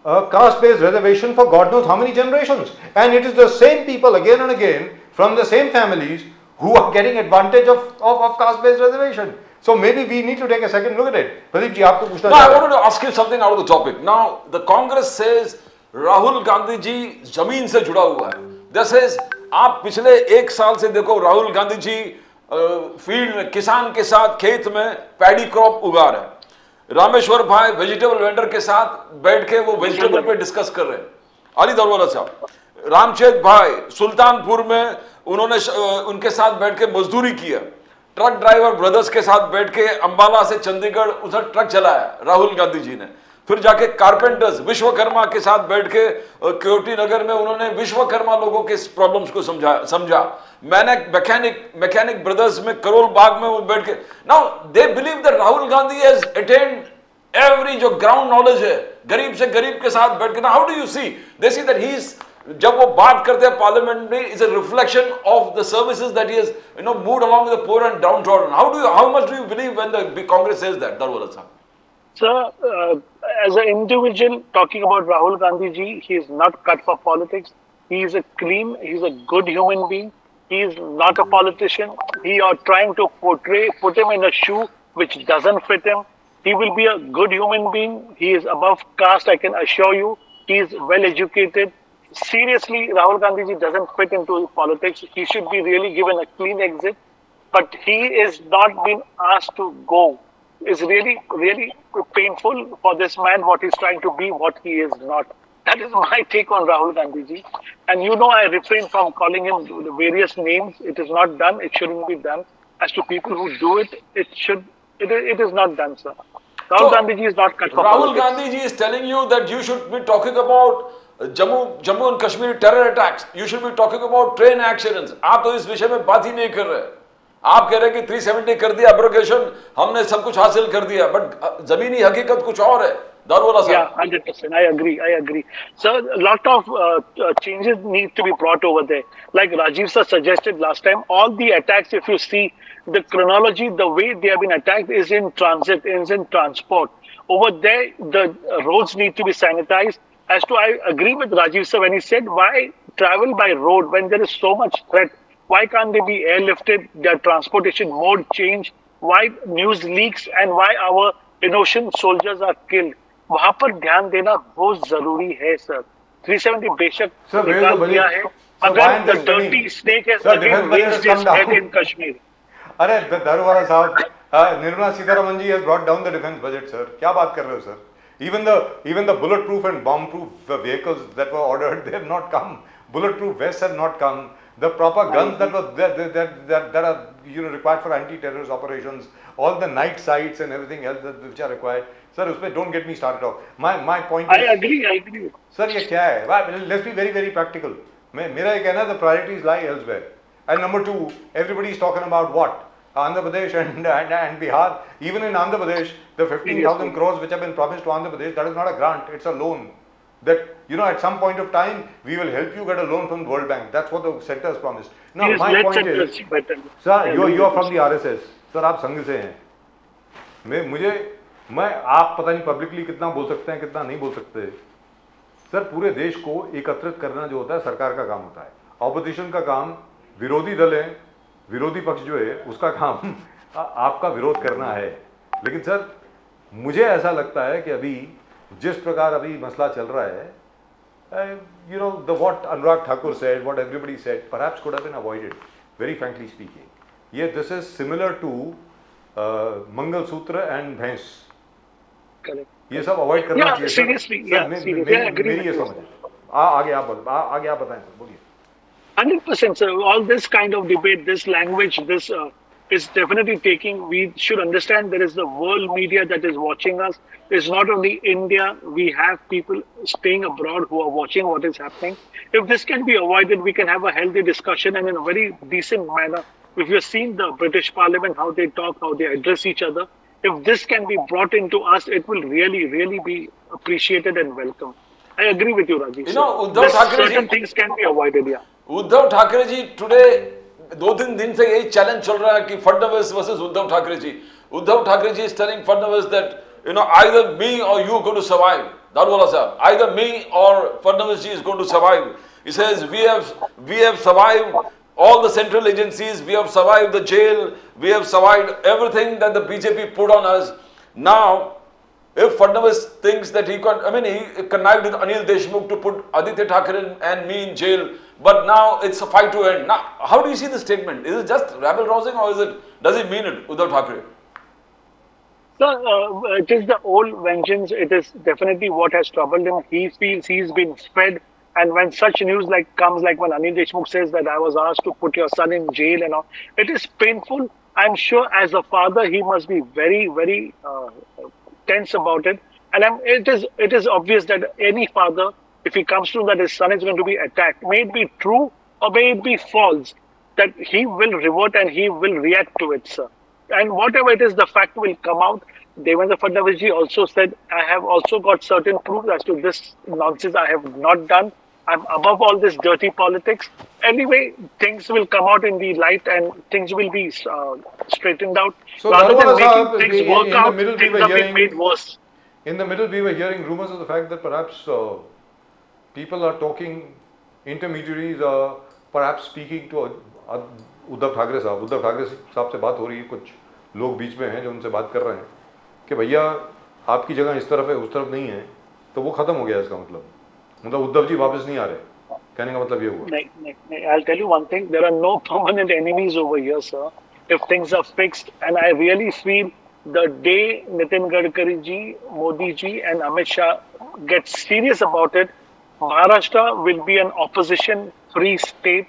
a caste-based reservation for God knows how many generations. And it is the same people again and again from the same families who are getting advantage of caste-based reservation. So maybe we need to take a second look at it. Pradeep ji, aapko puchna No, I wanted to ask you something out of the topic. Now, the Congress says Rahul Gandhi जी जमीन से जुड़ा हुआ है. That says, आप पिछले एक साल से देखो राहुल गांधी जी फील्ड में किसान के साथ खेत में पैडी क्रॉप उगा रहे हैं. रामेश्वर भाई वेजिटेबल वेंडर के साथ बैठ के वो वेजिटेबल पे डिस्कस कर रहे हैं. अली दरवाला साहब, रामचेत भाई सुल्तानपुर में उन्होंने उनके साथ बैठ के मजदूरी किया. ट्रक ड्राइवर ब्रदर्स के साथ बैठ के अंबाला से चंडीगढ़ उधर ट्रक चलाया राहुल गांधी जी ने. फिर जाके कारपेंटर्स विश्वकर्मा के साथ बैठ के केओटी नगर में उन्होंने विश्वकर्मा लोगों के प्रॉब्लम्स को समझा। मैंने मैकेनिक ब्रदर्स में करोल बाग में वो बैठ के, now they believe that Rahul Gandhi has attend every जो ग्राउंड नॉलेज है, गरीब से गरीब के साथ बैठ के। ना how do you see, they see that he is, जब वो बात करते हैं पार्लियामेंट में, is a reflection of the services that he has moved along with the poor and downtrodden. How much do you believe when the Congress says that? Daruwalla साहब, Sir, as an individual, talking about Rahul Gandhi ji, he is not cut for politics. He is a clean, he is a good human being. He is not a politician. He are trying to put him in a shoe which doesn't fit him. He will be a good human being. He is above caste, I can assure you. He is well educated. Seriously, Rahul Gandhi ji doesn't fit into politics. He should be really given a clean exit. But he is not been asked to go. Is really, really painful for this man, what he's trying to be, what he is not. That is my take on Rahul Gandhi ji. And you know, I refrain from calling him the various names. It is not done. It shouldn't be done. As to people who do it, it is not done, sir. Rahul Gandhi ji is not cut for Rahul politics. Gandhi ji is telling you that you should be talking about Jammu and Kashmir terror attacks. You should be talking about train accidents. आप तो इस विषय में बात ही नहीं कर रहे। आप कह रहे हैं कि 370 कर दिया एब्रोगेशन, हमने सब कुछ हासिल कर दिया, बट जमीनी हकीकत कुछ और है। दारुवाला साहब, Yeah, 100%. I agree. Sir, a lot of changes need to be brought over there. Like Rajiv sir suggested last time, all the attacks, if you see the chronology, the way they have been attacked is in transit, is in transport. Over there, the roads need to be sanitized. As to, I agree with Rajiv sir when he said, why travel by road when there is so much threat? Why can't they be airlifted, their transportation mode change? Why news leaks and why our innocent soldiers are killed? वहां पर ध्यान देना बहुत जरूरी है sir. 370 बेशक Sir, where is the निकाल budget? दिया है, Sir, why मगर am I the dirty spending? snake has Sir, again defense budget raised has its come head down. in Kashmir. अरे दारुवाला साहब, निर्मला सीतारमन जी has brought down the defense budget, sir. क्या बात कर रहे हो sir? Even the bulletproof and bomb-proof vehicles that were ordered, they have not come. Bulletproof vests have not come. The proper guns that are required for anti-terrorist operations, all the night sights and everything else which are required. Sir, उसमें don't get me started off. My point I is, agree. sir, ये क्या है? Well, let's be very, very practical. मेरा ये कहना है, the priorities lie elsewhere. And number two, everybody is talking about what? Andhra Pradesh and Bihar. Even in Andhra Pradesh, the 15,000 crores which have been promised to Andhra Pradesh, that is not a grant, it's a loan. That, at some point of time, we will help you get a loan from the World Bank. That's what the sector has promised. Now, Yes, my let's point is, address better. sir, you are from the RSS. Sir, आप संघ से हैं. मैं आप पता नहीं publicly कितना बोल सकते हैं, कितना नहीं बोल सकते. सर, पूरे देश को एकत्रित करना जो होता है सरकार का काम होता है. ऑपोजिशन का काम, विरोधी दल है, विरोधी पक्ष जो है उसका काम आपका विरोध करना है. लेकिन सर, मुझे ऐसा लगता है कि अभी जिस प्रकार अभी मसला चल रहा है, what Anurag Thakur said, what everybody said, perhaps could have been avoided, very frankly speaking. This is similar to Mangal Sutra and Bhains. Correct. ये सब अवॉइड करना Yeah, चाहिए. seriously, yeah, seriously, I agree मेरी ये with you, समझ है. आगे आप बताएं सर, बोलिए. 100%, sir. All this kind of debate, this language, this is definitely taking. We should understand there is the world media that is watching us. It's not only India. We have people staying abroad who are watching what is happening. If this can be avoided, we can have a healthy discussion and in a very decent manner. If you've seen the British Parliament, how they talk, how they address each other, if this can be brought into us, it will really, really be appreciated and welcome. I agree with you, Rajiv. Uddhav Thackeray certain things can be avoided, yeah. Uddhav Thackeray ji today 2-3 दिन से यही challenge चल रहा है कि Fadnavis versus Uddhav Thackeray ji. Uddhav Thackeray ji is telling Fadnavis that either me or you are going to survive. Daruwala sahab, either me or Fadnavis ji is going to survive. He says we have survived all the central agencies, we have survived the jail, we have survived everything that the BJP put on us. Now, if Fadnavis thinks that he connived with Anil Deshmukh to put Aditya Thackeray and me in jail, but now it's a fight to end. Now, how do you see the statement? Is it just rabble rousing or does it mean it, Uddhav Thackeray? So, it is the old vengeance. It is definitely what has troubled him. He feels he's been fed. And when such news comes, like when Anil Deshmukh says that I was asked to put your son in jail and all, it is painful. I'm sure as a father, he must be very, very tense about it. And it is obvious that any father, if he comes to know that his son is going to be attacked, may it be true or may it be false, that he will revert and he will react to it, sir. And whatever it is, the fact will come out. Devendra Fadnavis ji also said, I have also got certain proof as to this nonsense I have not done. I'm above all this dirty politics. Anyway, things will come out in the light and things will be straightened out. So, rather than Darwala making Sahab, things in work the out, middle we things were are being hearing- made worse. In the middle, we were hearing rumors of the fact that perhaps people are talking, intermediaries are perhaps speaking to Uddhav Thackeray साहब से बात हो रही है, कुछ लोग बीच में हैं जो उनसे बात कर रहे हैं कि भैया आपकी जगह इस तरफ है, उस तरफ नहीं है, तो वो खत्म हो गया इसका मतलब उद्धव जी वापस नहीं आ रहे, कहने का मतलब ये हुआ. नहीं, I'll tell you one thing, there are no permanent enemies over here, sir. If things are fixed, and I really feel the day Nitin Gadkari ji, Modi ji and Amit Shah get serious about it, Maharashtra will be an opposition-free state.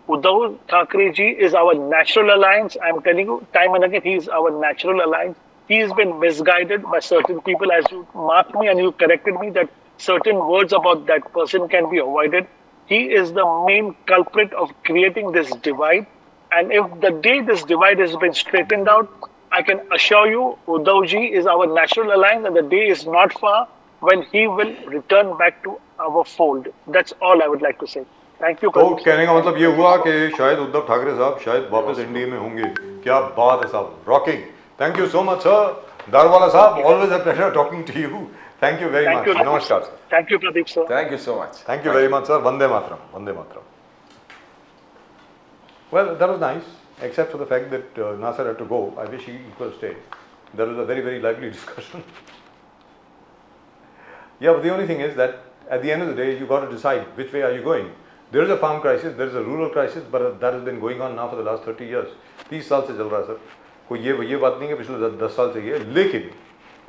Uddhav Thackeray ji is our natural alliance. I'm telling you time and again, he is our natural alliance. He has been misguided by certain people, as you marked me and you corrected me that certain words about that person can be avoided. He is the main culprit of creating this divide. And if the day this divide has been straightened out, I can assure you, Uddhav ji is our natural alliance, and the day is not far when he will return back to our fold. That's all I would like to say. Thank you. तो कहने का मतलब ये हुआ कि शायद उद्धव ठाकरे साहब शायद वापस एनडीए में होंगे. क्या बात है साहब, rocking. Thank you so much sir. Daruwalla साहब, always a pleasure talking to you. Thank you very much. नमस्कार sir. Thank you, Pradeep sir. Thank you so much. Thank you very much, sir. Vande Mataram. Vande Mataram. Well, that was nice, except for the fact that Nasser had to go. I wish he could have stayed. There was a very, very lively discussion. Yeah, but the only thing is that at the end of the day, you got to decide which way are you going. There is a farm crisis, there is a rural crisis, but that has been going on now for the last 30 years. 30 साल से चल रहा है sir. कोई ये बात नहीं है पिछले 10 साल से ये, लेकिन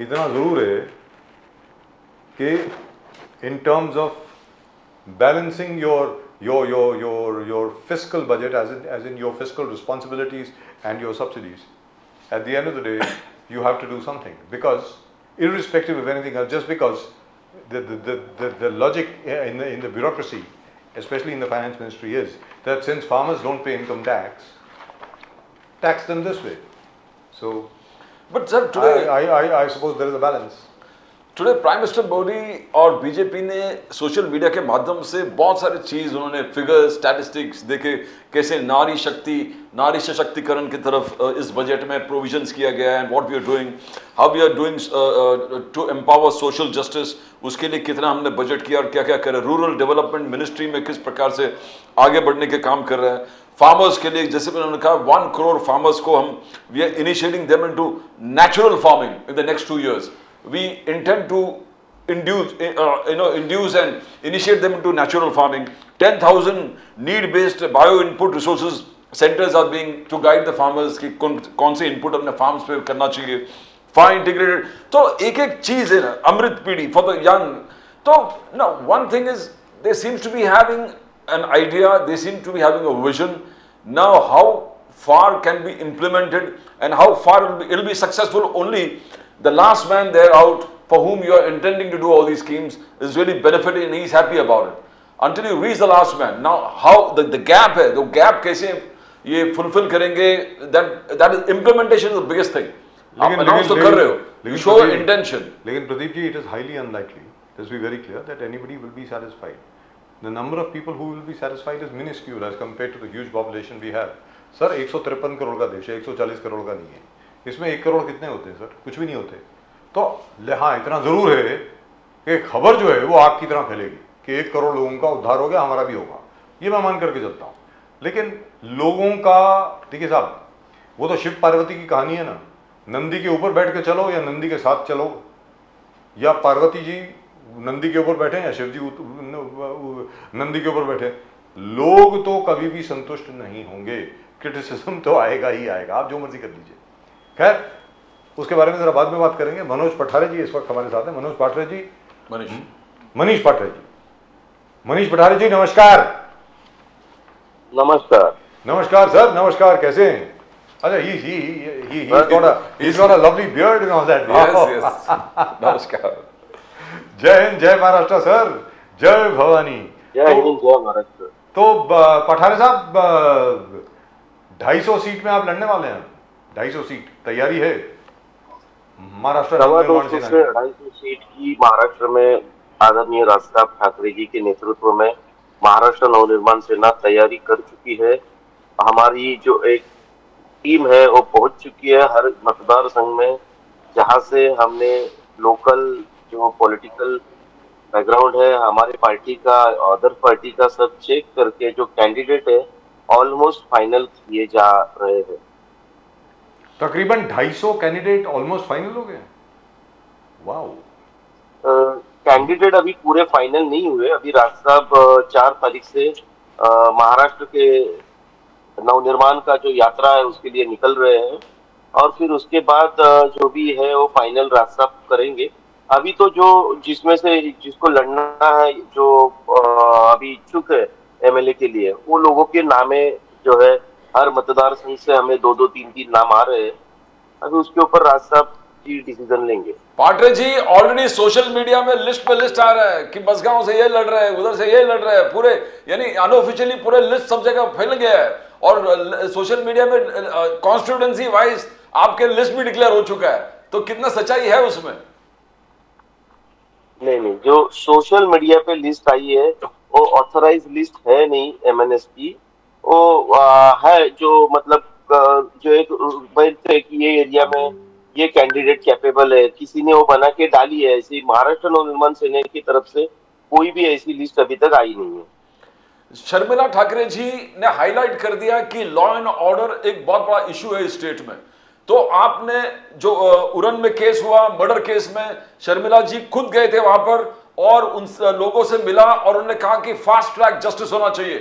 इतना ज़रूर है कि in terms of balancing your fiscal budget, as in your fiscal responsibilities and your subsidies, at the end of the day, you have to do something, because irrespective of anything else, just because the logic in the bureaucracy, especially in the finance ministry, is that since farmers don't pay income tax them this way. So, But sir, today I suppose there is a balance. Today prime minister Modi और BJP ने social media के माध्यम से बहुत सारी चीज उन्होंने figures statistics देखे, कैसे नारी सशक्तिकरण की तरफ इस बजट में प्रोविजंस किया गया है, what we are doing, how we are doing to empower social justice, उसके लिए कितना हमने बजट किया और क्या क्या कर रहे हैं, रूरल डेवलपमेंट मिनिस्ट्री में किस प्रकार से आगे बढ़ने के काम कर रहे हैं, फार्मर्स के लिए जैसे उन्होंने कहा 1 करोड़ फार्मर्स को हम we are initiating them into natural farming in the next 2 years. We intend to induce and initiate them into natural farming. 10,000 need-based bio-input resources centers are being to guide the farmers कि कौन से input अपने farms पे करना चाहिए. Farm integrated. तो एक चीज है ना, अमृत पीढ़ी for the young. तो now one thing is they seems to be having an idea, they seem to be having a vision. Now how far can be implemented and how far it will be successful only. The last man there out for whom you are intending to do all these schemes is really benefiting and he's happy about it. Until you reach the last man. Now how the gap है, the gap कैसे ये fulfill करेंगे, that is implementation is the biggest thing. आप announce तो कर रहे हो, you show intention. लेकिन Pradeep ji, it is highly unlikely, let's be very clear, that anybody will be satisfied. The number of people who will be satisfied is minuscule as compared to the huge population we have. Sir 153 crore का देश है, 140 करोड़ का नहीं है. इसमें 1 करोड़ कितने होते हैं सर? कुछ भी नहीं होते. तो हाँ, इतना ज़रूर है कि खबर जो है वो आग की तरह फैलेगी कि 1 करोड़ लोगों का उद्धार हो गया, हमारा भी होगा. ये मैं मान करके चलता हूँ. लेकिन लोगों का, देखिए साहब, वो तो शिव पार्वती की कहानी है ना. नंदी के ऊपर बैठ के चलो या नंदी के साथ चलो, या पार्वती जी नंदी के ऊपर बैठे या शिव जी नंदी के ऊपर बैठे, लोग तो कभी भी संतुष्ट नहीं होंगे. क्रिटिसिज्म तो आएगा ही आएगा, आप जो मर्जी कर लीजिए. खैर, उसके बारे में जरा बाद में बात करेंगे. मनोज पठारे जी इस वक्त हमारे साथ हैं. मनोज पाठरे जी, मनीष पाठरे जी, मनीष पठारे जी, नमस्कार. नमस्कार. नमस्कार सर, नमस्कार. कैसे हैं? अच्छा, he's got a lovely beard and all that. Yes. Namaskar. जय हिंद, जय महाराष्ट्र सर, जय भवानी। जय हिंद, जय महाराष्ट्र। तो पठारे साहब 250 सीट में आप लड़ने वाले हैं, 250 सीट तैयारी है महाराष्ट्र नवनिर्माण 250 सेना से की? 250 सीट की महाराष्ट्र में आदरणीय राज साहब ठाकरे जी के नेतृत्व में महाराष्ट्र नवनिर्माण सेना तैयारी कर चुकी है। हमारी जो एक टीम है वो पहुंच चुकी है हर मतदार संघ में, जहां से हमने लोकल जो पॉलिटिकल बैकग्राउंड है हमारे पार्टी का, अदर पार्टी का सब चेक करके जो कैंडिडेट है ऑलमोस्ट फाइनल किए जा रहे हैं। तकरीबन 250 कैंडिडेट ऑलमोस्ट फाइनल हो गए। वाओ। कैंडिडेट अभी पूरे फाइनल नहीं हुए। अभी राज साहब 4 तारीख से महाराष्ट्र के नवनिर्माण का जो यात्रा है उसके लिए निकल रहे हैं और फिर उसके बाद जो भी है वो फाइनल राज साहब करेंगे। अभी तो जो जिसमें से जिसको लड़ना है, जो अभी इच्छुक है एमएलए के लिए, वो लोगों के नामे जो है हर मतदार संघ से हमें 2-2, 3-3 नाम आ रहे हैं। अभी उसके ऊपर राज साहब जी डिसीजन लेंगे। पाटरे जी, ऑलरेडी सोशल मीडिया में लिस्ट पे लिस्ट आ रहा है कि बसगांव से ये लड़ रहे हैं, उधर से ये लड़ रहे हैं, पूरे यानी अनऑफिशियली पूरे लिस्ट सब जगह फैल गया है और सोशल मीडिया में कॉन्स्टिट्यूएंसी वाइज आपके लिस्ट भी डिक्लेयर हो चुका है, तो कितना सच्चाई है उसमें? नहीं, जो सोशल मीडिया पे लिस्ट आई है वो ऑथराइज लिस्ट है नहीं एमएनएस की। वो है जो मतलब जो एक बैठते है कि ये एरिया में ये कैंडिडेट कैपेबल है, किसी ने वो बना के डाली है। ऐसी महाराष्ट्र नवनिर्माण सेना की तरफ से कोई भी ऐसी लिस्ट अभी तक आई नहीं है। शर्मिला ठाकरे जी ने हाईलाइट कर दिया कि लॉ एंड ऑर्डर एक बहुत बड़ा इशू है स्टेट में। तो आपने जो उरन में केस हुआ, मर्डर केस में, शर्मिला जी खुद गए थे वहां पर और उन लोगों से मिला और उन्होंने कहा कि फास्ट ट्रैक जस्टिस होना चाहिए।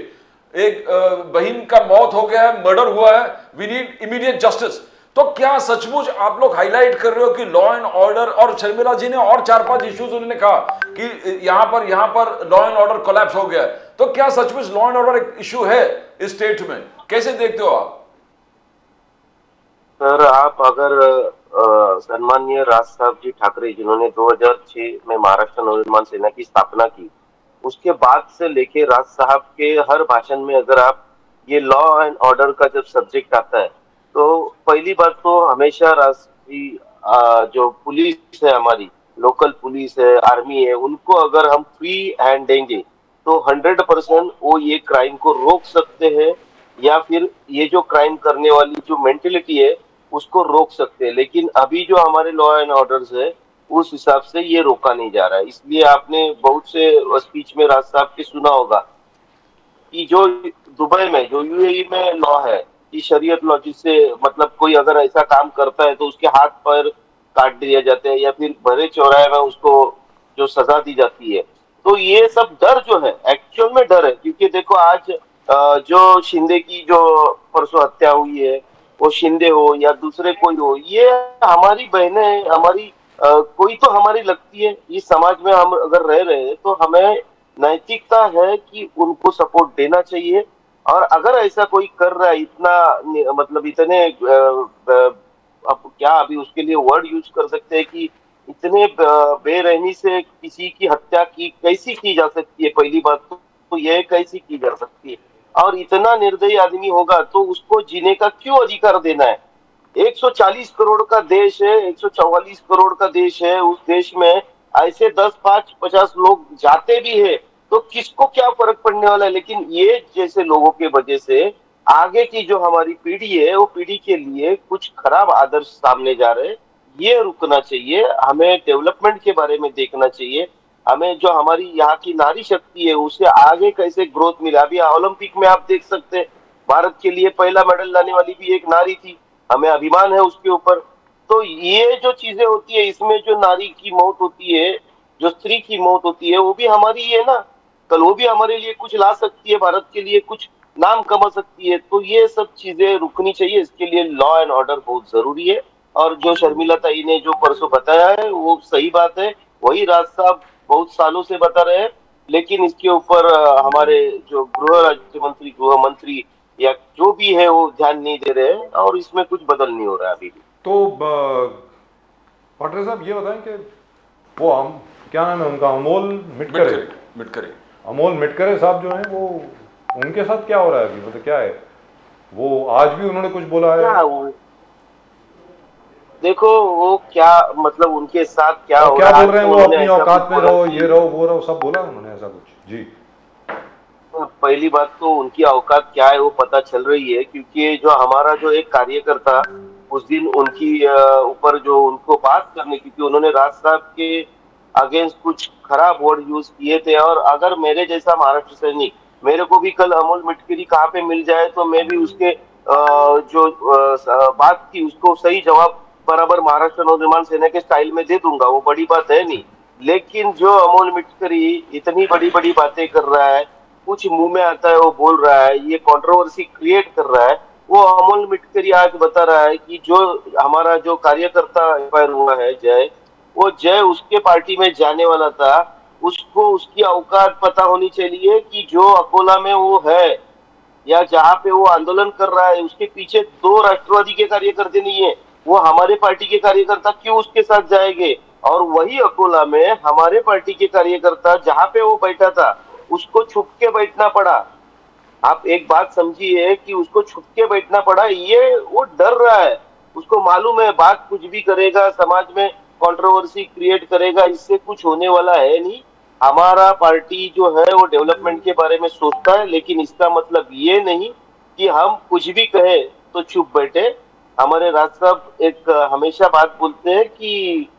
एक बहन का मौत हो गया है, मर्डर हुआ है, वी नीड इमीडिएट जस्टिस। तो क्या सचमुच आप लोग हाईलाइट कर रहे हो कि लॉ एंड ऑर्डर, और शर्मिला जी ने और 4-5 इश्यूज उन्होंने कहा कि यहां पर लॉ एंड ऑर्डर कोलैप्स हो गया है, तो क्या सचमुच लॉ एंड ऑर्डर एक इशू है इस स्टेट में? कैसे देखते हो आप? सर, आप अगर सम्माननीय राज साहब जी ठाकरे जिन्होंने 2006 में महाराष्ट्र नवनिर्माण सेना की स्थापना की, उसके बाद से लेके राज साहब के हर भाषण में अगर आप ये लॉ एंड ऑर्डर का जब सब्जेक्ट आता है तो पहली बात तो हमेशा राष्ट्रीय जो पुलिस है, हमारी लोकल पुलिस है, आर्मी है, उनको अगर हम फ्री हैंड देंगे तो 100% वो ये क्राइम को रोक सकते हैं या फिर ये जो क्राइम करने वाली जो मेंटेलिटी है उसको रोक सकते हैं। लेकिन अभी जो हमारे लॉ एंड ऑर्डर्स है उस हिसाब से ये रोका नहीं जा रहा है। इसलिए आपने बहुत से स्पीच में राज साहब के सुना होगा कि जो दुबई में, जो यूएई में लॉ है कि शरीयत लॉ, जिससे मतलब कोई अगर ऐसा काम करता है तो उसके हाथ पैर काट दिए जाते हैं या फिर भरे चौराहे में उसको जो सजा दी जाती है। तो ये सब डर जो है एक्चुअल में डर है, क्योंकि देखो आज जो शिंदे की जो परसों हत्या हुई है, वो शिंदे हो या दूसरे कोई हो, ये हमारी बहनें, हमारी कोई तो हमारी लगती है। इस समाज में हम अगर रह रहे हैं तो हमें नैतिकता है कि उनको सपोर्ट देना चाहिए। और अगर ऐसा कोई कर रहा है इतना मतलब इतने अब क्या अभी उसके लिए वर्ड यूज कर सकते हैं कि इतने बेरहमी से किसी की हत्या की कैसी की जा सकती है? पहली बात तो यह कैसी की जा सकती है? और इतना निर्दयी आदमी होगा तो उसको जीने का क्यों अधिकार देना है? 140 करोड़ का देश है, 144 करोड़ का देश है। उस देश में ऐसे 10, 5, 50 लोग जाते भी है तो किसको क्या फर्क पड़ने वाला है? लेकिन ये जैसे लोगों के वजह से आगे की जो हमारी पीढ़ी है वो पीढ़ी के लिए कुछ खराब आदर्श सामने जा रहे हैं। ये रुकना चाहिए। हमें डेवलपमेंट के बारे में देखना चाहिए। हमें जो हमारी यहाँ की नारी शक्ति है उसे आगे कैसे ग्रोथ मिला। अभी ओलंपिक में आप देख सकते हैं भारत के लिए पहला मेडल लाने वाली भी एक नारी थी, हमें अभिमान है उसके ऊपर। तो ये जो चीजें होती है, इसमें जो नारी की मौत होती है, जो स्त्री की मौत होती है, वो भी हमारी है ना, कल वो भी हमारे लिए कुछ ला सकती है, भारत के लिए कुछ नाम कमा सकती है। तो ये सब चीजें रुकनी चाहिए। इसके लिए लॉ एंड ऑर्डर बहुत जरूरी है। और जो शर्मिला ताई ने जो परसों बताया है वो सही बात है, वही राज साहब बहुत सालों से बता रहे हैं। लेकिन इसके ऊपर हमारे जो गृह राज्य मंत्री, गृह मंत्री या जो भी है वो ध्यान नहीं दे रहे हैं और इसमें कुछ बदल नहीं हो रहा है अभी भी। तो पाटरे साहब ये बताएं कि वो हम क्या नाम है उनका, अमोल मिटकरे। मिटकरे अमोल मिटकरे साहब जो हैं वो, उनके साथ क्या हो रहा है अभी, मतलब क्या है वो, आज भी उन्होंने कुछ बोला है? क्या वो, देखो वो क्या मतलब उनके साथ क्या और हो क्या रहा है, बोल रहे हैं तो वो, उन्होंने अपनी ऐसा औकात कुछ में बोला रहो, कि ये रहो वो रहो, सब बोला उन्होंने ऐसा कुछ जी? पहली बात तो उनकी औकात क्या है वो पता चल रही है, क्योंकि जो हमारा जो एक कार्यकर्ता उस दिन उनकी ऊपर जो उनको बात करने की थी, उन्होंने राज साहब के अगेंस्ट कुछ खराब वर्ड यूज किए थे। और अगर मेरे जैसा महाराष्ट्र सैनिक, मेरे को भी कल अमोल मिटकरी कहाँ पे मिल जाए तो मैं भी उसके जो बात थी उसको सही जवाब बराबर महाराष्ट्र नवनिर्माण सेना के स्टाइल में दे दूंगा, वो बड़ी बात है नहीं। लेकिन जो अमोल मिटकरी इतनी बड़ी बड़ी बातें कर रहा है, कुछ मुंह में आता है वो बोल रहा है, ये कंट्रोवर्सी क्रिएट कर रहा है, वो अमोल मिटकरी आज बता रहा है कि जो हमारा जो कार्यकर्ता एक्सपायर हुआ है जय, वो जय उसके पार्टी में जाने वाला था, उसको उसकी औकात पता होनी चाहिए कि जो अकोला में वो है या जहाँ पे वो आंदोलन कर रहा है उसके पीछे दो राष्ट्रवादी के कार्यकर्ता नहीं है, वो हमारे पार्टी के कार्यकर्ता क्यों उसके साथ जाएंगे? और वही अकोला में हमारे पार्टी के कार्यकर्ता जहाँ पे वो बैठा था उसको छुप के बैठना पड़ा। आप एक बात समझिए कि उसको छुप के बैठना पड़ा, ये वो डर रहा है, उसको मालूम है बात कुछ भी करेगा समाज में कंट्रोवर्सी क्रिएट करेगा, इससे कुछ होने वाला है नहीं। हमारा पार्टी जो है वो डेवलपमेंट के बारे में सोचता है, लेकिन इसका मतलब ये नहीं कि हम कुछ भी कहे तो चुप बैठे। हमारे राज साहब एक हमेशा बात बोलते हैं कि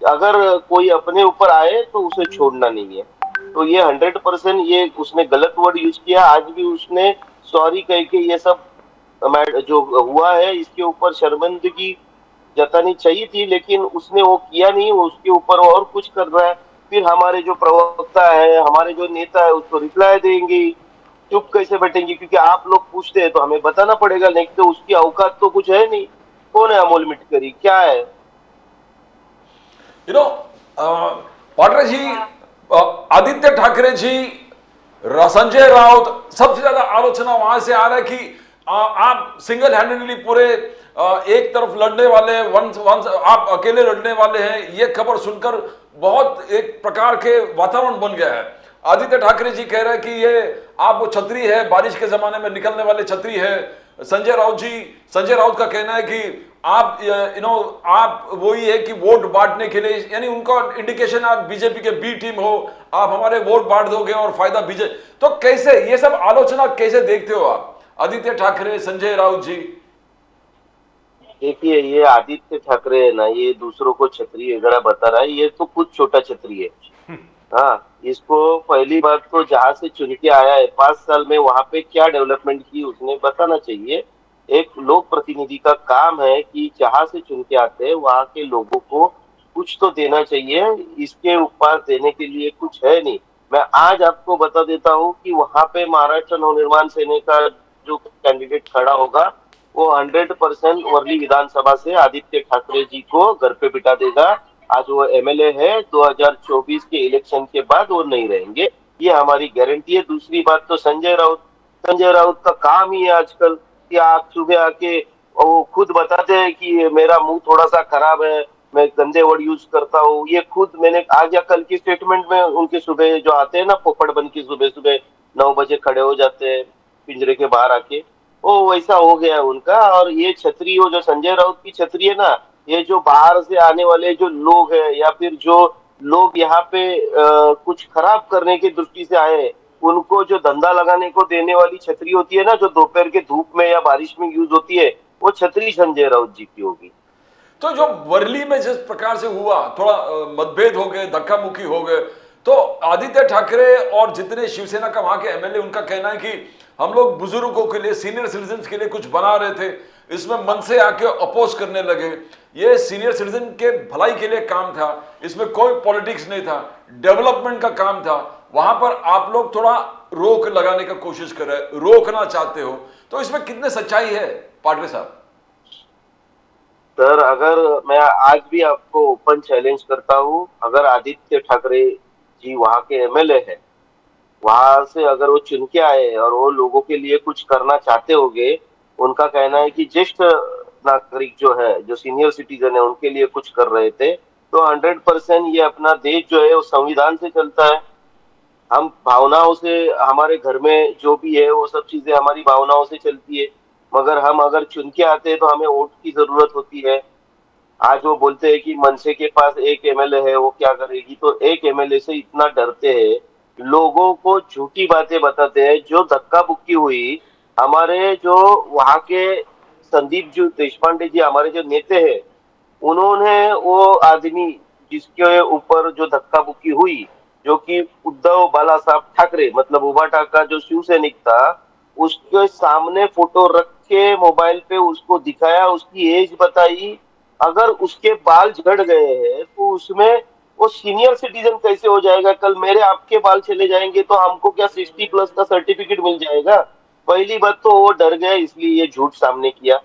अगर कोई अपने ऊपर आए तो उसे छोड़ना नहीं है। तो ये 100% ये उसने गलत वर्ड यूज किया। आज भी उसने सॉरी कह के ये सब जो हुआ है इसके ऊपर शर्मिंदगी जतानी चाहिए थी, लेकिन उसने वो किया नहीं, उसके ऊपर और कुछ कर रहा है। फिर हमारे जो प्रवक्ता है, हमारे जो नेता है उसको रिप्लाई देंगे, चुप कैसे बैठेंगे? क्योंकि आप लोग पूछते हैं तो हमें बताना पड़ेगा, नहीं तो उसकी औकात तो कुछ है नहीं। कौन है अमोल मिटकरी, क्या है? यू नो पाटरा जी, आदित्य ठाकरे जी, संजय राउत, सबसे ज्यादा आलोचना वहां से आ रहा है कि आप सिंगल हैंडेडली पूरे एक तरफ लड़ने वाले, वंस आप अकेले लड़ने वाले हैं। ये खबर सुनकर बहुत एक प्रकार के वातावरण बन गया है। आदित्य ठाकरे जी कह रहे हैं कि ये आप वो छतरी है, बारिश के जमाने में निकलने वाले छतरी है। संजय राउत का कहना है कि आप आप वही है कि वोट बांटने के लिए, यानी उनका इंडिकेशन आप बीजेपी के बी टीम हो, आप हमारे वोट बांट दोगे और फायदा बीजेपी। तो कैसे ये सब आलोचना कैसे देखते हो आप, आदित्य ठाकरे, संजय राउत जी? देखिए, ये आदित्य ठाकरे है ना, ये दूसरों को छतरी वगैरह बता रहा है, ये तो खुद छोटा छतरी है। हाँ, इसको पहली बात तो जहां से चुन के आया है 5 साल में वहां पे क्या डेवलपमेंट की उसने बताना चाहिए। एक लोक प्रतिनिधि का काम है कि जहां से चुन के आते हैं वहां के लोगों को कुछ तो देना चाहिए, इसके ऊपर देने के लिए कुछ है नहीं। मैं आज आपको बता देता हूँ कि वहां पे महाराष्ट्र नवनिर्माण सेना का जो कैंडिडेट खड़ा होगा वो 100% वर्ली विधानसभा से आदित्य ठाकरे जी को घर पे बिठा देगा। आज वो एमएलए है, 2024 के इलेक्शन के बाद वो नहीं रहेंगे, ये हमारी गारंटी है। दूसरी बात तो संजय राउत का काम ही है आजकल कि आप सुबह आके वो खुद बताते हैं कि मेरा मुंह थोड़ा सा खराब है, मैं गंदे वर्ड यूज करता हूँ। ये खुद मैंने आज या कल की स्टेटमेंट में उनके सुबह जो आते हैं ना पोपट बन के सुबह सुबह 9 बजे खड़े हो जाते हैं पिंजरे के बाहर आके, वो वैसा हो गया उनका। और ये छतरी हो जो संजय राउत की छतरी है ना, ये जो बाहर से आने वाले जो लोग हैं या फिर जो लोग यहाँ पे कुछ खराब करने की दृष्टि से आए, उनको जो धंधा लगाने को देने वाली छतरी होती है ना, जो दोपहर के धूप में या बारिश में यूज होती है, वो छतरी संजय राउत जी की होगी। तो जो वर्ली में जिस प्रकार से हुआ, थोड़ा मतभेद हो गए, धक्का मुक्की हो गए, तो आदित्य ठाकरे और जितने शिवसेना का वहां के एमएलए, उनका कहना है कि हम लोग बुजुर्गों के लिए, सीनियर सिटीजन के लिए कुछ बना रहे थे, इसमें मन से आके अपोज करने लगे। ये सीनियर सिटीजन के भलाई के लिए काम था, इसमें कोई पॉलिटिक्स नहीं था, डेवलपमेंट का काम था। वहां पर आप लोग थोड़ा रोक लगाने का कोशिश कर रहे, रोकना चाहते हो, तो इसमें कितने सच्चाई है पाटरे साहब? सर, अगर मैं आज भी आपको ओपन चैलेंज करता हूँ, अगर आदित्य ठाकरे जी वहां के एमएलए है, वहां से अगर वो चुन के आए और वो लोगों के लिए कुछ करना चाहते होंगे, उनका कहना है कि ज्येष्ठ नागरिक जो है, जो सीनियर सिटीजन है, उनके लिए कुछ कर रहे थे, तो 100% ये अपना देश जो है वो संविधान से चलता है। हम भावनाओं से, हमारे घर में जो भी है वो सब चीजें हमारी भावनाओं से चलती है। मगर हम अगर चुन के आते हैं तो हमें वोट की जरूरत होती है। आज वो बोलते हैं कि मनसे के पास एक एमएलए है, वो क्या करेगी, तो एक एमएलए से इतना डरते हैं, लोगों को झूठी बातें बताते हैं। जो धक्का बुक्की हुई, हमारे जो वहां के संदीप जी देशपांडे जी, हमारे जो नेता है, उन्होंने वो आदमी जिसके ऊपर जो धक्का बुक्की हुई, जो कि उद्धव बाला साहब ठाकरे मतलब उबाटा का जो शिवसैनिक था, उसके सामने फोटो रख के मोबाइल पे उसको दिखाया, उसकी एज बताई। अगर उसके बाल झड़ गए हैं तो उसमें वो सीनियर सिटीजन कैसे हो जाएगा? कल मेरे आपके बाल चले जाएंगे तो हमको क्या 60+ का सर्टिफिकेट मिल जाएगा? पहली बात तो वो डर गए, इसलिए ये झूठ सामने किया।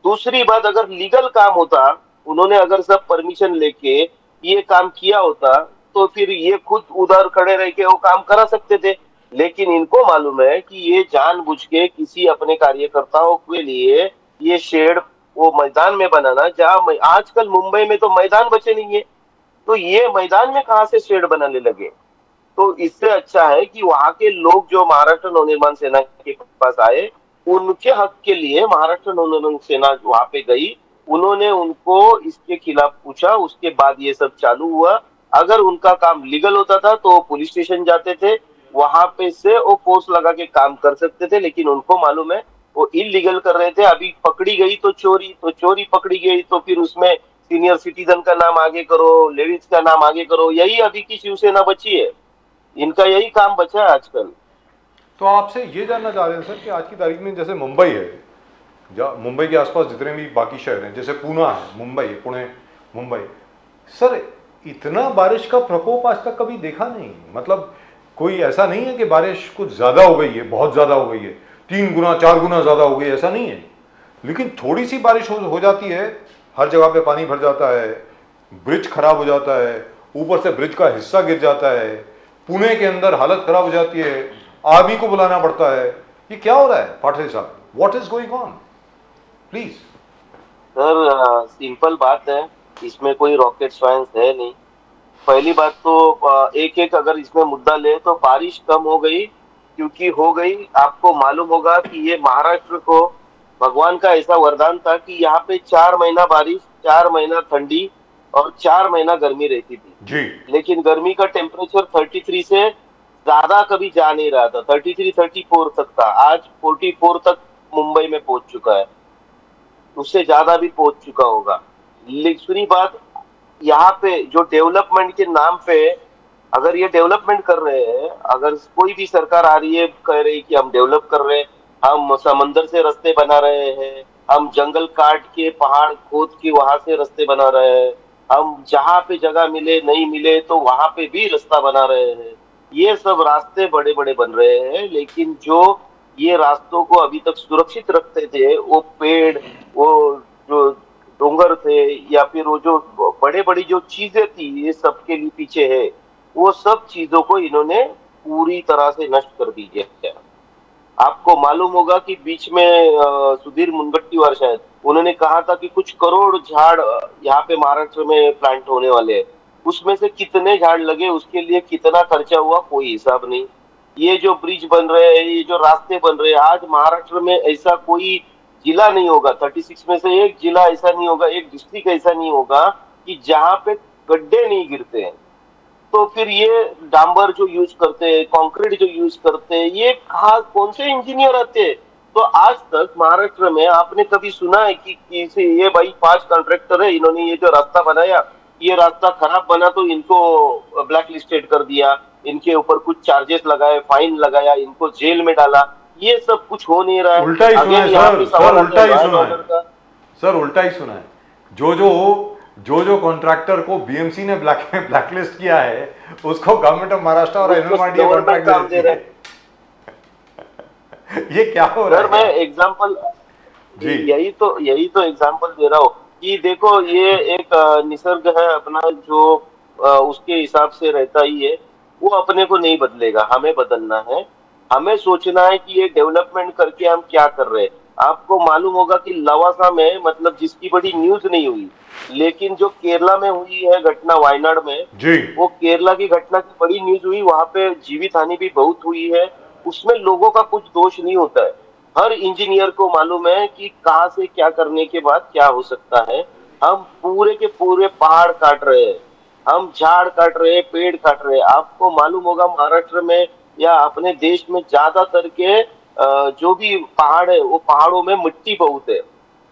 दूसरी बात, अगर लीगल काम होता, उन्होंने अगर सब परमिशन लेके ये काम किया होता, तो फिर ये खुद उधर खड़े रह के वो काम करा सकते थे। लेकिन इनको मालूम है कि ये जानबूझ के किसी अपने कार्यकर्ताओं के लिए ये शेड वो मैदान में बनाना, जहां आजकल मुंबई में तो मैदान बचे नहीं है, तो ये मैदान में कहां से शेड बनाने लगे? तो इससे अच्छा है कि वहां के लोग जो महाराष्ट्र नवनिर्माण सेना के पास आए, उनके हक के लिए महाराष्ट्र नवनिर्माण सेना वहां पे गई, उन्होंने उनको इसके खिलाफ पूछा, उसके बाद ये सब चालू हुआ। अगर उनका काम लीगल होता था तो पुलिस स्टेशन जाते थे, वहां पे से वो फोर्स लगा के काम कर सकते थे। लेकिन उनको मालूम है वो इलीगल कर रहे थे। अभी पकड़ी गई तो चोरी पकड़ी गई तो फिर उसमें सीनियर सिटीजन का नाम आगे करो, लेडीज का नाम आगे करो, यही अभी की शिवसेना बची है। इनका यही काम बचा है आजकल। तो आपसे ये जानना चाह रहे हैं सर कि आज की तारीख में जैसे मुंबई है, मुंबई के आसपास जितने भी बाकी शहर हैं, जैसे पूना है, मुंबई, पुणे, मुंबई, सर इतना बारिश का प्रकोप आज तक कभी देखा नहीं। मतलब कोई ऐसा नहीं है कि बारिश कुछ ज़्यादा हो गई है, बहुत ज़्यादा हो गई है, 3 गुना 4 गुना ज़्यादा हो गई, ऐसा नहीं है। लेकिन थोड़ी सी बारिश हो जाती है, हर जगह पे पानी भर जाता है, ब्रिज खराब हो जाता है, ऊपर से ब्रिज का हिस्सा गिर जाता है, पुणे के अंदर हालत खराब हो जाती है, आर्मी को बुलाना पड़ता है। ये क्या हो रहा है पाटिल साहब? What is going on please? Sir simple बात है, इसमें कोई रॉकेट साइंस है नहीं। पहली बात तो एक एक अगर इसमें मुद्दा ले तो बारिश कम हो गई, क्योंकि हो गई। आपको मालूम होगा कि ये महाराष्ट्र को भगवान का ऐसा वरदान था कि यहाँ पे 4 महीना बारिश, 4 महीना ठंडी और 4 महीना गर्मी रहती थी जी। लेकिन गर्मी का टेम्परेचर 33 से ज्यादा कभी जा नहीं रहा था, 33-34 तक था। आज 44 तक मुंबई में पहुंच चुका है, उससे ज्यादा भी पहुंच चुका होगा। दूसरी बात, यहाँ पे जो डेवलपमेंट के नाम पे अगर ये डेवलपमेंट कर रहे हैं, अगर कोई भी सरकार आ रही है कह रही कि हम डेवलप कर रहे हैं, हम समंदर से रास्ते बना रहे हैं, हम जंगल काट के पहाड़ खोद के वहां से रास्ते बना रहे हैं, हम जहाँ पे जगह मिले नहीं मिले तो वहां पे भी रास्ता बना रहे हैं, ये सब रास्ते बड़े बड़े बन रहे हैं। लेकिन जो ये रास्तों को अभी तक सुरक्षित रखते थे, वो पेड़, वो जो डोंगर थे, या फिर वो जो बड़े बड़ी जो चीजें थी, ये सबके लिए पीछे है, वो सब चीजों को इन्होंने पूरी तरह से नष्ट कर दिया है। आपको मालूम होगा कि बीच में सुधीर मुनगंटीवार शायद उन्होंने कहा था कि कुछ करोड़ झाड़ यहाँ पे महाराष्ट्र में प्लांट होने वाले हैं। उसमें से कितने झाड़ लगे, उसके लिए कितना खर्चा हुआ, कोई हिसाब नहीं। ये जो ब्रिज बन रहे हैं, ये जो रास्ते बन रहे हैं, आज महाराष्ट्र में ऐसा कोई जिला नहीं होगा, 36 में से एक जिला ऐसा नहीं होगा, एक डिस्ट्रिक्ट ऐसा नहीं होगा कि जहाँ पे गड्ढे नहीं गिरते हैं। तो फिर ये डांबर जो यूज करते हैं, कंक्रीट जो यूज करते हैं, ये कौन से इंजीनियर आते हैं? तो आज तक महाराष्ट्र में आपने कभी सुना है कि किसी ये भाई 5 कॉन्ट्रैक्टर है, इन्होंने ये जो रास्ता बनाया, ये रास्ता खराब बना तो इनको ब्लैक लिस्टेड कर दिया, इनके ऊपर कुछ चार्जेस लगाए, फाइन लगाया, इनको जेल में डाला? ये सब कुछ हो नहीं रहा है। उल्टा ही सुना है सर, उल्टा ही सुना है सर, उल्टा ही सुना है। जो कॉन्ट्रैक्टर को बीएमसी ने ब्लैकलिस्ट किया है, उसको गवर्नमेंट ऑफ महाराष्ट्र और एनएलएमआरडीए कॉन्ट्रैक्ट दे रहे हैं। ये क्या हो रहा है? सर मैं एग्जांपल यही तो एग्जांपल दे रहा हूँ कि देखो, ये एक निसर्ग है अपना, जो उसके हिसाब से रहता ही है, वो अपने को नहीं बदलेगा, हमें बदलना है। हमें सोचना है कि ये डेवलपमेंट करके हम क्या कर रहे हैं। आपको मालूम होगा कि लवासा में मतलब जिसकी बड़ी न्यूज नहीं हुई, लेकिन जो केरला में हुई है घटना वायनाड में, जी वो केरला की घटना की बड़ी न्यूज हुई, वहां पे जीवित हानि भी बहुत हुई है। उसमें लोगों का कुछ दोष नहीं होता है। हर इंजीनियर को मालूम है कि कहाँ से क्या करने के बाद क्या हो सकता है। हम पूरे के पूरे पहाड़ काट रहे हैं, हम झाड़ काट रहे हैं, पेड़ काट रहे हैं। आपको मालूम होगा महाराष्ट्र में या अपने देश में ज्यादातर के जो भी पहाड़ है वो पहाड़ों में मिट्टी बहुत है।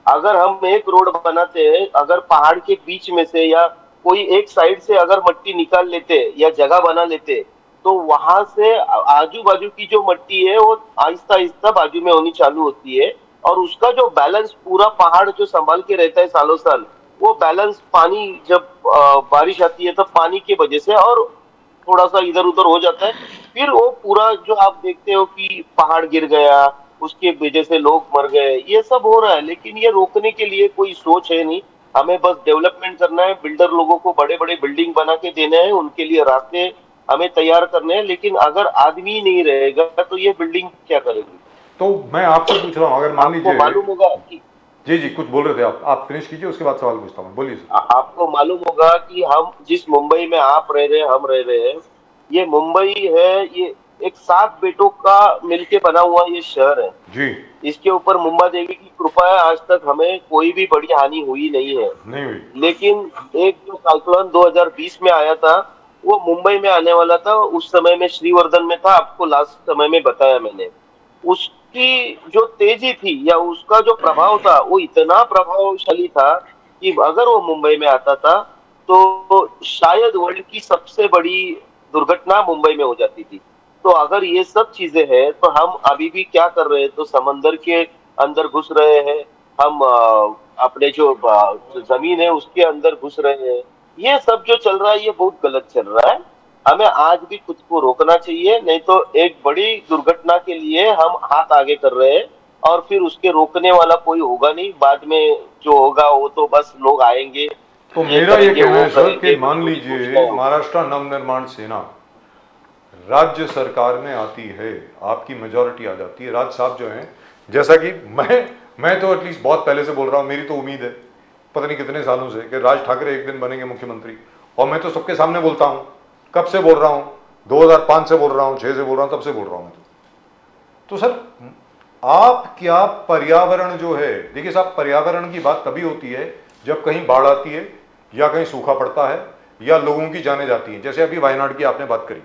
अगर हम एक रोड बनाते हैं, अगर पहाड़ के बीच में से या कोई एक साइड से अगर मिट्टी निकाल लेते या जगह बना लेते, तो वहां से आजू बाजू की जो मिट्टी है वो आहिस्ता आहिस्ता बाजू में होनी चालू होती है, और उसका जो बैलेंस पूरा पहाड़ जो संभाल के रहता है सालों साल, वो बैलेंस पानी जब बारिश आती है तब पानी की वजह से और थोड़ा सा इधर उधर हो जाता है। फिर वो पूरा जो आप देखते हो कि पहाड़ गिर गया, उसके वजह से लोग मर गए, ये सब हो रहा है। लेकिन ये रोकने के लिए कोई सोच है नहीं। हमें बस डेवलपमेंट करना है, बिल्डर लोगों को बड़े बड़े बिल्डिंग बना के देने हैं, उनके लिए रास्ते हमें तैयार करने हैं। लेकिन अगर आदमी नहीं रहेगा तो ये बिल्डिंग क्या करेगी? तो मैं आपसे पूछ रहा हूँ, अगर मान आपको लीजिए, मालूम होगा कि जी जी कुछ बोल रहे थे आप फिनिश कीजिए, उसके बाद सवाल पूछता हूँ, बोलिए सर। आपको मालूम होगा कि हम जिस मुंबई में आप रह रहे हैं, हम रह रहे हैं, ये मुंबई है, ये एक 7 बेटों का मिलके बना हुआ ये शहर है। जी इसके ऊपर मुंबा देवी की कृपा है, आज तक हमें कोई भी बड़ी हानि हुई नहीं है। नहीं हुई। लेकिन एक जो साइक्लोन 2020 में आया था, वो मुंबई में आने वाला था। उस समय में श्रीवर्धन में था, आपको लास्ट समय में बताया मैंने। उसकी जो तेजी थी या उसका जो प्रभाव था वो इतना प्रभावशाली था कि अगर वो मुंबई में आता था तो शायद वर्ल्ड की सबसे बड़ी दुर्घटना मुंबई में हो जाती थी। तो अगर ये सब चीजें हैं तो हम अभी भी क्या कर रहे हैं, तो समंदर के अंदर घुस रहे हैं, हम अपने जो जमीन है उसके अंदर घुस रहे हैं। ये सब जो चल रहा है ये बहुत गलत चल रहा है। हमें आज भी खुद को रोकना चाहिए, नहीं तो एक बड़ी दुर्घटना के लिए हम हाथ आगे कर रहे हैं और फिर उसके रोकने वाला कोई होगा नहीं। बाद में जो होगा वो तो बस लोग आएंगे। तो मेरा ये करेंगे, कहना है वो सर करेंगे, कि मान कुछ नहीं लीजिए होगा। महाराष्ट्र नवनिर्माण सेना राज्य सरकार में आती है, आपकी मेजोरिटी आ जाती है, राज साहब जो हैं, जैसा कि मैं तो एटलीस्ट बहुत पहले से बोल रहा हूँ, मेरी तो उम्मीद है पता नहीं कितने सालों से कि राज ठाकरे एक दिन बनेंगे मुख्यमंत्री। और मैं तो सबके सामने बोलता हूँ, कब से बोल रहा हूँ, 2005 से बोल रहा हूँ, 6 से बोल रहा हूँ, तब से बोल रहा हूँ मैं तो सर आप क्या पर्यावरण जो है, देखिए साहब पर्यावरण की बात तभी होती है जब कहीं बाढ़ आती है या कहीं सूखा पड़ता है या लोगों की जानें जाती हैं। जैसे अभी वायनाड की आपने बात करी,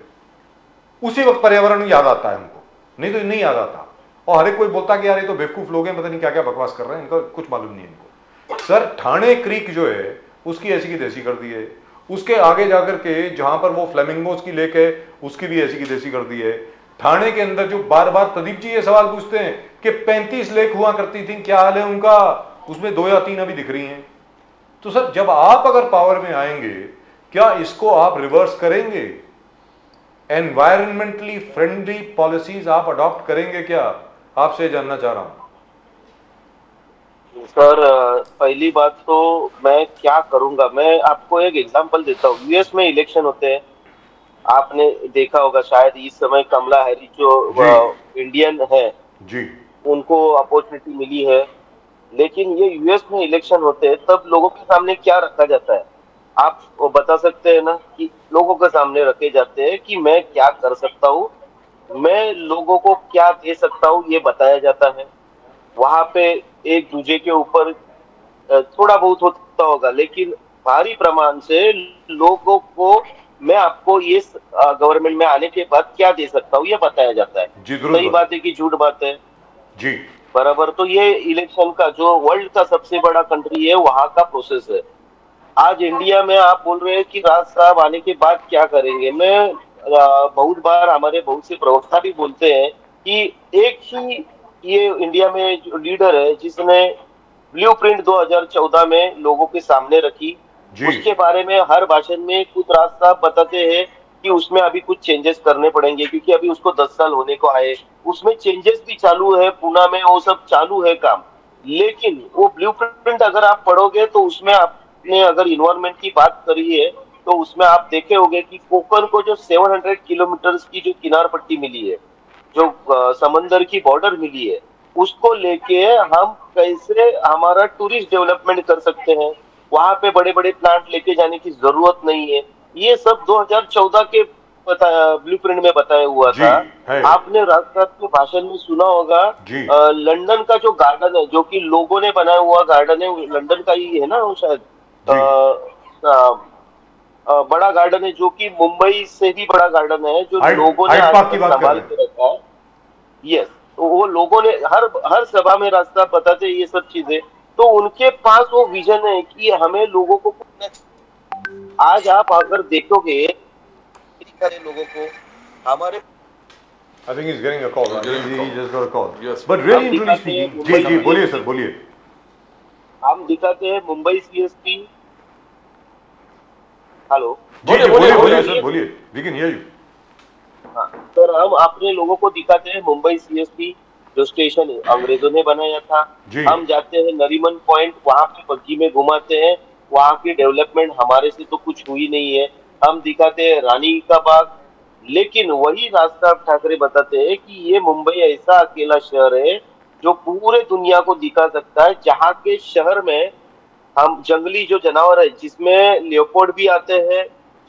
उसी वक्त पर्यावरण याद आता है हमको, नहीं तो नहीं याद आता। और हर एक कोई बोलता कि यार ये तो बेवकूफ लोग हैं, पता नहीं क्या क्या बकवास कर रहे हैं, इनका कुछ मालूम नहीं है इनको। सर ठाणे क्रीक जो है उसकी ऐसी की तैसी कर दी है, उसके आगे जाकर के जहां पर वो फ्लेमिंगोज की लेक है उसकी भी ऐसी की तैसी कर दी है। ठाणे के अंदर जो बार बार प्रदीप जी ये सवाल पूछते हैं कि 35 लेक हुआ करती थी, क्या हाल है उनका, उसमें 2 या 3 अभी दिख रही हैं। तो सर जब आप अगर पावर में आएंगे, क्या इसको आप रिवर्स करेंगे? एनवायरमेंटली फ्रेंडली पॉलिसीज आप अडॉप्ट करेंगे क्या? आपसे जानना चाह रहा हूं सर। पहली बात तो मैं क्या करूंगा, मैं आपको एक एग्जांपल देता हूँ। यूएस में इलेक्शन होते हैं, आपने देखा होगा शायद। इस समय कमला हैरिस जो इंडियन है जी, उनको अपॉर्चुनिटी मिली है। लेकिन ये यूएस में इलेक्शन होते हैं तब लोगों के सामने क्या रखा जाता है, आप वो बता सकते हैं ना? कि लोगों के सामने रखे जाते हैं कि मैं क्या कर सकता हूँ, मैं लोगों को क्या दे सकता हूँ, ये बताया जाता है। वहां पे एक दूसरे के ऊपर थोड़ा बहुत होता होगा, लेकिन भारी प्रमाण से लोगों को मैं आपको ये गवर्नमेंट में आने के बाद क्या दे सकता हूँ ये बताया जाता है। जी दुरुस्त सही बात है कि झूठ बात है? जी बराबर। तो ये इलेक्शन का जो वर्ल्ड का सबसे बड़ा कंट्री है वहां का प्रोसेस है। आज इंडिया में आप बोल रहे हैं कि राज साहब आने के बाद क्या करेंगे। मैं बहुत बार, हमारे बहुत से प्रवक्ता भी बोलते हैं कि एक ही ये इंडिया में जो लीडर है जिसने ब्लूप्रिंट 2014 में लोगों के सामने रखी, जी। उसके बारे में हर भाषण में खुद राज साहब बताते हैं कि उसमें अभी कुछ चेंजेस करने पड़ेंगे, क्योंकि अभी उसको 10 साल होने को आए। उसमें चेंजेस भी चालू है, पुणे में वो सब चालू है काम। लेकिन वो ब्लूप्रिंट अगर आप पढ़ोगे तो उसमें आपने अगर इन्वायरमेंट की बात करी है तो उसमें आप देखे होंगे कि कोकण को जो 700 किलोमीटर की जो किनार पट्टी मिली है, जो समंदर की बॉर्डर मिली है, उसको लेके हम कैसे हमारा टूरिस्ट डेवलपमेंट कर सकते हैं, वहां पे बड़े बड़े प्लांट लेके जाने की जरूरत नहीं है। ये सब 2014 के ब्लूप्रिंट में बताया हुआ जी, था। है। आपने राष्ट्रपति के भाषण में सुना होगा, जी। लंदन का जो गार्डन है, जो कि लोगों ने बनाया हुआ गार्डन है, लंदन का ही है ना वो शायद, बड़ा गार्डन है जो कि मुंबई से भी बड़ा गार्डन है, जो लोगों ने हाइड आज पार्क की तक बात कर संभाल रहे हैं। के रखा है। यस, तो वो लोगों ने हर सभा में रास्ता बताते हैं ये सब चीजें। तो उनके पास वो विजन है कि हमें लोगों को, आज आप अगर देखोगे सारे लोगों को हमारे, I think he's getting a call. He's getting a He call. just got a call. Yes. But really हम and truly दिखाते हैं speaking, जी जी बोलिए सर, बोलिए। हम दिखाते हैं मुंबई सीएसपी। हेलो, जी जी बोलिए, बोलिए बोलिए, बोलिए बोलिए। सर, बोलिए। We can hear you. हाँ, सर हम अपने लोगों को दिखाते हैं मुंबई सीएसपी जो स्टेशन है अंग्रेजों ने बनाया था। जी। हम जाते हैं नरीमन पॉइंट, वहां पे बग्गी में घुमाते हैं, वहां की डेवलपमेंट हमारे से तो कुछ हुई नहीं है। हम दिखाते हैं रानी का बाग, लेकिन वही राज साहब ठाकरे बताते हैं कि ये मुंबई ऐसा अकेला शहर है जो पूरे दुनिया को दिखा सकता है, जहाँ के शहर में हम जंगली जो जानवर है, जिसमें लियोपोर्ड भी आते हैं,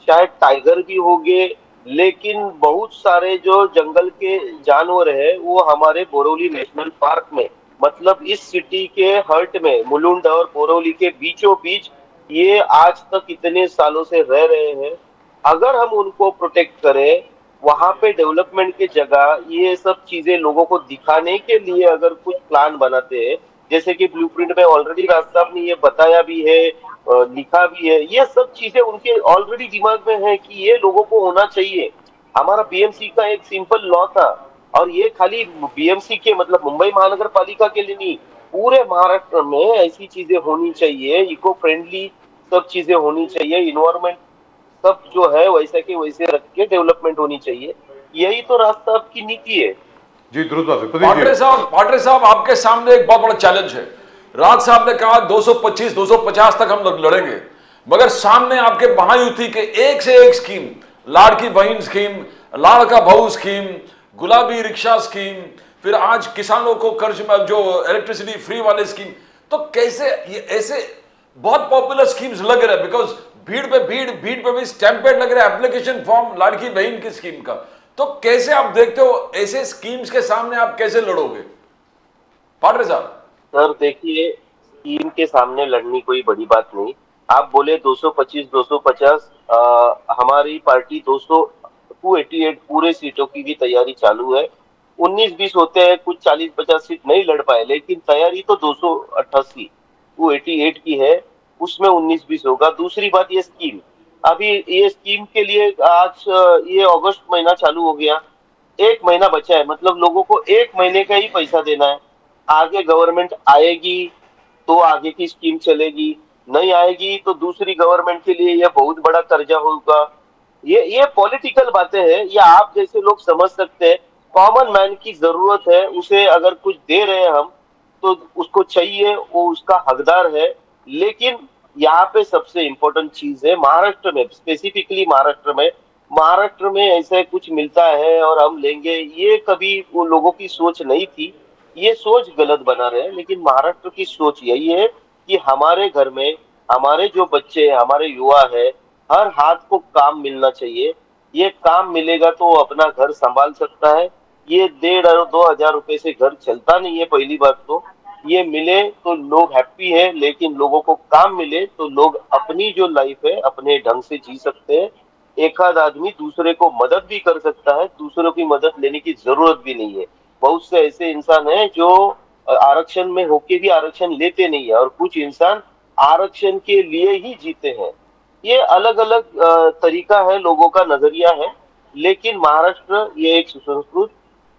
शायद टाइगर भी होंगे, लेकिन बहुत सारे जो जंगल के जानवर है वो हमारे बोरोली नेशनल पार्क में, मतलब इस सिटी के हर्ट में, मुलुंड और बोरोली के बीचों बीच ये आज तक इतने सालों से रह रहे हैं। अगर हम उनको प्रोटेक्ट करें, वहां पे डेवलपमेंट की जगह ये सब चीजें लोगों को दिखाने के लिए अगर कुछ प्लान बनाते हैं, जैसे कि ब्लूप्रिंट में ऑलरेडी राज साहब ने ये बताया भी है, लिखा भी है, ये सब चीजें उनके ऑलरेडी दिमाग में है कि ये लोगों को होना चाहिए। हमारा बीएमसी का एक सिंपल लॉ था, और ये खाली बीएमसी के मतलब मुंबई महानगर पालिका के लिए नहीं, पूरे महाराष्ट्र में ऐसी चीजें होनी चाहिए, इको फ्रेंडली सब चीजें होनी चाहिए, इन्वायरमेंट सब जो है वैसे के वैसे रख के डेवलपमेंट होनी चाहिए। यही तो राज साहब की नीति है। जी दुरुस्त बात है। प्रदीप पाटरे साहब आपके सामने एक बहुत बड़ा चैलेंज है। राज साहब ने कहा 225 250 तक हम लड़ेंगे, मगर सामने आपके महायुति के एक से एक स्कीम, लाड़की बहन स्कीम, लाड़का बहू स्कीम, गुलाबी रिक्शा स्कीम, फिर आज किसानों को कर्ज में जो इलेक्ट्रिसिटी फ्री वाले स्कीम, तो कैसे ये ऐसे बहुत पॉपुलर स्कीम्स लग रहे हैं, बिकॉज भीड़ पे भी स्टैम्पेड लग रहा है एप्लीकेशन फॉर्म लाड़की बहन की स्कीम का। तो कैसे आप देखते हो ऐसे स्कीम्स के सामने आप कैसे लड़ोगे पाटरे साहब? सर देखिए, स्कीम के सामने लड़नी कोई बड़ी बात नहीं। आप बोले 225 250, हमारी पार्टी 288 पूरे सीटों की भी तैयारी चालू है। 19-20 होते हैं, कुछ 40-50 सीट नहीं लड़ पाए, लेकिन तैयारी तो 288 288 की है, उसमें 19-20 होगा। दूसरी बात, ये स्कीम, अभी ये स्कीम के लिए आज ये अगस्त महीना चालू हो गया, 1 महीना बचा है, मतलब लोगों को 1 महीने का ही पैसा देना है। आगे गवर्नमेंट आएगी तो आगे की स्कीम चलेगी, नहीं आएगी तो दूसरी गवर्नमेंट के लिए यह बहुत बड़ा कर्जा होगा। ये पॉलिटिकल बातें हैं, या आप जैसे लोग समझ सकते हैं। कॉमन मैन की जरूरत है, उसे अगर कुछ दे रहे हैं हम तो उसको चाहिए, वो उसका हकदार है। लेकिन यहाँ पे सबसे इम्पोर्टेंट चीज है, महाराष्ट्र में, स्पेसिफिकली महाराष्ट्र में ऐसा कुछ मिलता है और हम लेंगे, ये कभी वो लोगों की सोच नहीं थी। ये सोच गलत बना रहे हैं, लेकिन महाराष्ट्र की सोच यही है कि हमारे घर में हमारे जो बच्चे, हमारे युवा है, हर हाथ को काम मिलना चाहिए। ये काम मिलेगा तो वो अपना घर संभाल सकता है। ये 1,500-2,000 रुपए से घर चलता नहीं है। पहली बात तो ये मिले तो लोग हैप्पी है, लेकिन लोगों को काम मिले तो लोग अपनी जो लाइफ है अपने ढंग से जी सकते हैं। एक आध आदमी दूसरे को मदद भी कर सकता है, दूसरों की मदद लेने की जरूरत भी नहीं है। बहुत से ऐसे इंसान हैं जो आरक्षण में होके भी आरक्षण लेते नहीं है, और कुछ इंसान आरक्षण के लिए ही जीते हैं। ये अलग अलग तरीका है, लोगों का नजरिया है। लेकिन महाराष्ट्र ये एक सुसंस्कृत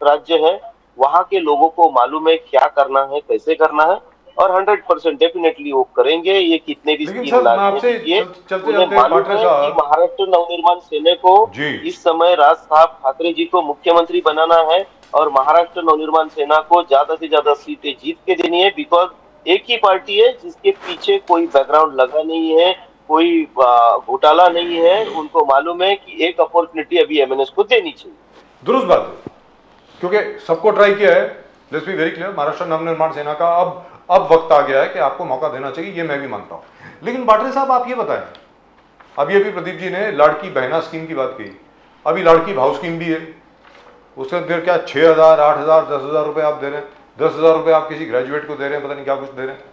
राज्य है, वहाँ के लोगों को मालूम है क्या करना है, कैसे करना है, और 100% डेफिनेटली वो करेंगे। ये कितने भी लेकिन स्कीम सर, मैं लाने आपसे चाहिए, चलते उन्हें चलते मालूम पाटरे है साहब, कि महाराष्ट्र नवनिर्माण सेना को जी। इस समय राज साहब ठाकरे जी को मुख्यमंत्री बनाना है, और महाराष्ट्र नवनिर्माण सेना को ज्यादा से ज्यादा सीटें जीत के देनी है। बिकॉज एक ही पार्टी है जिसके पीछे कोई बैकग्राउंड लगा नहीं है, कोई घोटाला नहीं है। उनको मालूम है कि एक अपॉर्चुनिटी अभी एमएनएस को देनी चाहिए। दुरुस्त बात है, क्योंकि सबको ट्राई किया है, let's be very clear, Maharashtra Navnirman सेना का अब वक्त आ गया है कि आपको मौका देना चाहिए, ये मैं भी मानता हूं। लेकिन बाटरे साहब आप ये बताएं, अभी प्रदीप जी ने लाड़की बहना स्कीम की बात की, अभी लाड़की भाव स्कीम भी है, उसके अंदर क्या 6,000, 8,000, 10,000 रुपये आप दे रहे हैं, 10,000 रुपये आप किसी ग्रेजुएट को दे रहे हैं, पता नहीं क्या कुछ दे रहे हैं।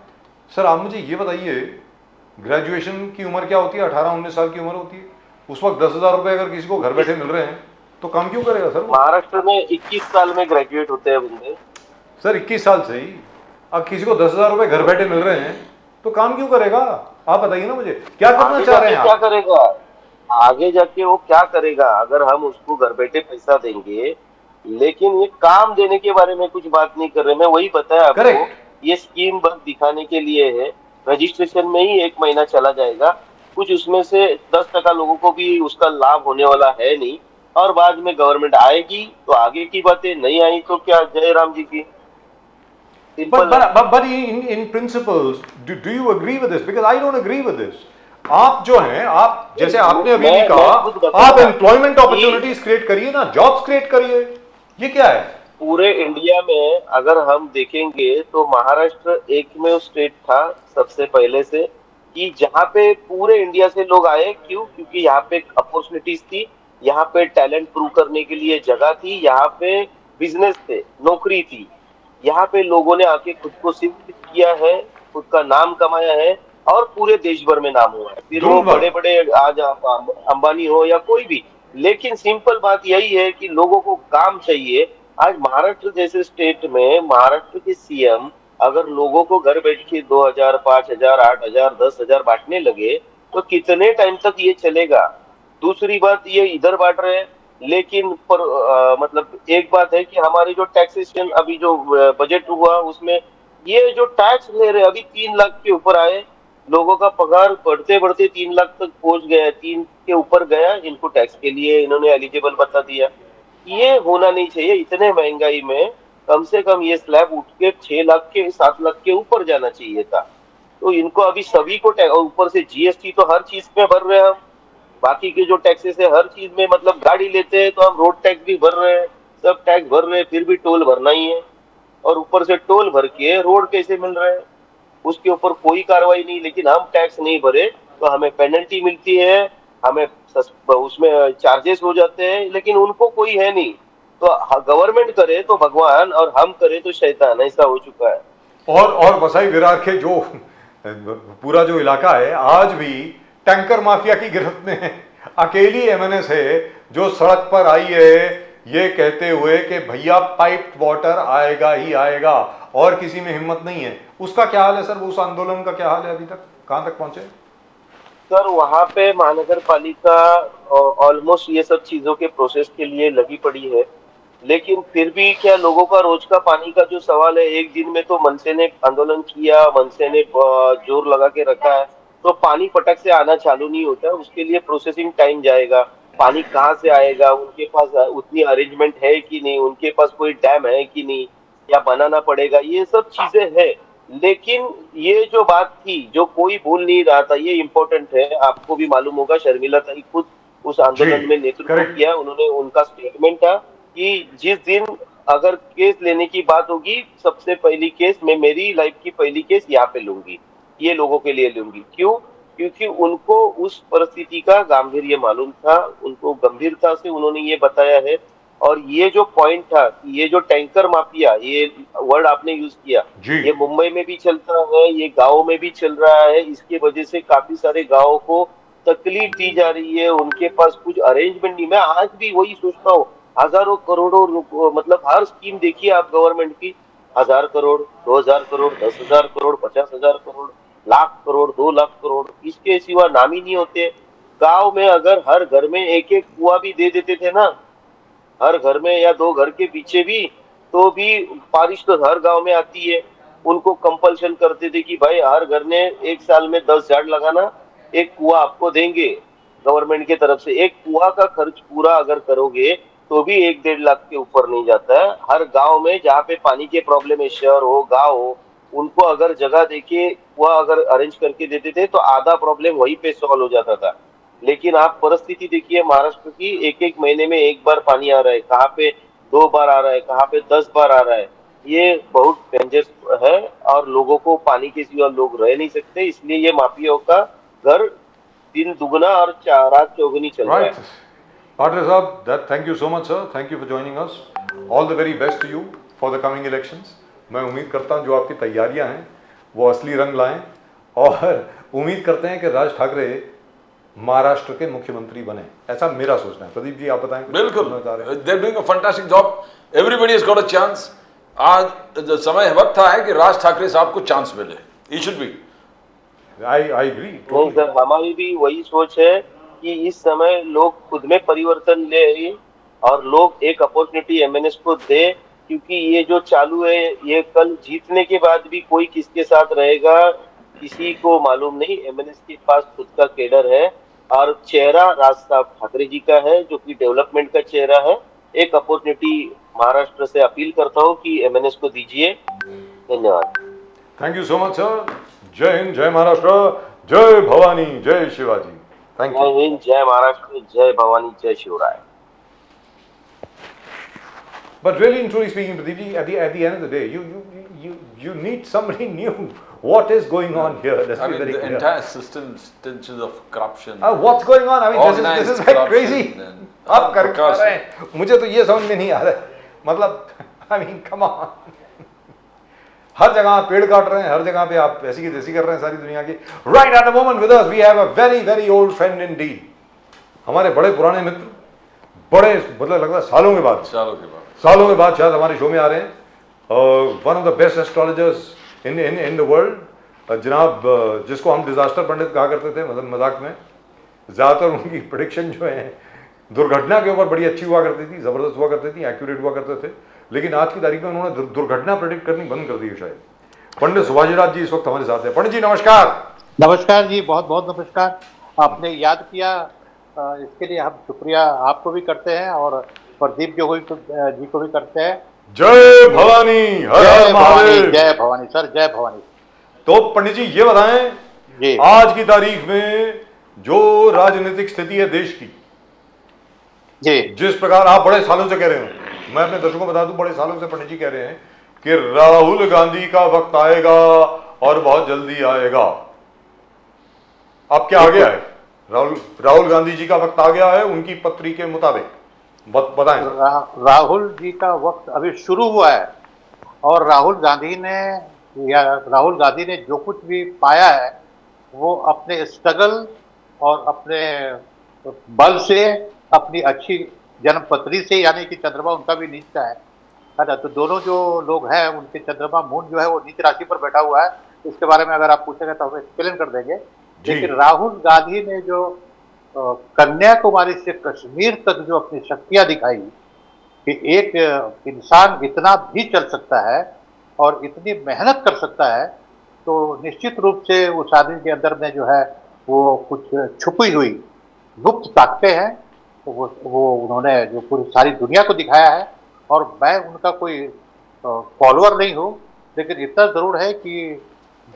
सर आप मुझे ये बताइए, ग्रेजुएशन की उम्र क्या होती है? 18-19 साल की उम्र होती है। उस वक्त 10,000 रुपये अगर किसी को घर बैठे मिल रहे हैं तो काम क्यों करेगा सर? महाराष्ट्र में 21 साल में ग्रेजुएट होते हैं बंदे। सर 21 साल से ही अब किसी को 10,000 रुपये घर बैठे मिल रहे हैं तो काम क्यों करेगा? आप बताइए ना मुझे, क्या करना चाह रहे हैं क्या आप? करेगा आगे जाके? वो क्या करेगा अगर हम उसको घर बैठे पैसा देंगे? लेकिन ये काम देने के बारे में कुछ बात नहीं कर रहे। मैं वही बताया आपको, Correct. ये स्कीम बस दिखाने के लिए है। रजिस्ट्रेशन में ही 1 महीना चला जाएगा, कुछ उसमें से 10% लोगों को भी उसका लाभ होने वाला है नहीं, और बाद में गवर्नमेंट आएगी तो आगे की बातें, नहीं आई तो क्या, जय राम जी की। But in principles, do you agree with this? Because I don't agree with this. आप जो हैं, आप जैसे आपने अभी भी कहा, आप एम्प्लॉयमेंट अपॉर्चुनिटीज क्रिएट करिए ना, जॉब्स क्रिएट करिए। ये क्या है? पूरे इंडिया में अगर हम देखेंगे तो महाराष्ट्र एकमेव स्टेट था सबसे पहले से कि जहाँ पे पूरे इंडिया से लोग आए। क्यों? क्योंकि यहाँ पे अपॉर्चुनिटीज थी, यहाँ पे टैलेंट प्रूव करने के लिए जगह थी, यहाँ पे बिजनेस थे, नौकरी थी। यहाँ पे लोगों ने आके खुद को सिद्ध किया है, खुद का नाम कमाया है, और पूरे देश भर में नाम हुआ है। फिर वो बड़े बड़े आज अंबानी हो या कोई भी, लेकिन सिंपल बात यही है कि लोगों को काम चाहिए। आज महाराष्ट्र जैसे स्टेट में महाराष्ट्र के सीएम अगर लोगों को घर बैठ के 2,000, 5,000, 8,000, 10,000 बांटने लगे तो कितने टाइम तक ये चलेगा? दूसरी बात, ये इधर बांट रहे हैं, लेकिन मतलब एक बात है कि हमारी जो टैक्सेशन अभी जो बजट हुआ उसमें ये जो टैक्स ले रहे, अभी 3 लाख के ऊपर आए, लोगों का पगार बढ़ते बढ़ते 3 लाख तक पहुंच गया, 3 के ऊपर गया, इनको टैक्स के लिए इन्होंने एलिजिबल बता दिया। ये होना नहीं चाहिए। इतने महंगाई में कम से कम ये स्लैब उठ के 6 लाख के 7 लाख के ऊपर जाना चाहिए था। तो इनको अभी सभी को ऊपर से जीएसटी तो हर चीज में भर रहे हैं हम, बाकी के जो टैक्सेस है हर चीज में, मतलब गाड़ी लेते हैं तो हम रोड टैक्स भी भर रहे हैं, सब टैक्स भर रहे हैं, फिर भी टोल भरना ही है, और ऊपर से टोल भर के रोड कैसे मिल रहे हैं उसके ऊपर कोई कार्रवाई नहीं। लेकिन हम टैक्स नहीं भरे तो हमें पेनल्टी मिलती है, हमें उसमें चार्जेस हो जाते हैं, लेकिन उनको कोई है नहीं। तो गवर्नमेंट करे तो भगवान और हम करे तो शैतान, ऐसा हो चुका है। और वसई विरार के जो पूरा जो इलाका है आज भी टैंकर माफिया की गिरफ्त में है। अकेली एमएनएस है जो सड़क पर आई है ये कहते हुए कि भैया पाइप वाटर आएगा ही आएगा, और किसी में हिम्मत नहीं है। उसका क्या हाल है सर? उस आंदोलन का क्या हाल है? अभी तक कहां तक पहुंचे सर? वहां पे महानगर पालिका ऑलमोस्ट ये सब चीजों के प्रोसेस के लिए लगी पड़ी है, लेकिन फिर भी क्या लोगों का रोज का पानी का जो सवाल है, एक दिन में तो मनसे ने आंदोलन किया, मनसे ने जोर लगा के रखा है, तो पानी पटक से आना चालू नहीं होता, उसके लिए प्रोसेसिंग टाइम जाएगा। पानी कहाँ से आएगा, उनके पास उतनी अरेंजमेंट है कि नहीं, उनके पास कोई डैम है कि नहीं, या बनाना पड़ेगा, ये सब चीजें है। लेकिन ये जो बात थी जो कोई भूल नहीं रहा था, ये इम्पोर्टेंट है। आपको भी मालूम होगा, शर्मिला ताई खुद उस आंदोलन में नेतृत्व किया, उन्होंने, उनका स्टेटमेंट था कि जिस दिन अगर केस लेने की बात होगी, सबसे पहली केस मैं मेरी लाइफ की पहली केस यहाँ पे लूंगी, ये लोगों के लिए लूंगी। क्यों? क्योंकि उनको उस परिस्थिति का गांभीर्य मालूम था, उनको गंभीरता से उन्होंने ये बताया है। और ये जो पॉइंट था, ये जो टैंकर माफिया, ये वर्ड आपने यूज किया, ये मुंबई में भी चलता है, ये गाँव में भी चल रहा है। इसके वजह से काफी सारे गाँव को तकलीफ दी जा रही है, उनके पास कुछ अरेंजमेंट नहीं। मैं आज भी वही सोचता हूँ, हजारों करोड़ों, मतलब हर स्कीम देखिए आप गवर्नमेंट की, 1,000 करोड़, 2,000 करोड़, 10,000 करोड़, 50,000 करोड़, लाख करोड़, 2 लाख करोड़, इसके सिवा नाम ही नहीं होते। गांव में अगर हर घर में एक एक कुआं भी दे देते थे ना, हर घर में या 2 घर के पीछे भी, तो भी बारिश तो हर गांव में आती है। उनको कंपल्शन करते थे कि भाई हर घर ने 1 साल में 10 झाड़ लगाना, एक कुआं आपको देंगे गवर्नमेंट की तरफ से। एक कुआं का खर्च पूरा अगर करोगे तो भी 1-1.5 लाख के ऊपर नहीं जाता है। हर गांव में जहाँ पे पानी के प्रॉब्लम है, शहर हो गांव हो, उनको अगर जगह देके कुआं अगर अरेंज करके देते थे तो आधा प्रॉब्लम वहीं पे सॉल्व हो जाता था। लेकिन आप परिस्थिति देखिए महाराष्ट्र की, एक महीने में 1 बार पानी आ रहा है, कहाँ पे 2 बार आ रहा है, कहाँ पे 10 बार आ रहा है। ये बहुत डेंजरस है और लोगों को पानी के सिवा लोग रह नहीं सकते, इसलिए ये माफियाओं का घर दिन दुगना और रात चौगुनी चल रहा है। Right. Patil Sahab, thank you so much, sir. Thank you for joining us. All the very best to you for the coming elections. मैं उम्मीद करता हूँ जो आपकी तैयारियां हैं वो असली रंग लाएं और उम्मीद करते हैं कि राज ठाकरे महाराष्ट्र के मुख्यमंत्री बने, ऐसा मेरा सोचना है। प्रदीप जी आप बताएं। बिल्कुल, they are doing a fantastic job, everybody has got a chance. आज समय वक्त है कि राज ठाकरे साहब को चांस मिले, he should be. I agree. नहीं सर, हमारी भी वही सोच है कि इस समय लोग खुद में परिवर्तन ले और लोग एक अपॉर्चुनिटी एमएनएस को दे, क्योंकि ये जो चालू है ये कल जीतने के बाद भी कोई किसके साथ रहेगा किसी को मालूम नहीं। एमएनएस के पास खुद का केडर है और चेहरा राज साहब ठाकरे जी का है जो कि डेवलपमेंट का चेहरा है। एक अपॉर्चुनिटी महाराष्ट्र से अपील करता हूँ कि एमएनएस को दीजिए। धन्यवाद। Thank you so much sir. जय हिंद, जय महाराष्ट्र, जय भवानी, जय शिवाजी। Thank you. जय हिंद, जय महाराष्ट्र, जय भवानी, जय Shivrai. But really and truly speaking, Pradeep ji, at the end of the day, you need somebody new. What is going on here? Let's I be mean, very the clear. entire system stenches of corruption. What's going on? I mean, this Organized is like corruption crazy. and आप कर क्या प्रकाश रहे हैं? मुझे तो ये समझ में नहीं आ रहा है। मतलब, I mean, come on. हर जगह आप पेड़ काट रहे हैं, हर जगह पे आप ऐसी की तैसी कर रहे हैं सारी दुनिया की। Right at the moment with us, we have a very very old friend indeed. हमारे बड़े पुराने मित्र, बड़े मतलब लगता है सालों के बाद शायद हमारे शो में आ रहे हैं। One of the best astrologers in the world, जनाब जिसको हम डिजास्टर पंडित कहा करते थे, मतलब मजाक में। ज़्यादातर उनकी प्रेडिक्शन जो है दुर्घटना के ऊपर बड़ी अच्छी हुआ करती थी, ज़बरदस्त हुआ करती थी, एक्यूरेट हुआ करते थे। लेकिन आज की तारीख में उन्होंने दुर्घटना प्रेडिक्ट करनी बंद कर दी है शायद। पंडित सुभाषराज जी इस वक्त हमारे साथ हैं। पंडित जी नमस्कार। नमस्कार जी, बहुत बहुत नमस्कार। आपने याद किया, इसके लिए हम शुक्रिया आपको भी करते हैं और प्रदीप जी को भी करते हैं। जय भवानी, हर हर महादेव। जय भवानी सर, जय भवानी। तो पंडित जी ये बताएं जी, आज की तारीख में जो राजनीतिक स्थिति है देश की, जी जिस प्रकार आप बड़े सालों से कह रहे हो, मैं अपने दर्शकों को बता दूं, बड़े सालों से पंडित जी कह रहे हैं कि राहुल गांधी का वक्त आएगा और बहुत जल्दी आएगा। अब क्या आ गया है? राहुल गांधी जी का वक्त आ गया है उनकी पत्री के मुताबिक, बताएं। राहुल जी का वक्त अभी शुरू हुआ है और राहुल गांधी ने जो कुछ भी पाया है वो अपने स्ट्रगल और अपने बल से, अपनी अच्छी जन्मपत्री से, यानी कि चंद्रमा उनका भी नीच का है ना। तो दोनों जो लोग हैं उनके चंद्रमा मून जो है वो नीच राशि पर बैठा हुआ है। इसके बारे में अगर आप पूछेंगे तो हम एक्सप्लेन कर देंगे। लेकिन राहुल गांधी ने जो कन्याकुमारी से कश्मीर तक जो अपनी शक्तियां दिखाई कि एक इंसान इतना भी चल सकता है और इतनी मेहनत कर सकता है, तो निश्चित रूप से उस आदमी के अंदर में जो है वो कुछ छुपी हुई गुप्त ताकतें हैं। तो वो उन्होंने जो पूरी सारी दुनिया को दिखाया है। और मैं उनका कोई फॉलोअर नहीं हूँ, लेकिन इतना जरूर है कि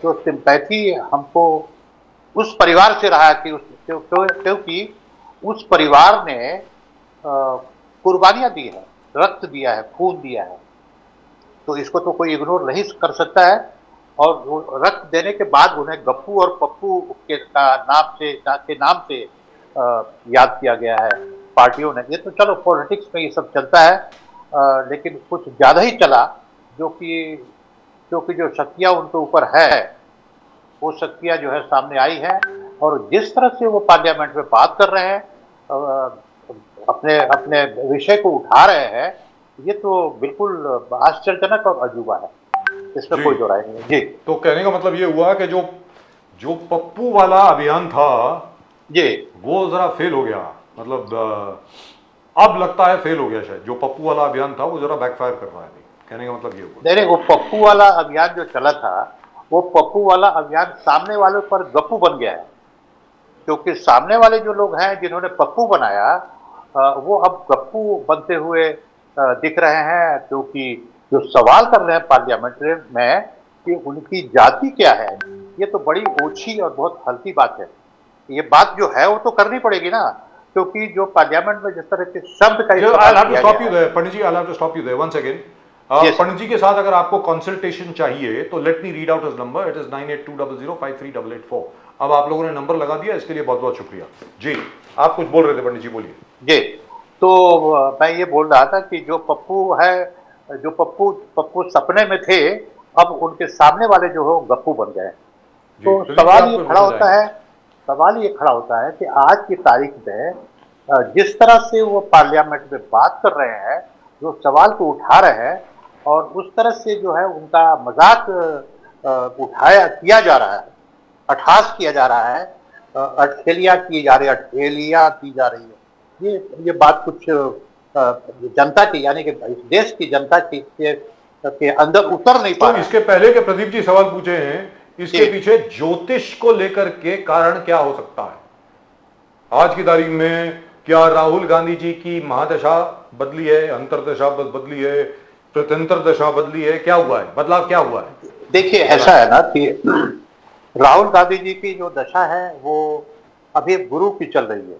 जो सिंपैथी हमको उस परिवार से रहा कि क्योंकि उस परिवार ने कुर्बानियां दी है, रक्त दिया है, खून दिया है, तो इसको तो कोई इग्नोर नहीं कर सकता है। और रक्त देने के बाद उन्हें गप्पू और पप्पू के नाम से याद किया गया है पार्टियों ने। ये तो चलो पॉलिटिक्स में ये सब चलता है, लेकिन कुछ ज़्यादा ही चला, क्योंकि जो शक्तियाँ उनके ऊपर है वो शक्तियाँ जो है सामने आई है। और जिस तरह से वो पार्लियामेंट में बात कर रहे हैं, अपने विषय को उठा रहे हैं, ये तो बिल्कुल आश्चर्यजनक और अजूबा है, इसमें कोई दो राय नहीं है जी। तो कहने का मतलब ये हुआ कि जो पप्पू वाला अभियान था जी, वो जरा फेल हो गया, मतलब अब लगता है फेल हो गया शायद। जो पप्पू वाला अभियान था वो जरा बैकफायर कर रहा है, कहने का मतलब ये हुआ। नहीं, वो पप्पू वाला अभियान जो चला था, वो पप्पू वाला अभियान सामने वालों पर गप्पू बन गया है, क्योंकि सामने वाले जो लोग हैं जिन्होंने पप्पू बनाया, वो अब गप्पू बनते हुए दिख रहे हैं। क्योंकि जो सवाल कर रहे हैं पार्लियामेंट में कि उनकी जाति क्या है, ये तो बड़ी ओछी और बहुत हल्की बात है। ये बात जो है वो तो करनी पड़ेगी ना, क्योंकि जो पार्लियामेंट में जिस तरह के शब्द का I'll have to stop you there, Pandit ji, I'll have to stop you there once again. Yes. पंडित जी के साथ अगर आपको कंसल्टेशन चाहिए तो let me read out his number, it is 9820053884। अब आप लोगों ने नंबर लगा दिया, इसके लिए बहुत बहुत शुक्रिया जी। आप कुछ बोल रहे थे पंडित जी, बोलिए जी। तो मैं ये बोल रहा था कि जो पप्पू है, जो पप्पू सपने में थे, अब उनके सामने वाले जो हो गप्पू बन गए। जी, तो चलिए, सवाल बात ये पे खड़ा बोला होता जाएगा। है, सवाल ये खड़ा होता है कि आज की तारीख में जिस तरह से वो पार्लियामेंट में बात कर रहे हैं, जो सवाल को उठा रहे हैं, और उस तरह से जो है उनका मजाक उठाया किया जा रहा है, अट्ठास किया जा रहा है, अठेलियां की जा रही है, अठेलियां की जा रही है। ये बात कुछ जनता की, यानी कि इस देश की जनता के अंदर उतर नहीं पा तो रहा है। इसके पहले के प्रदीप जी सवाल पूछे हैं, इसके जी। पीछे ज्योतिष को लेकर के कारण क्या हो सकता है? आज की तारीख में क्या राहुल गांधी जी की महादशा बदली है, अंतरदशा बदली है, प्रत्यंतर दशा बदली है, क्या हुआ है, बदलाव क्या हुआ है? देखिए, ऐसा है ना कि राहुल गांधी जी की जो दशा है वो अभी गुरु की चल रही है।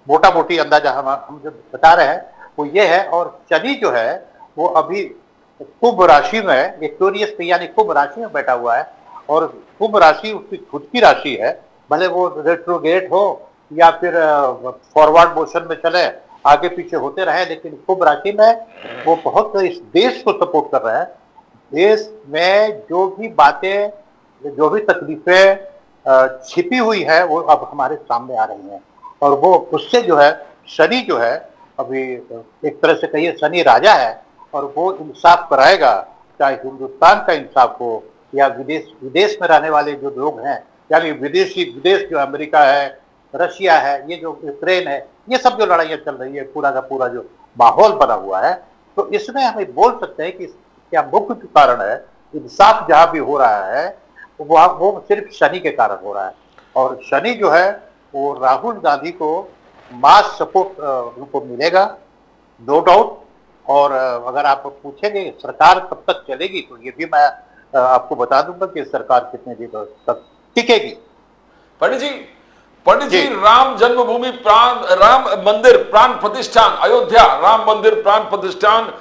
मोटा मोटी अंदाजा हम जो बता रहे हैं वो ये है। और शनि जो है वो अभी कुंभ राशि में, एक्वेरियस यानी कुंभ राशि में बैठा हुआ है, और कुंभ राशि उसकी खुद की राशि है। भले वो रेट्रोगेट हो या फिर फॉरवर्ड मोशन में चले, आगे पीछे होते रहे, लेकिन कुंभ राशि में वो बहुत इस देश को सपोर्ट कर रहा है। देश में जो भी बातें, जो भी तकलीफें छिपी हुई है वो अब हमारे सामने आ रही हैं, और वो उससे जो है शनि जो है अभी एक तरह से कहिए शनि राजा है, और वो इंसाफ कराएगा, चाहे हिंदुस्तान का इंसाफ हो या विदेश में रहने वाले जो लोग हैं, यानी विदेश जो अमेरिका है, रशिया है, ये जो यूक्रेन है, ये सब जो लड़ाइयाँ चल रही है, पूरा का पूरा जो माहौल बना हुआ है, तो इसमें हमें बोल सकते हैं कि क्या मुख्य कारण है, इंसाफ जहां भी हो रहा है वो सिर्फ शनि के कारण हो रहा है। और शनि जो है वो राहुल गांधी को मास सपोर्ट उनको मिलेगा, नो डाउट। और अगर आप पूछेंगे सरकार कब तक चलेगी, तो ये भी मैं आपको बता दूंगा कि सरकार कितने दिन तक टिकेगी। पंडित जी, जी। राम जन्मभूमि राम मंदिर प्राण प्रतिष्ठान अयोध्या, राम मंदिर प्राण प्रतिष्ठान,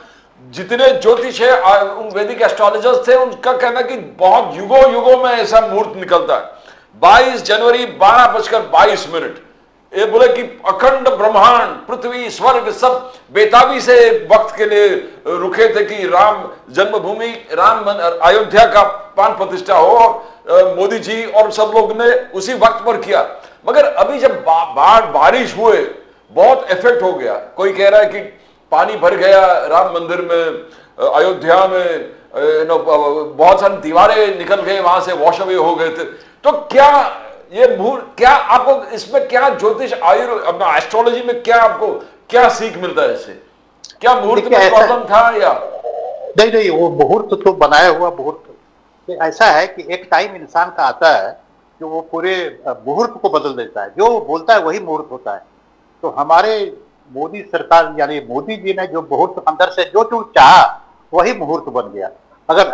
जितने ज्योतिष है उन वैदिक एस्ट्रोलॉजर्स थे, उनका कहना कि बहुत युगों में ऐसा मुहूर्त निकलता है। 22 जनवरी 12:22। ये बोले कि अखंड ब्रह्मांड, पृथ्वी, स्वर्ग सब बेताबी से वक्त के लिए रुके थे कि राम जन्मभूमि, अयोध्या का प्राण प्रतिष्ठा हो, और मोदी जी और सब लोग ने उसी वक्त पर किया। मगर अभी जब बारिश हुए, बहुत इफेक्ट हो गया। कोई कह रहा है कि पानी भर गया राम मंदिर में, अयोध्या में, बहुत सारी दीवारें निकल गए वहां से, वॉश अवे हो गए थे। तो क्या ये क्या आपको इसमें क्या ज्योतिष अपना एस्ट्रोलॉजी में क्या आपको क्या सीख मिलता है इससे? क्या मुहूर्त में प्रॉब्लम था या नहीं, वो मुहूर्त तो बनाया हुआ मुहूर्त ऐसा है कि एक टाइम इंसान का आता है जो वो पूरे मुहूर्त को बदल देता है। जो वो बोलता है वही मुहूर्त होता है। तो हमारे मोदी सरकार यानी मोदी जी ने जो मुहूर्त अंदर से जो चाहा वही मुहूर्त बन गया। अगर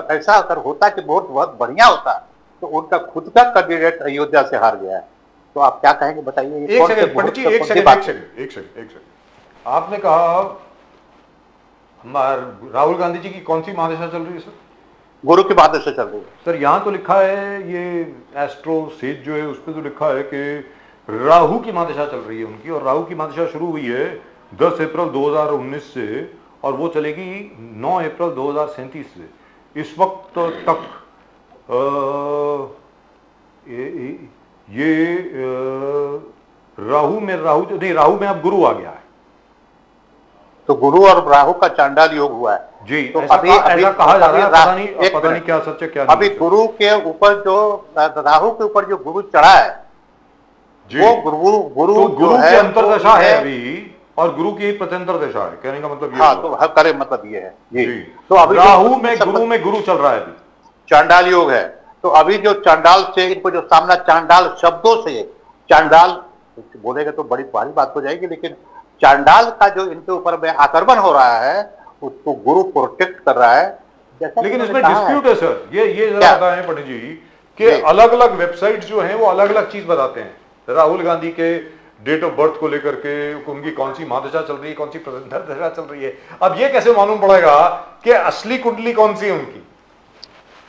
ऐसा होता कि मुहूर्त बहुत बढ़िया होता तो उनका खुद का कैंडिडेट अयोध्या से हार गया है, तो आप क्या कहेंगे बताइए? एक सेकंड पंडित जी, एक सेकंड। आपने कहा राहुल गांधी जी की कौन सी महादशा चल रही है सर? गुरु की महादशा चल रही है सर। यहाँ तो लिखा है, ये एस्ट्रो सेज जो है उस पर तो लिखा है कि राहु की महादशा चल रही है उनकी, और राहु की महादशा शुरू हुई है 10 अप्रैल 2019 से, और वो चलेगी 9 अप्रैल 2037 से। इस वक्त तक राहु में अब गुरु आ गया है। तो गुरु और राहु का चांडाल योग हुआ है जी। तो ऐसा कहा जा रहा है, पता नहीं क्या सच है क्या नहीं। अभी गुरु के ऊपर जो राहु के ऊपर जो गुरु चढ़ा है जी, वो गुरु की अंतरदशा है अभी, और गुरु की प्रत्यंतर दशा है, कहने का मतलब ये। हाँ, तो करे मतलब ये है जी। तो अभी राहु में गुरु चल रहा है, अभी चांडाल योग है। तो अभी जो चांडाल से इनको जो सामना चांडाल शब्दों से, चांडाल बोलेगा तो बड़ी भारी बात हो जाएगी, लेकिन चांडाल का जो इनके ऊपर में आक्रमण हो रहा है उसको गुरु प्रोटेक्ट कर रहा है। लेकिन इसमें डिस्प्यूट है सर, ये जरा बताएं पंडित जी कि अलग अलग वेबसाइट जो हैं वो अलग अलग चीज बताते हैं। राहुल गांधी के डेट ऑफ बर्थ को लेकर के उनकी कौन सी महादशा चल रही है, कौन सी दशा चल रही है। अब ये कैसे मालूम पड़ेगा कि असली कुंडली कौन सी है उनकी?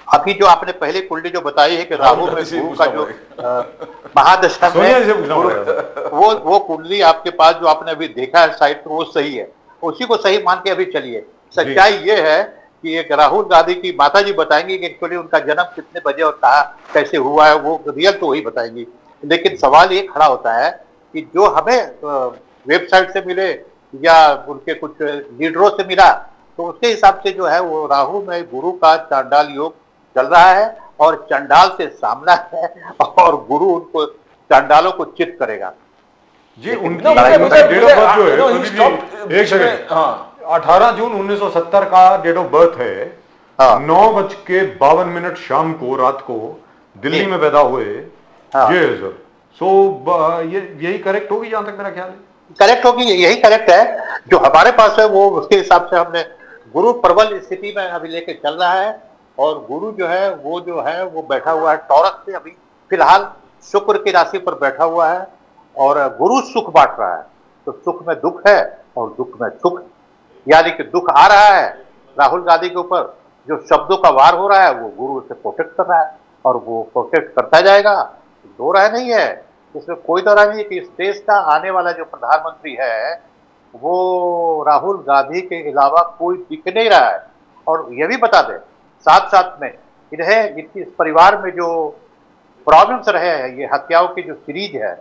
अभी जो आपने पहले कुंडली जो बताई है कि राहु में गुरु का जो महादशा सोनिया जी से में पूछना पड़ेगा। वो कुंडली आपके पास जो आपने अभी देखा है साइट पर, वो सही है, उसी को सही मान के अभी चलिए। सच्चाई ये है कि एक राहुल गांधी की माता जी बताएंगी कि एक्चुअली उनका जन्म कितने बजे और कहाँ कैसे हुआ है, वो रियल तो वही बताएंगी। लेकिन सवाल ये खड़ा होता है कि जो हमें वेबसाइट से मिले या उनके कुछ लीडरों से मिला, तो उसके हिसाब से जो है वो राहु में गुरु का चांडाल योग चल रहा है और चंडाल से सामना है और गुरु उनको चांडालों को चित करेगा। जी उनकी No, डेट ऑफ बर्थ जो है no, he सुनील stopped- जी, एक सेकंड, हाँ 18 जून 1970 का डेट ऑफ बर्थ है। हाँ। 9:52 शाम को, रात को दिल्ली जी। में पैदा हुए। हाँ। ये है सर। सो ये यही करेक्ट होगी जहां तक मेरा ख्याल है। करेक्ट होगी, यही करेक्ट है। जो हमारे पास है वो उसके हिसाब से हमने गुरु प्रबल स्थिति में अभी लेके चल रहा है और गुरु जो है वो बैठा हुआ है टॉरस पे अभी फिलहाल शुक्र की राशि पर बैठा हुआ है और गुरु सुख बांट रहा है। तो सुख में दुख है और दुख में सुख, यानी कि दुख आ रहा है राहुल गांधी के ऊपर, जो शब्दों का वार हो रहा है वो गुरु उसे प्रोटेक्ट कर रहा है और वो प्रोटेक्ट करता जाएगा। दो राय नहीं है, इसमें कोई दो राय नहीं है कि इस देश का आने वाला जो प्रधानमंत्री है वो राहुल गांधी के अलावा कोई दिख नहीं रहा है। और ये भी बता दें साथ साथ में इन्हें इस परिवार में जो प्रॉब्लम्स रहे हैं, ये हत्याओं की जो सीरीज है,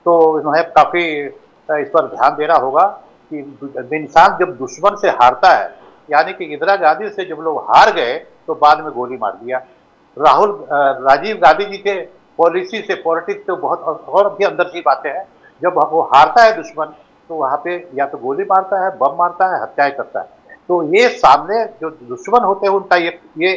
तो इन्हें काफी इस पर ध्यान देना होगा कि इंसान जब दुश्मन से हारता है, यानी कि इंदिरा गांधी से जब लोग हार गए तो बाद में गोली मार दिया। राजीव गांधी जी के पॉलिसी से, पॉलिटिक्स से बहुत और भी अंदर की बातें हैं। जब वो हारता है दुश्मन तो वहां पे या तो गोली मारता है, बम मारता है, हत्याएं करता है। तो ये सामने जो दुश्मन होते हैं उनका ये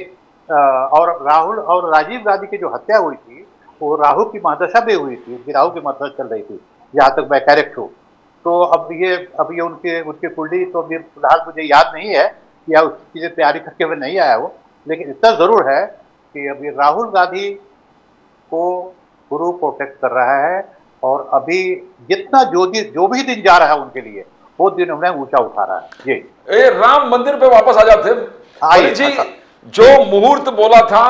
और राहुल और राजीव गांधी की जो हत्या हुई थी वो राहु की महादशा में हुई थी, उनकी राहु की महादशा चल रही थी, जहाँ तक मैं करेक्ट हूँ। तो अब ये उनके कुंडली तो अभी फिलहाल मुझे याद नहीं है या उस चीजें तैयारी करके हुए नहीं आया वो, लेकिन इतना जरूर है कि अभी राहुल गांधी को गुरु प्रोटेक्ट कर रहा है और अभी जितना जो भी दिन जा रहा है उनके लिए वो दिन उन्हें ऊंचा उठा रहा है। जी राम मंदिर पे वापस आ जाते आइए, जी। अच्छा। जो मुहूर्त बोला था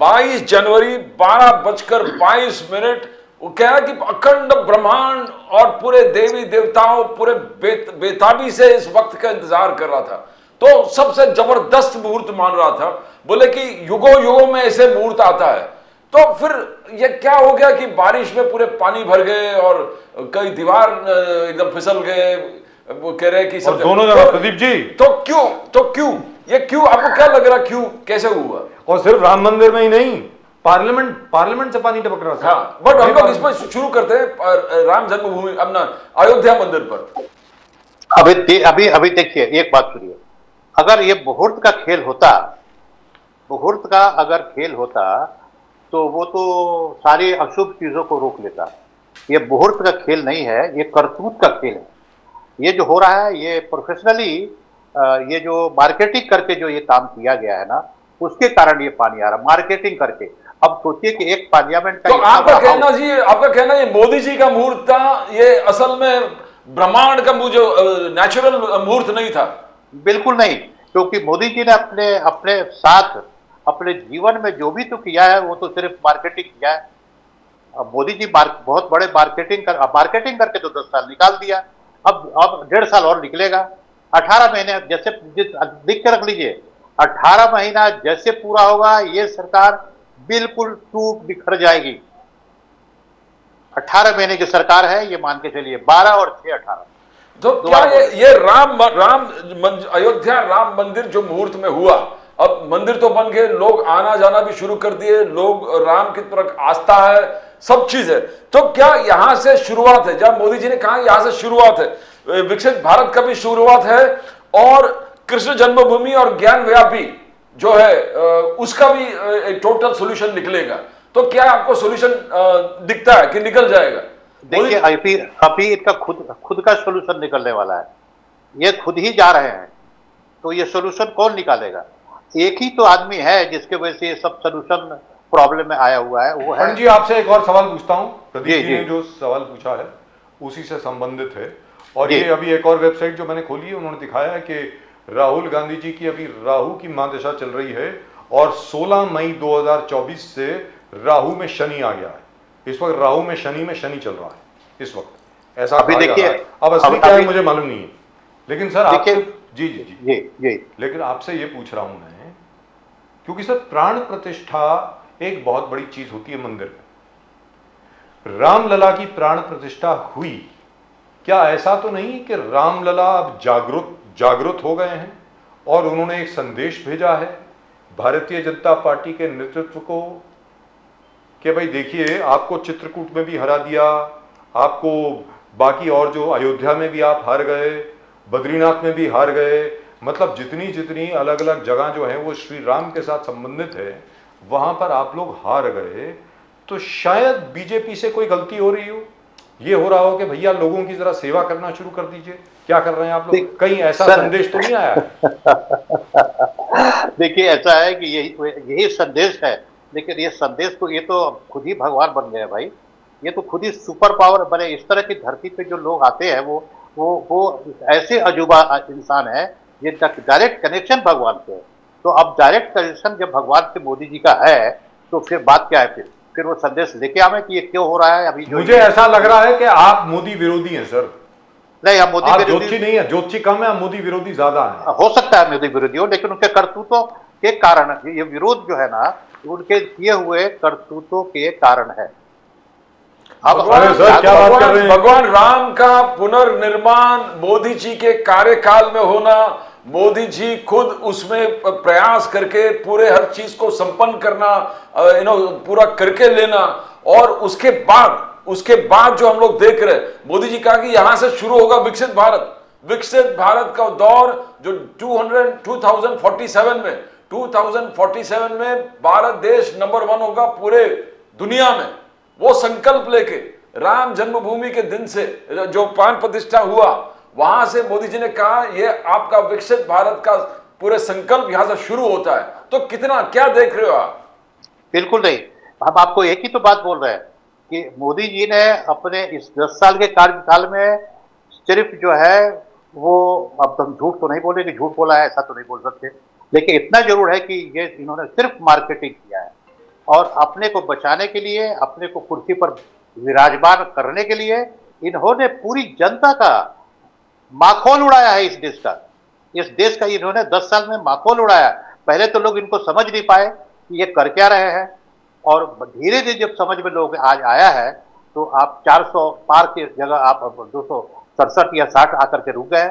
22 जनवरी 12:22, वो कह रहा कि अखंड ब्रह्मांड और पूरे देवी देवताओं पूरे बेताबी से इस वक्त का इंतजार कर रहा था, तो सबसे जबरदस्त मुहूर्त मान रहा था। बोले कि युगों युगों में ऐसे मुहूर्त आता है। तो फिर ये क्या हो गया कि बारिश में पूरे पानी भर गए और कई दीवार एकदम फिसल गए। वो कह रहे कि सब दोनों जगह प्रदीप जी, तो क्यों ये क्यों आपको क्या लग रहा, क्यों कैसे हुआ? और सिर्फ राम मंदिर में ही नहीं, पार्लियामेंट से पानी टपक रहा था। हाँ, बट हम लोग इस पर शुरू करते हैं राम जन्मभूमि अपना अयोध्या मंदिर पर। अभी देखिए, एक बात सुनिए, अगर ये मुहूर्त का खेल होता तो वो तो सारी अशुभ चीजों को रोक लेता। ये मुहूर्त का खेल नहीं है, ये करतूत का खेल है। ये जो हो रहा है ये प्रोफेशनली, ये जो मार्केटिंग करके जो ये काम किया गया है ना, उसके कारण ये पानी आ रहा, मार्केटिंग करके। अब सोचिए कि एक पार्लियामेंट का, तो आपका कहना ये मोदी जी का मुहूर्त था, ये असल में ब्रह्मांड का जो नेचुरल मुहूर्त नहीं था? बिल्कुल नहीं, क्योंकि मोदी जी ने अपने साथ अपने जीवन में जो भी तो किया है वो तो सिर्फ मार्केटिंग किया है। अब मोदी जी बहुत बड़े मार्केटिंग करके तो 10 साल निकाल दिया, अब 1.5 साल और निकलेगा। 18 महीने जैसे लिख के रख लीजिए, 18 महीना जैसे पूरा होगा ये सरकार बिल्कुल टूट बिखर जाएगी। 18 महीने की सरकार है ये, मान के चलिए 12 और 6 18। तो क्या ये अयोध्या राम मंदिर जो मुहूर्त में हुआ, अब मंदिर तो बन गए, लोग आना जाना भी शुरू कर दिए, लोग राम की तरफ आस्था है, सब चीज है। तो क्या यहां से शुरुआत है, जब मोदी जी ने कहा यहां से शुरुआत है, विकसित भारत का भी शुरुआत है और कृष्ण जन्मभूमि और ज्ञान व्यापी जो है उसका भी एक टोटल सोल्यूशन निकलेगा। तो क्या आपको सोल्यूशन दिखता है कि निकल जाएगा? देखिए, अभी इनका खुद का सोल्यूशन निकलने वाला है। ये खुद ही जा रहे हैं, तो ये सोल्यूशन कौन निकालेगा? एक ही तो आदमी है जिसके वजह से ये सब सोल्यूशन प्रॉब्लम में आया हुआ है, वो है। जी आपसे एक और सवाल पूछता हूं। प्रदीप जी ने जो सवाल पूछा है उसी से संबंधित है। और जी। ये अभी एक और वेबसाइट जो मैंने खोली है, उन्होंने दिखाया है कि राहुल गांधी जी की अभी राहु की महादशा चल रही है और 16 मई 2024 से राहु में शनि आ गया है। इस वक्त राहु में शनि चल रहा है इस वक्त, ऐसा अभी कहा जा देखिए, रहा है। अब असली क्या है अभी- मुझे मालूम नहीं है, लेकिन सर आपसे देखिए, जी जी जी जी लेकिन आपसे ये पूछ रहा हूं मैं, क्योंकि सर प्राण प्रतिष्ठा एक बहुत बड़ी चीज होती है मंदिर में। रामलला की प्राण प्रतिष्ठा हुई, क्या ऐसा तो नहीं कि रामलला अब जागरूक हो गए हैं और उन्होंने एक संदेश भेजा है भारतीय जनता पार्टी के नेतृत्व को कि भाई देखिए, आपको चित्रकूट में भी हरा दिया, आपको बाकी और जो अयोध्या में भी आप हार गए, बद्रीनाथ में भी हार गए, मतलब जितनी जितनी अलग अलग जगह जो है वो श्री राम के साथ संबंधित है, वहां पर आप लोग हार गए। तो शायद बीजेपी से कोई गलती हो रही हो, ये हो रहा हो कि भैया लोगों की जरा सेवा करना शुरू कर दीजिए। क्या कर रहे हैं आप लोग? कहीं ऐसा संदेश तो नहीं आया? देखिए, ऐसा है कि यही संदेश है, लेकिन ये संदेश तो, ये तो खुद ही भगवान बन गए भाई। ये तो खुद ही सुपर पावर बने। इस तरह की धरती पे जो लोग आते हैं वो ऐसे अजूबा इंसान है जिनका डायरेक्ट कनेक्शन भगवान से है। तो अब डायरेक्ट कनेक्शन जब भगवान से मोदी जी का है, तो फिर बात क्या है? फिर वो संदेश लेके आवे कि ये क्यों हो रहा है अभी। जो मुझे ऐसा लग रहा है कि आप मोदी विरोधी हैं सर। नहीं, हम मोदी आप विरोधी ज्योतिषी नहीं है, ज्योतिषी कम है, मोदी विरोधी ज्यादा है। हो सकता है मोदी विरोधी हो, लेकिन उनके करतूतों के कारण ये विरोध जो है ना, उनके किए हुए करतूतों के कारण है। अब अरे सर, क्या बात कर रहे हैं? भगवान राम का पुनर्निर्माण मोदी जी के कार्यकाल में होना, मोदी जी खुद उसमें प्रयास करके पूरे हर चीज को संपन्न करना, पूरा करके लेना, और उसके बाद जो हम लोग देख रहे हैं, मोदी जी कहा कि यहां से शुरू होगा विकसित भारत का दौर, जो 2047 में भारत देश नंबर 1 होगा पूरे दुनिया में। वो संकल्प लेके राम जन्मभूमि के दिन से जो प्राण प्रतिष्ठा हुआ, वहां से मोदी जी ने कहा ये आपका विकसित भारत का पूरे संकल्प यहां से शुरू होता है। तो कितना, क्या देख रहे हो आप? बिल्कुल नहीं, हम आपको एक ही तो बात बोल रहे हैं कि मोदी जी ने अपने इस 10 साल के कार्यकाल में सिर्फ जो है वो, अब हम झूठ तो नहीं बोले कि झूठ बोला है, ऐसा तो नहीं बोल सकते, लेकिन इतना जरूर है कि ये इन्होंने सिर्फ मार्केटिंग किया है और अपने को बचाने के लिए, अपने को कुर्सी पर विराजमान करने के लिए इन्होंने पूरी जनता का माखौल उड़ाया है। इस देश का इन्होंने 10 साल में माखौल उड़ाया। पहले तो लोग इनको समझ नहीं पाए कि ये कर क्या रहे हैं, और धीरे धीरे जब समझ में लोग आज आया है, तो आप 400 पार की जगह आप 267 या 60 आकर के रुक गए,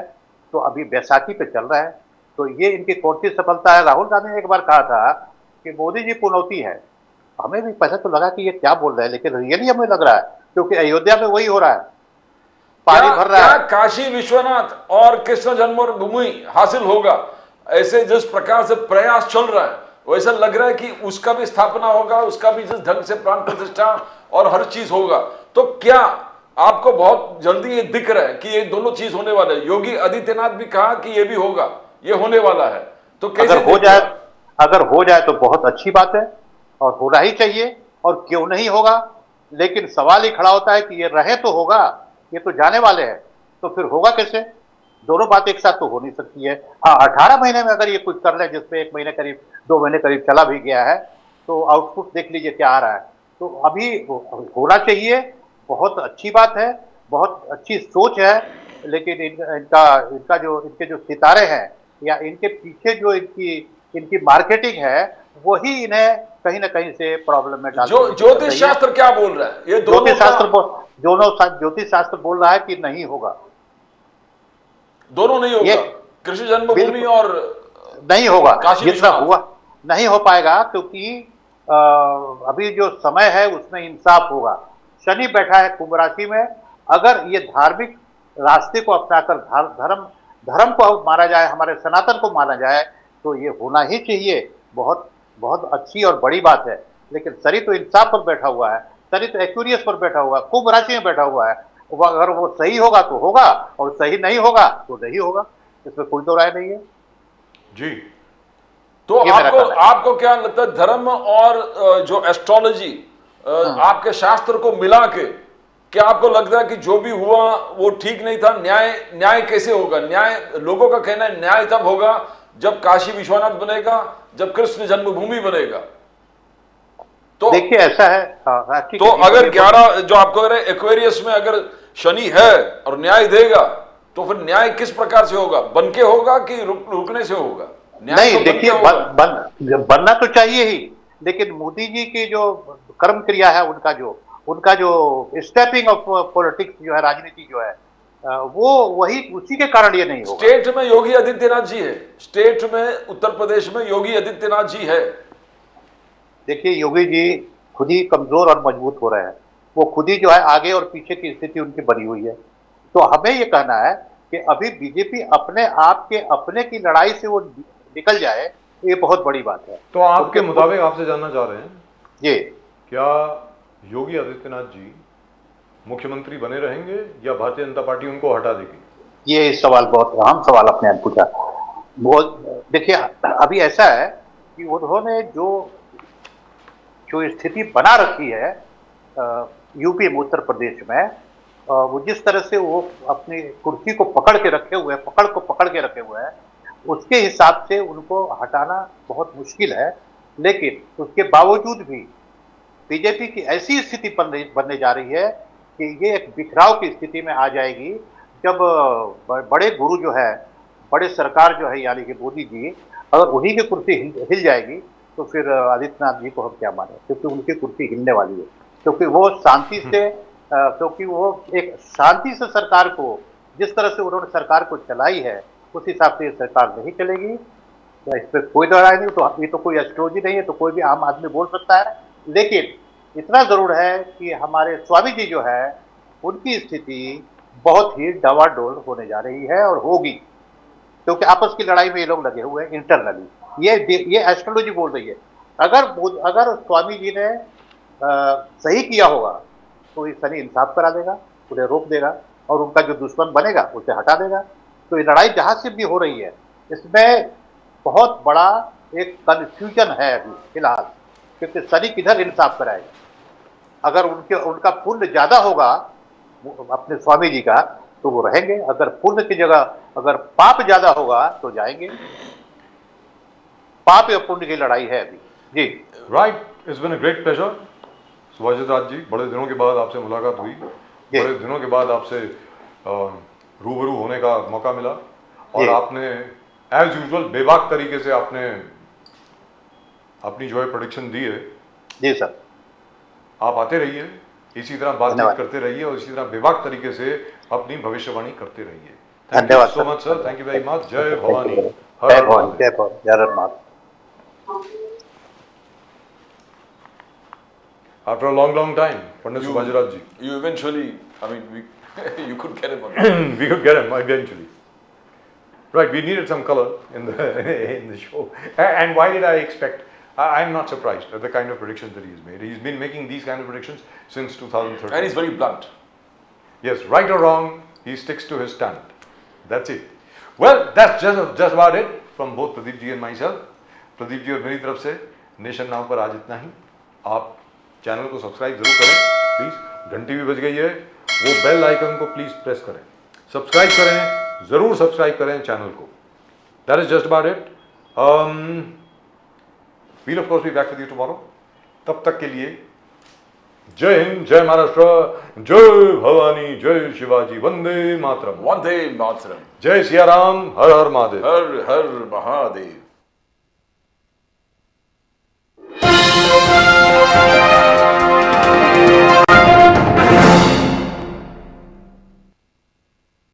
तो अभी बैसाखी पे चल रहा है। तो ये इनकी कौन सी सफलता है? राहुल गांधी ने एक बार कहा था कि मोदी जी पुनौती है। हमें भी पता तो लगा कि ये क्या बोल रहे हैं, लेकिन रियली हमें लग रहा है, क्योंकि अयोध्या में वही हो रहा है, पानी भर रहा है। काशी विश्वनाथ और कृष्ण जन्मभूमि हासिल होगा, ऐसे जिस प्रकार से प्रयास चल रहा है, वैसा लग रहा है कि उसका भी स्थापना होगा, उसका भी जिस ढंग से प्राण प्रतिष्ठा और हर चीज होगा। तो क्या आपको बहुत जल्दी ये दिख रहा है कि ये दोनों चीज होने वाले हैं? योगी आदित्यनाथ भी कहा कि ये भी होगा, ये होने वाला है। तो कैसे अगर हो जाए तो बहुत अच्छी बात है और होना ही चाहिए, और क्यों नहीं होगा। लेकिन सवाल ही खड़ा होता है कि ये रहे तो होगा, ये तो जाने वाले हैं, तो फिर होगा कैसे? दोनों बात एक साथ तो हो नहीं सकती है। हाँ, 18 महीने में अगर ये कुछ कर ले, जिसमें 1 महीने करीब 2 महीने करीब चला भी गया है, तो आउटपुट देख लीजिए क्या आ रहा है। तो अभी होना चाहिए, बहुत अच्छी बात है, बहुत अच्छी सोच है, लेकिन इनके जो सितारे हैं या इनके पीछे जो इनकी मार्केटिंग है, वही इन्हें कहीं ना कहीं से प्रॉब्लम में डाल। ज्योतिष शास्त्र क्या बोल रहा है? ये ज्योतिष शास्त्र बोल रहा है कि नहीं होगा, दोनों नहीं होगा, कृष्ण जन्मभूमि और नहीं होगा, जितना हुआ नहीं हो पाएगा, क्योंकि अभी जो समय है उसमें इंसाफ होगा। शनि बैठा है कुंभ राशि में, अगर ये धार्मिक रास्ते को अपनाकर धर्म को माना जाए, हमारे सनातन को माना जाए, तो ये होना ही चाहिए। बहुत बहुत अच्छी और बड़ी बात है। लेकिन शनि तो इंसाफ पर बैठा हुआ है, शनि तो एक्यूरियस पर बैठा हुआ है, कुंभ राशि में बैठा हुआ है। अगर वो सही होगा तो होगा, और सही नहीं होगा तो नहीं होगा, इसमें कोई तो राय नहीं है जी। तो आपको क्या लगता है, धर्म और जो एस्ट्रोलॉजी आपके शास्त्र को मिला के क्या आपको लगता है कि जो भी हुआ वो ठीक नहीं था? न्याय कैसे होगा? न्याय, लोगों का कहना है न्याय तब होगा जब काशी विश्वनाथ बनेगा, जब कृष्ण जन्मभूमि बनेगा। तो देखिए ऐसा है, हाँ, ठीक तो है, अगर 11 जो आपको कह रहे हैं एक्वेरियस में अगर शनि है और न्याय देगा, तो फिर न्याय किस प्रकार से होगा? बनके होगा कि रुकने से होगा? न्याय नहीं, तो बनके देखिए होगा। बनना तो चाहिए ही, लेकिन मोदी जी की जो कर्म क्रिया है, उनका जो स्टेपिंग ऑफ पॉलिटिक्स जो है, राजनीति जो है, वो वही उसी के कारण ये नहीं होगा। स्टेट में योगी आदित्यनाथ जी है, स्टेट में उत्तर प्रदेश में योगी आदित्यनाथ जी है। देखिए योगी जी खुद ही कमजोर और मजबूत हो रहे हैं, वो खुद ही जो है आगे और पीछे की स्थिति उनकी बनी हुई है। तो हमें ये कहना है कि अभी बीजेपी अपने आप के अपने की लड़ाई से वो निकल जाए, ये बहुत बड़ी बात है। तो आपके मुताबिक आपसे जानना चाह रहे हैं जी, क्या योगी आदित्यनाथ जी मुख्यमंत्री बने रहेंगे या भारतीय जनता पार्टी उनको हटा देगी? ये सवाल बहुत अहम सवाल आपने आज पूछा। वो देखिए अभी ऐसा है कि उन्होंने जो स्थिति बना रखी है यूपी में, उत्तर प्रदेश में, वो जिस तरह से वो अपनी कुर्सी को पकड़ के रखे हुए हैं, पकड़ के रखे हुए हैं, उसके हिसाब से उनको हटाना बहुत मुश्किल है। लेकिन उसके बावजूद भी बीजेपी की ऐसी स्थिति बनने जा रही है कि ये एक बिखराव की स्थिति में आ जाएगी, जब बड़े गुरु जो है, बड़े सरकार जो है, यानी कि मोदी जी, अगर उन्हीं की कुर्सी हिल जाएगी तो फिर आदित्यनाथ जी को हम क्या माने, क्योंकि उनकी कुर्सी हिलने वाली है। क्योंकि वो शांति से क्योंकि वो एक शांति से सरकार को, जिस तरह से उन्होंने सरकार को चलाई है, उस हिसाब से ये सरकार नहीं चलेगी। तो इस पर कोई लड़ाई नहीं। तो ये तो कोई एस्ट्रोलॉजी नहीं है, तो कोई भी आम आदमी बोल सकता है। लेकिन इतना जरूर है कि हमारे स्वामी जी जो है, उनकी स्थिति बहुत ही डवाडोल होने जा रही है और होगी, क्योंकि आपस की लड़ाई में ये लोग लगे हुए हैं इंटरनली। ये एस्ट्रोलॉजी बोल रही है। अगर स्वामी जी ने सही किया होगा तो ये शनि इंसाफ करा देगा, उन्हें रोक देगा, और उनका जो दुश्मन बनेगा उसे हटा देगा। तो ये लड़ाई जहां से भी हो रही है, इसमें बहुत बड़ा एक कंफ्यूजन है अभी फिलहाल, क्योंकि शनि किधर इंसाफ कराएगा। अगर उनका पुण्य ज्यादा होगा अपने स्वामी जी का तो वो रहेंगे, अगर पुण्य की जगह अगर पाप ज्यादा होगा तो जाएंगे। पाप या पुण्य की लड़ाई है अभी जी। Right, it's been a great pleasure Subhashit Raj ji. बड़े दिनों के बाद आपसे मुलाकात हुई, बड़े दिनों के बाद आपसे रूबरू होने का मौका मिला, और आपने एज यूजुअल बेबाक तरीके से आपने अपनी जो है प्रेडिक्शन दी है। जी सर, आप आते रहिए, इसी तरह बातचीत करते रहिए और इसी तरह बेबाक तरीके से अपनी भविष्यवाणी करते रहिए। धन्यवाद सो much sir, thank you very much. जय भवानी, जय भवानी, जय भवानी, जय Raghunath. After a long time, Pandit Subhajiraj ji. You eventually, I mean, you could get him. We could get him eventually. Right, we needed some color in the show. And why did I expect? I'm not surprised at the kind of predictions that he's made. He's been making these kind of predictions since 2013. And he's very blunt. Yes, right or wrong, he sticks to his stand. That's it. Well, that's just about it from both Pradeep ji and myself. Pradeep ji और मेरी तरफ से nation now पर आज इतना ही। आप channel को subscribe जरूर करें प्लीज, घंटी भी बज गई है, वो बेल आइकन को प्लीज प्रेस करें, सब्सक्राइब करें, जरूर सब्सक्राइब करें चैनल को। That is just about it. We'll of course be back with you tomorrow. तब तक के लिए जय हिंद, जय महाराष्ट्र, जय भवानी, जय शिवाजी, वंदे मातरम। वंदे मातरम। जय सिया राम, हर हर महादेव। हर हर महादेव।